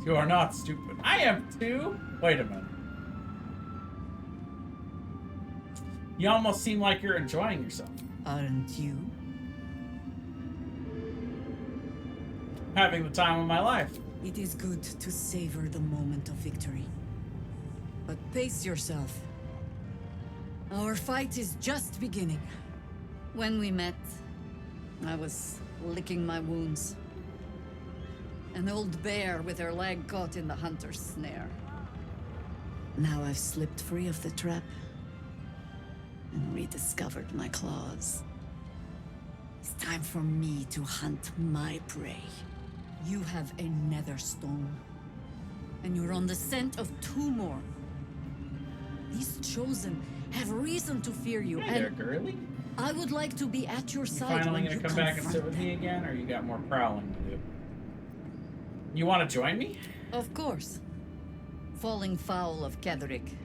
You are not stupid. I am too. Wait a minute. You almost seem like you're enjoying yourself. Aren't you? Having the time of my life. It is good to savor the moment of victory. But pace yourself. Our fight is just beginning. When we met, I was licking my wounds. An old bear with her leg caught in the hunter's snare. Now I've slipped free of the trap and rediscovered my claws. It's time for me to hunt my prey. You have a Netherstone, and you're on the scent of two more. These Chosen have reason to fear you, Hey there, girly. I would like to be at your You side finally when gonna you come back and sit confront with them. me again, or you got more prowling to do? You want to join me? Of course. Falling foul of Ketheric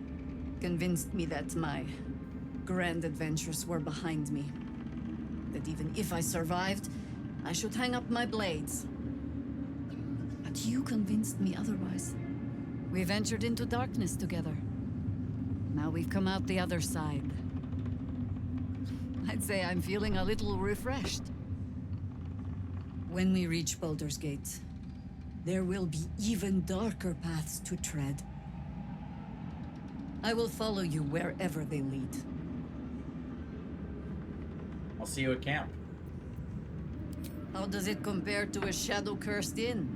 convinced me that my grand adventures were behind me. that even if I survived, I should hang up my blades. But you convinced me otherwise. We ventured into darkness together. Now we've come out the other side. I'd say I'm feeling a little refreshed. When we reach Baldur's Gate, there will be even darker paths to tread. I will follow you wherever they lead. I'll see you at camp. How does it compare to a shadow-cursed inn?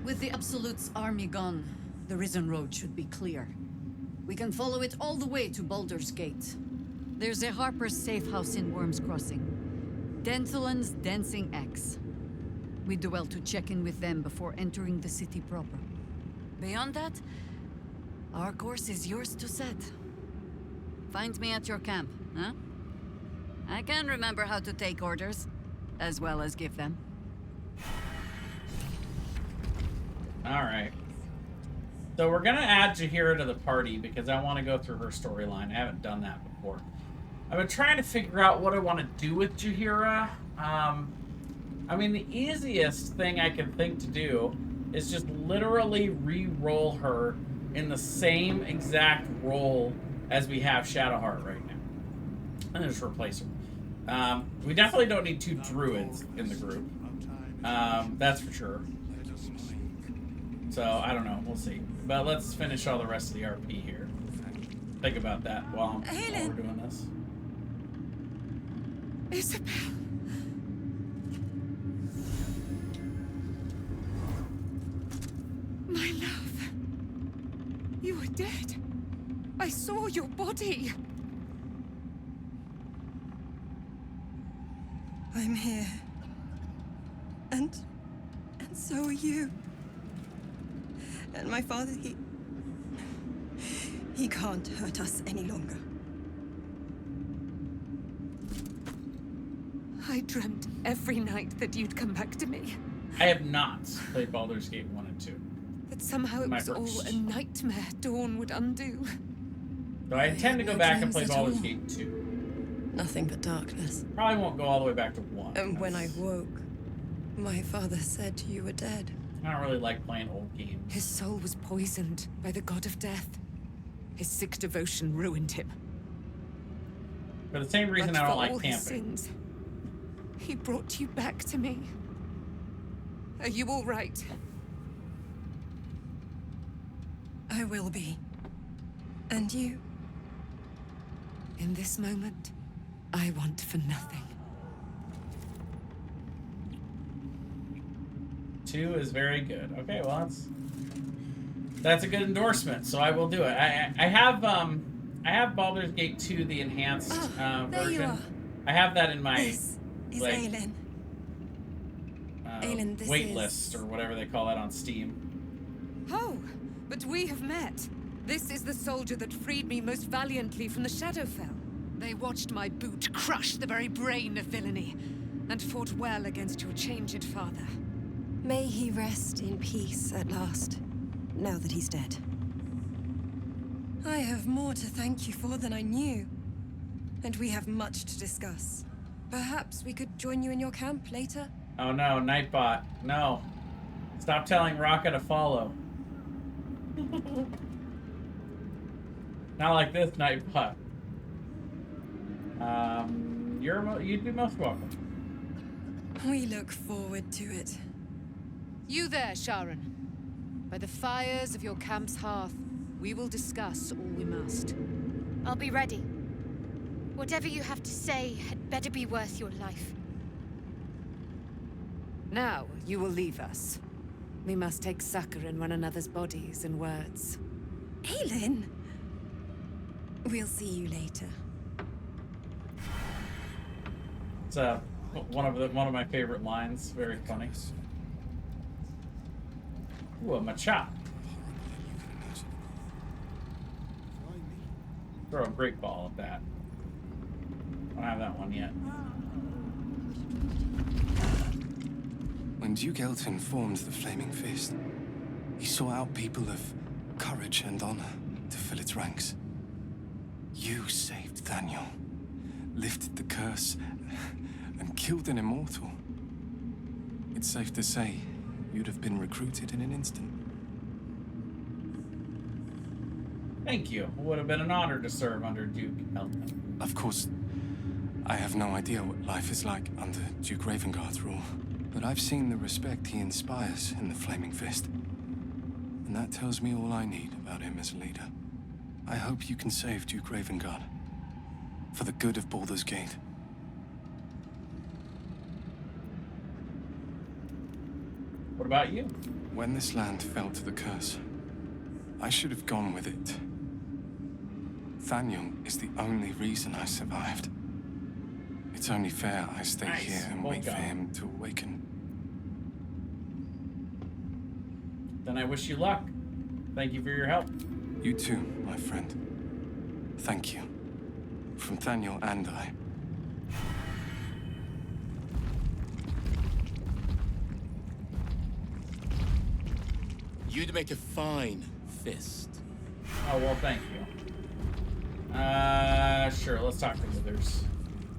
With the Absolute's army gone, the Risen Road should be clear. We can follow it all the way to Baldur's Gate. There's a Harper's safe house in Worm's Crossing. Denthelan's Dancing Axe. We do well to check in with them before entering the city proper. Beyond that, our course is yours to set. Find me at your camp, huh? I can remember how to take orders, as well as give them. Alright. So we're gonna add Jaheira to the party because I want to go through her storyline. I haven't done that before. I've been trying to figure out what I want to do with Jaheira. I mean, the easiest thing I can think to do is just literally re-roll her in the same exact role as we have Shadowheart right now. And just replace her. We definitely don't need 2 druids in the group. That's for sure. So, I don't know. We'll see. But let's finish all the rest of the RP here. Think about that while we're doing this. Isabel. My love. You were dead. I saw your body. I'm here. And so are you. And my father, he can't hurt us any longer. I dreamt every night that you'd come back to me. I have not played Baldur's Gate 1 and 2. That somehow it was all a nightmare Dawn would undo. So I intend to go back and play Baldur's Gate 2. Nothing but darkness. Probably won't go all the way back to 1. And when I woke, my father said you were dead. I don't really like playing old games. His soul was poisoned by the god of death. His sick devotion ruined him. For the same reason I don't like camping. Sins, he brought you back to me. Are you all right? I will be. And you? In this moment, I want for nothing. 2 is very good. Okay, well that's a good endorsement. So I will do it. I have Baldur's Gate 2, the enhanced version. You are. I have that in my This is like, Aelin. Aelin, this wait list or whatever they call that on Steam. Oh, but we have met. This is the soldier that freed me most valiantly from the Shadowfell. They watched my boot crush the very brain of villainy, and fought well against your changed father. May he rest in peace at last, now that he's dead. I have more to thank you for than I knew. And we have much to discuss. Perhaps we could join you in your camp later? Oh no, Nightbot. No. Stop telling Raka to follow. Not like this, Nightbot. You'd be most welcome. We look forward to it. You there, Sharon. By the fires of your camp's hearth, we will discuss all we must. I'll be ready. Whatever you have to say had better be worth your life. Now, you will leave us. We must take succor in one another's bodies and words. Aelin! We'll see you later. It's one of my favorite lines. Very funny. Ooh, a Machop. Throw a great ball at that. I don't have that one yet. When Duke Elton formed the Flaming Fist, he sought out people of courage and honor to fill its ranks. You saved Daniel. lifted the curse, and killed an immortal. It's safe to say you'd have been recruited in an instant. Thank you. It would have been an honor to serve under Duke Elton. Of course, I have no idea what life is like under Duke Ravengard's rule, but I've seen the respect he inspires in the Flaming Fist. And that tells me all I need about him as a leader. I hope you can save Duke Ravengard, for the good of Baldur's Gate. What about you? When this land fell to the curse, I should have gone with it. Thaniel is the only reason I survived. It's only fair I stay here and wait for him to awaken. Then I wish you luck. Thank you for your help. You too, my friend. Thank you. From Thaniel and I. You'd make a fine fist. Oh, well, thank you. Sure, let's talk to Withers.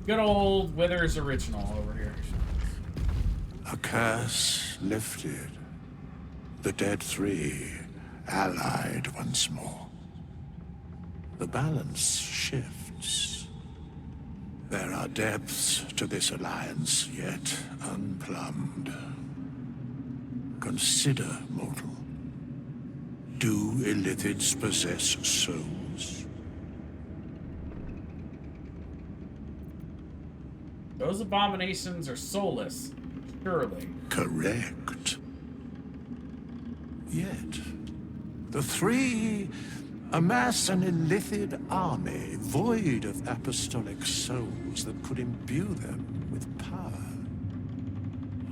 Good old Withers original over here. A curse lifted. The dead three allied once more. The balance shifts. There are depths to this alliance yet unplumbed. Consider, mortal. Do illithids possess souls? Those abominations are soulless, surely. Correct. Yet, the three amass an illithid army void of apostolic souls that could imbue them with power.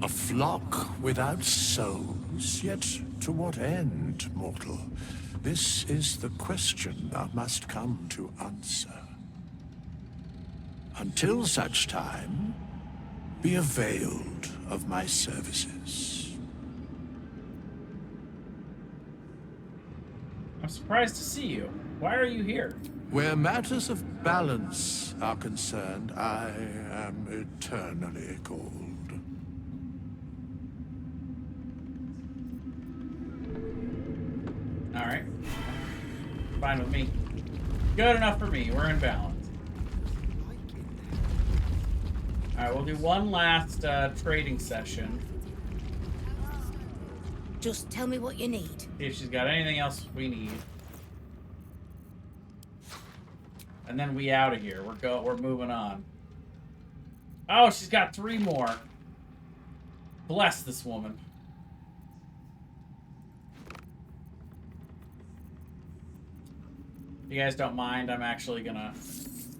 A flock without souls, yet to what end, mortal? This is the question thou must come to answer. Until such time, be availed of my services. I'm surprised to see you. Why are you here? Where matters of balance are concerned, I am eternally called. Alright. Fine with me. Good enough for me. We're in balance. Alright, we'll do one last trading session. Just tell me what you need. See if she's got anything else we need. And then we out of here. We're moving on. Oh, she's got 3 more. Bless this woman. If you guys don't mind, I'm actually gonna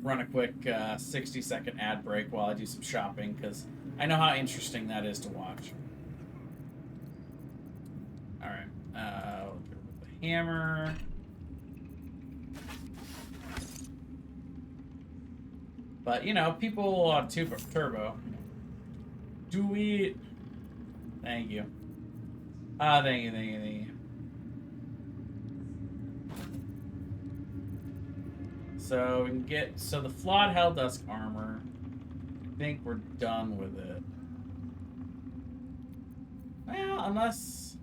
run a quick 60-second ad break while I do some shopping, because I know how interesting that is to watch. Alright, we'll go with the hammer. But, you know, people on Turbo. Do it. Thank you. Thank you. So we can get, the flawed Helldusk armor. I think we're done with it. Well, unless...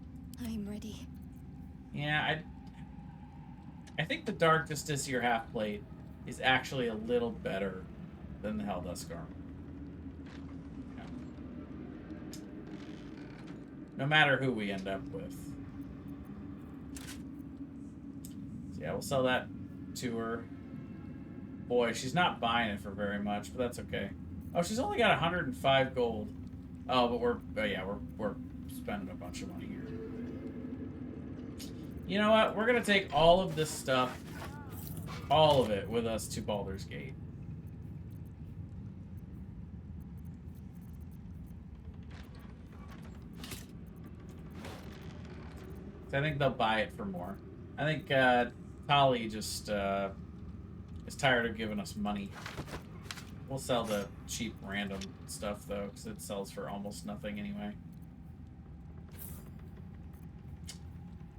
I'm ready. Yeah, I think the Dark Justiciar half-plate is actually a little better than the Helldusk armor. Yeah. No matter who we end up with. So yeah, we'll sell that to her. Boy, she's not buying it for very much, but that's okay. Oh, she's only got 105 gold. Oh, but we're spending a bunch of money here. You know what? We're gonna take all of this stuff, all of it, with us to Baldur's Gate. I think they'll buy it for more. I think Tali just is tired of giving us money. We'll sell the cheap random stuff though, because it sells for almost nothing anyway.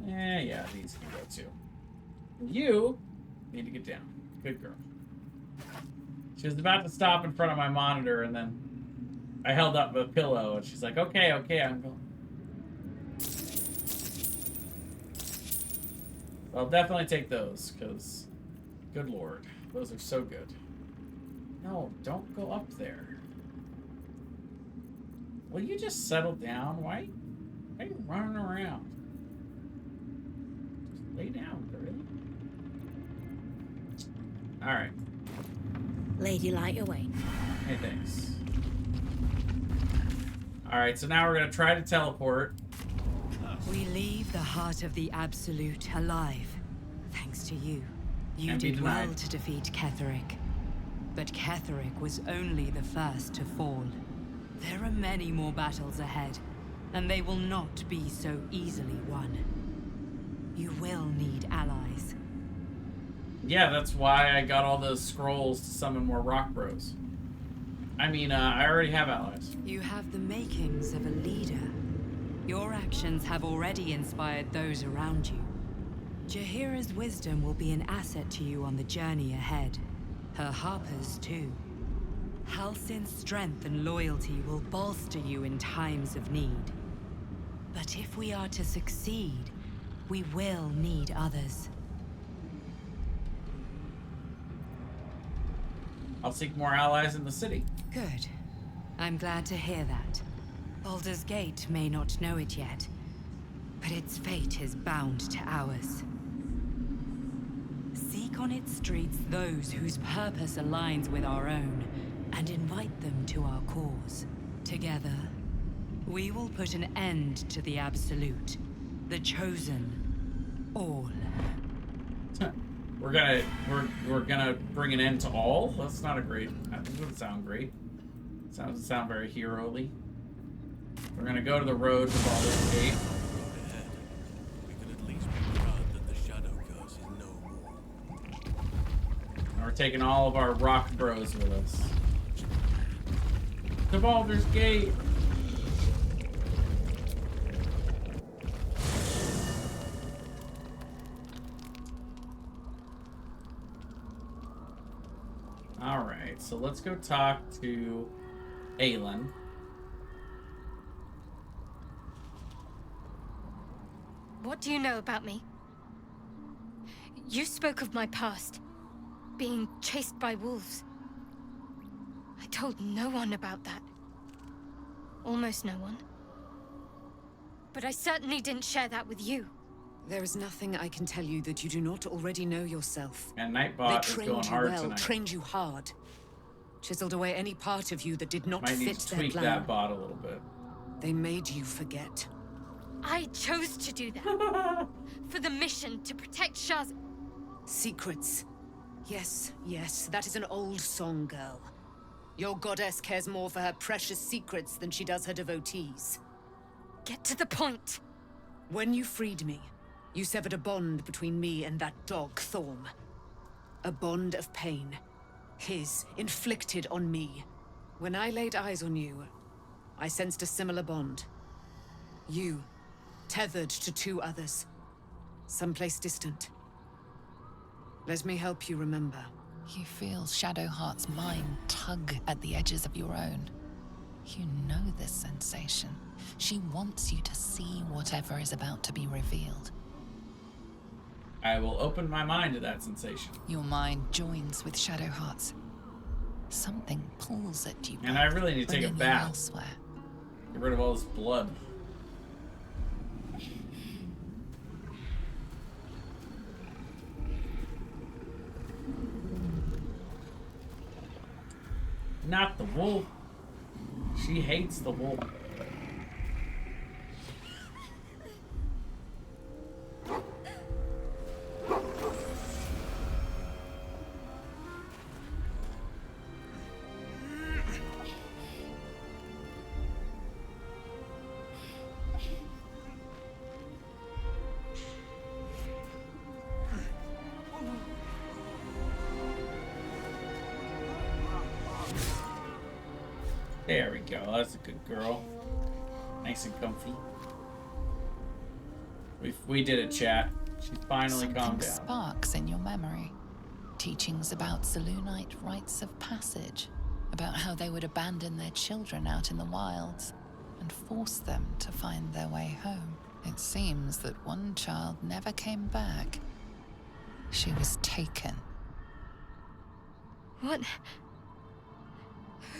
Yeah, these can go too. You need to get down. Good girl. She was about to stop in front of my monitor, and then I held up a pillow, and she's like, okay, I'm going. I'll definitely take those, because, good lord, those are so good. No, don't go up there. Will you just settle down? Why are you running around? Just lay down, really. Alright. Lady, light your way. Hey, thanks. Alright, so now we're gonna try to teleport. We leave the heart of the Absolute alive, thanks to you. You Can't be did well denied. to defeat Ketheric. But Ketheric was only the first to fall. There are many more battles ahead, and they will not be so easily won. You will need allies. Yeah, that's why I got all those scrolls to summon more rock bros. I mean, I already have allies. You have the makings of a leader. Your actions have already inspired those around you. Jaheira's wisdom will be an asset to you on the journey ahead. Her harpers, too. Halsin's strength and loyalty will bolster you in times of need. But if we are to succeed, we will need others. I'll seek more allies in the city. Good. I'm glad to hear that. Baldur's Gate may not know it yet, but its fate is bound to ours. Seek on its streets those whose purpose aligns with our own, and invite them to our cause. Together, we will put an end to the Absolute, the Chosen, all. We're gonna bring an end to all? That's not a great... That doesn't sound great. Doesn't sound very hero-y. We're gonna go to the road to Baldur's Gate. We can at least be proud that the Shadow Curse is no more. And we're taking all of our rock bros with us. To Baldur's Gate! Alright, so let's go talk to Aelin. What do you know about me? You spoke of my past, being chased by wolves. I told no one about that. Almost no one. But I certainly didn't share that with you. There is nothing I can tell you that you do not already know yourself. And Nightbot They is going trained you hard well, tonight. trained you hard. Chiseled away any part of you that did not Might need fit to their tweak plan. that bot a little bit. They made you forget. I chose to do that. For the mission to protect Shaz. Secrets. Yes, yes, that is an old song, girl. Your goddess cares more for her precious secrets than she does her devotees. Get to the point. When you freed me, you severed a bond between me and that dog, Thorm. A bond of pain. His, inflicted on me. When I laid eyes on you, I sensed a similar bond. You, tethered to two others. Someplace distant. Let me help you remember. You feel Shadowheart's mind tug at the edges of your own. You know this sensation. She wants you to see whatever is about to be revealed. I will open my mind to that sensation. Your mind joins with Shadowheart's. Something pulls at you. And I really need to take a bringing you bath. elsewhere. Get rid of all this blood. Not the wolf. She hates the wolf. There we go. That's a good girl. Nice and comfy. We did it, chat. She finally calmed Something down. sparks in your memory. teachings about Selûnite rites of passage, about how they would abandon their children out in the wilds and force them to find their way home. It seems that one child never came back. She was taken. What?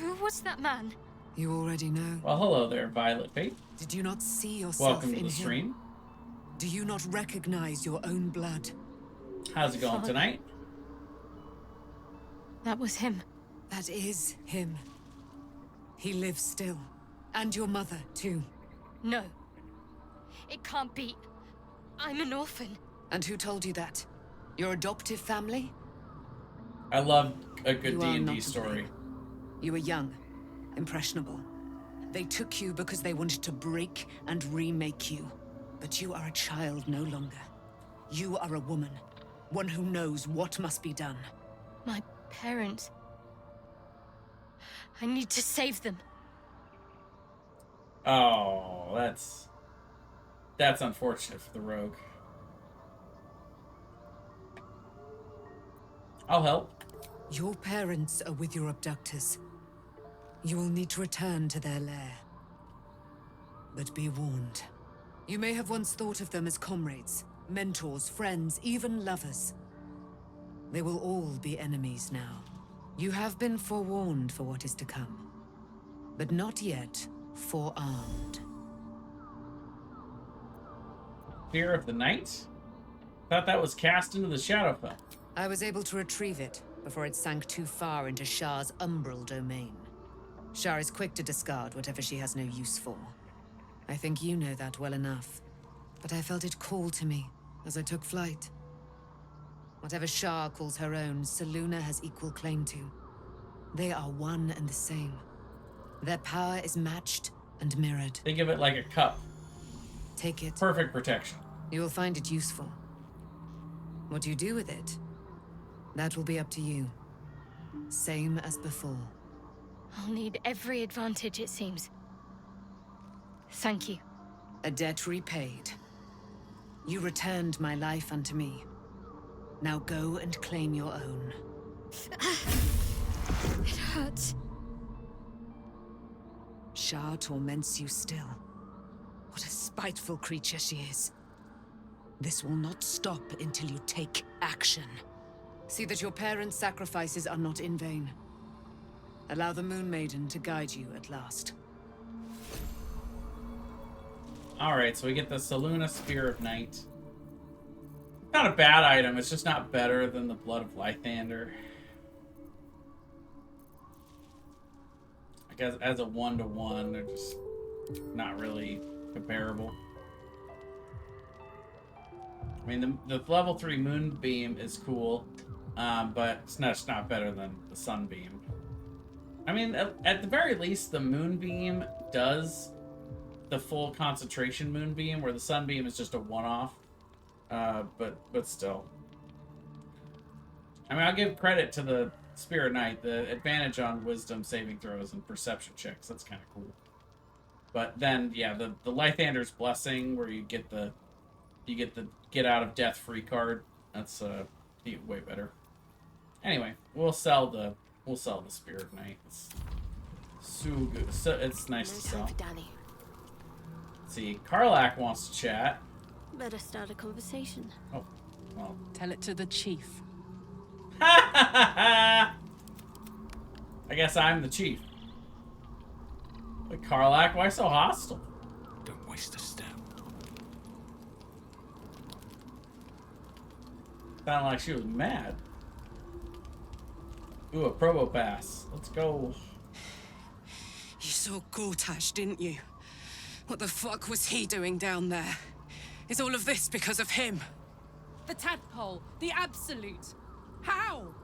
Who was that man? You already know. Well, hello there, Violet Fate. Did you not see yourself Welcome to in the stream. him? Do you not recognize your own blood? How's it going tonight? That was him. That is him. He lives still. And your mother, too. No. It can't be. I'm an orphan. And who told you that? Your adoptive family? I love a good You are D&D not to story. blame. You were young, impressionable. They took you because they wanted to break and remake you. But you are a child no longer. You are a woman. One who knows what must be done. My parents. I need to save them. Oh, that's unfortunate for the rogue. I'll help. Your parents are with your abductors. You will need to return to their lair. But be warned. You may have once thought of them as comrades, mentors, friends, even lovers. They will all be enemies now. You have been forewarned for what is to come, but not yet forearmed. Fear of the Night? Thought that was cast into the Shadowfell. I was able to retrieve it before it sank too far into Shah's umbral domain. Shah is quick to discard whatever she has no use for. I think you know that well enough. But I felt it call to me as I took flight. Whatever Shah calls her own, Selûne has equal claim to. They are one and the same. Their power is matched and mirrored. Think of it like a cup. Take it. Perfect protection. You will find it useful. What you do with it, that will be up to you. Same as before. I'll need every advantage, it seems. Thank you. A debt repaid. You returned my life unto me. Now go and claim your own. It hurts. Shah torments you still. What a spiteful creature she is. This will not stop until you take action. See that your parents' sacrifices are not in vain. Allow the Moon Maiden to guide you at last. Alright, so we get the Selûne Spear of Night. Not a bad item, it's just not better than the Blood of Lythander. I guess as a 1-to-1, they're just not really comparable. I mean, the level 3 Moonbeam is cool, but it's not better than the Sunbeam. I mean, at the very least, the Moonbeam does the full concentration Moonbeam, where the Sunbeam is just a one-off. But still. I mean, I'll give credit to the Spirit Knight, the advantage on Wisdom saving throws and Perception checks. That's kind of cool. But then, yeah, the Lythander's Blessing, where you get the get out of death free card. That's way better. Anyway, we'll sell the Spirit Knight. It's so good. So it's nice to sell. Danny. Let's see, Karlak wants to chat. Better start a conversation. Oh, well. Tell it to the chief. I guess I'm the chief. But Karlak, why so hostile? Don't waste a step. Sounded like she was mad. Ooh, a Probo Pass. Let's go. You saw Gortash, didn't you? What the fuck was he doing down there? Is all of this because of him? The tadpole, the absolute. How?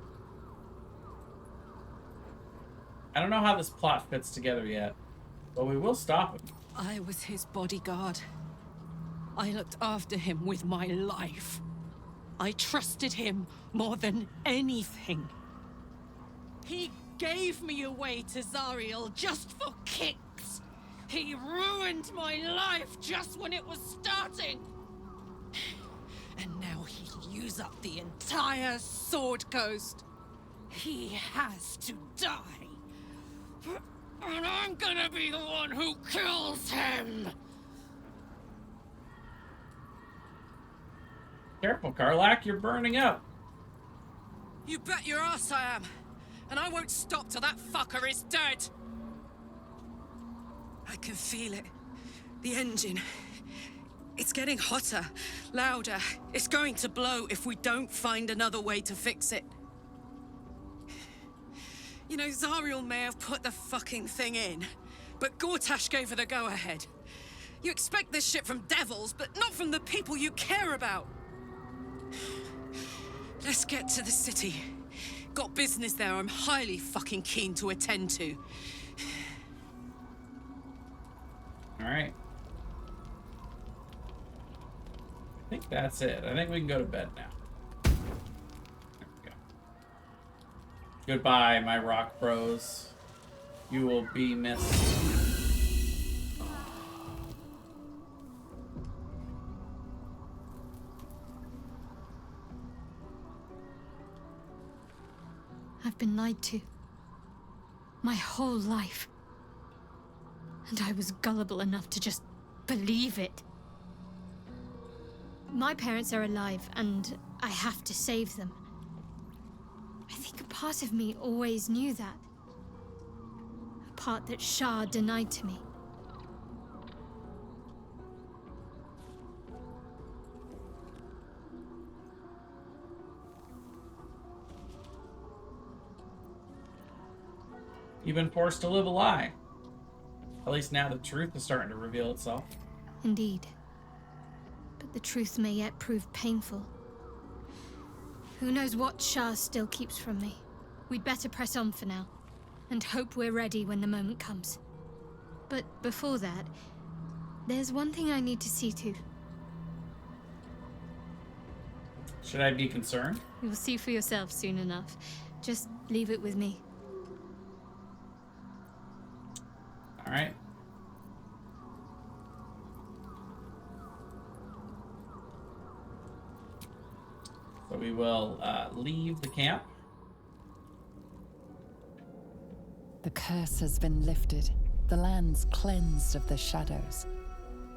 I don't know how this plot fits together yet, but we will stop him. I was his bodyguard. I looked after him with my life. I trusted him more than anything. He gave me away to Zariel just for kicks. He ruined my life just when it was starting. And now he'll use up the entire Sword Coast. He has to die. And I'm gonna be the one who kills him! Careful, Karlach, you're burning up. You bet your ass I am. And I won't stop till that fucker is dead. I can feel it. The engine. It's getting hotter, louder. It's going to blow if we don't find another way to fix it. You know, Zariel may have put the fucking thing in, but Gortash gave her the go-ahead. You expect this shit from devils, but not from the people you care about. Let's get to the city. Got business there I'm highly fucking keen to attend to. All right. I think that's it. I think we can go to bed now. There we go. Goodbye, my rock bros. You will be missed. I've been lied to. My whole life. And I was gullible enough to just believe it. My parents are alive, and I have to save them. I think a part of me always knew that. A part that Shah denied to me. You've been forced to live a lie. At least now the truth is starting to reveal itself. Indeed. But the truth may yet prove painful. Who knows what Shah still keeps from me. We'd better press on for now, and hope we're ready when the moment comes. But before that, there's one thing I need to see to. Should I be concerned? You'll see for yourself soon enough. Just leave it with me. All right. So we will leave the camp. The curse has been lifted. The land's cleansed of the shadows.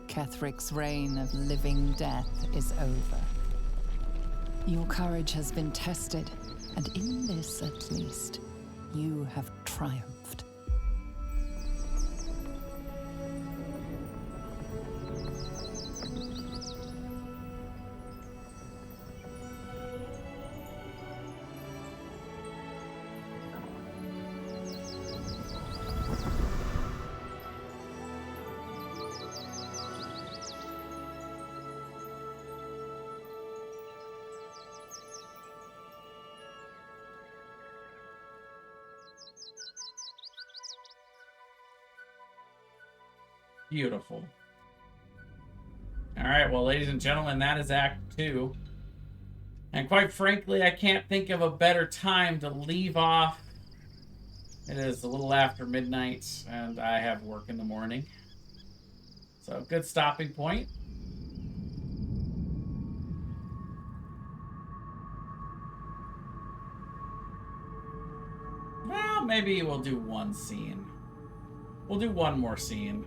Kethric's reign of living death is over. Your courage has been tested, and in this at least, you have triumphed. Beautiful. All right, well, ladies and gentlemen, that is Act 2. And quite frankly, I can't think of a better time to leave off. It is a little after midnight, and I have work in the morning. So, good stopping point. Well, maybe we'll do one scene. We'll do one more scene.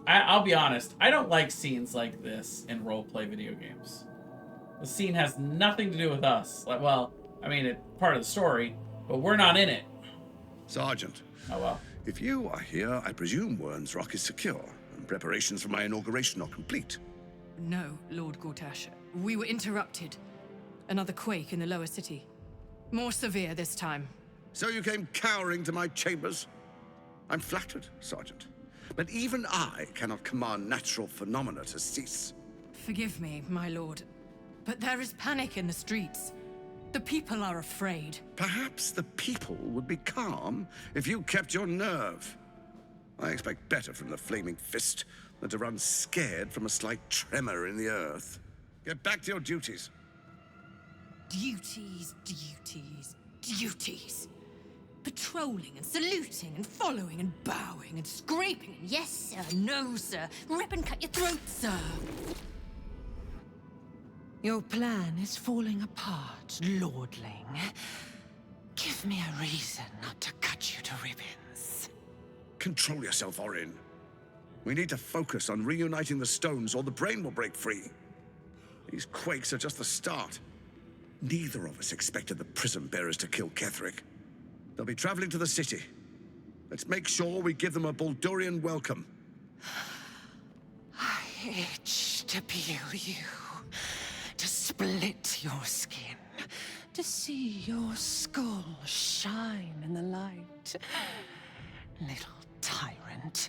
I'll be honest, I don't like scenes like this in roleplay video games. The scene has nothing to do with us. Like, well, I mean, it's part of the story, but we're not in it. Sergeant. Oh, well. If you are here, I presume Wern's Rock is secure, and preparations for my inauguration are complete. No, Lord Gortash. We were interrupted. Another quake in the lower city. More severe this time. So you came cowering to my chambers? I'm flattered, Sergeant. But even I cannot command natural phenomena to cease. Forgive me, my lord, but there is panic in the streets. The people are afraid. Perhaps the people would be calm if you kept your nerve. I expect better from the Flaming Fist than to run scared from a slight tremor in the earth. Get back to your duties. Duties, duties, duties. Betray patrolling and saluting and following and bowing and scraping and yes, sir, no, sir, rip and cut your throat, sir. Your plan is falling apart, lordling. Give me a reason not to cut you to ribbons. Control yourself, Orin. We need to focus on reuniting the stones or the brain will break free. These quakes are just the start. Neither of us expected the prison bearers to kill Ketheric. They'll be traveling to the city. Let's make sure we give them a Baldurian welcome. I itch to peel you, to split your skin, to see your skull shine in the light. Little tyrant.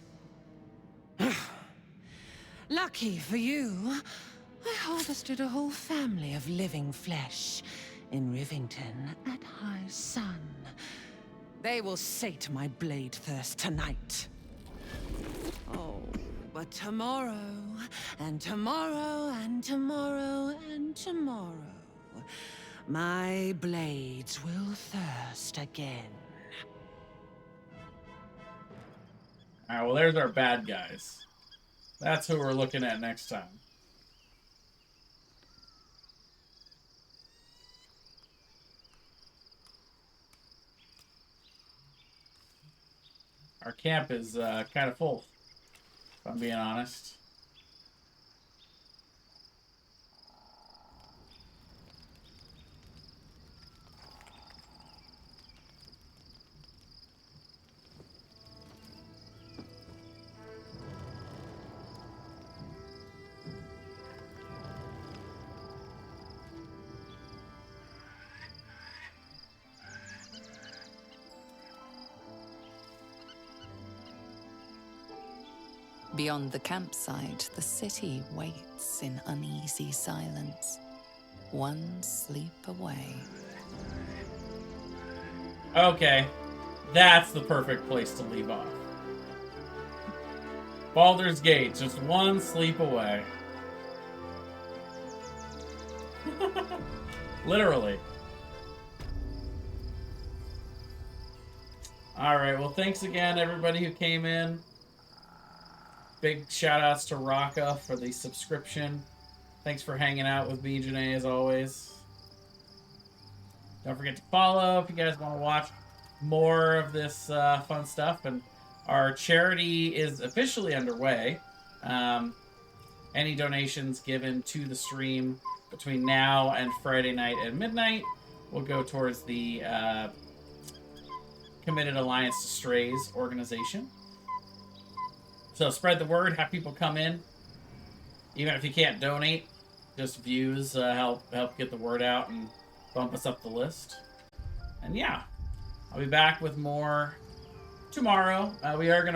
Lucky for you, I harvested a whole family of living flesh in Rivington at high sun. They will sate my blade thirst tonight. Oh, but tomorrow, and tomorrow, and tomorrow, and tomorrow, my blades will thirst again. Alright, well, there's our bad guys. That's who we're looking at next time. Our camp is kind of full, if I'm being honest. Beyond the campsite, the city waits in uneasy silence, one sleep away. Okay, that's the perfect place to leave off. Baldur's Gate, just one sleep away. Literally. Alright, well, thanks again, everybody who came in. Big shout outs to Raka for the subscription. Thanks for hanging out with me, Janae, as always. Don't forget to follow if you guys want to watch more of this fun stuff. And our charity is officially underway. Any donations given to the stream between now and Friday night at midnight will go towards the Committed Alliance to Strays organization. So spread the word, have people come in. Even if you can't donate, just views help get the word out and bump us up the list. And yeah, I'll be back with more tomorrow. We are going to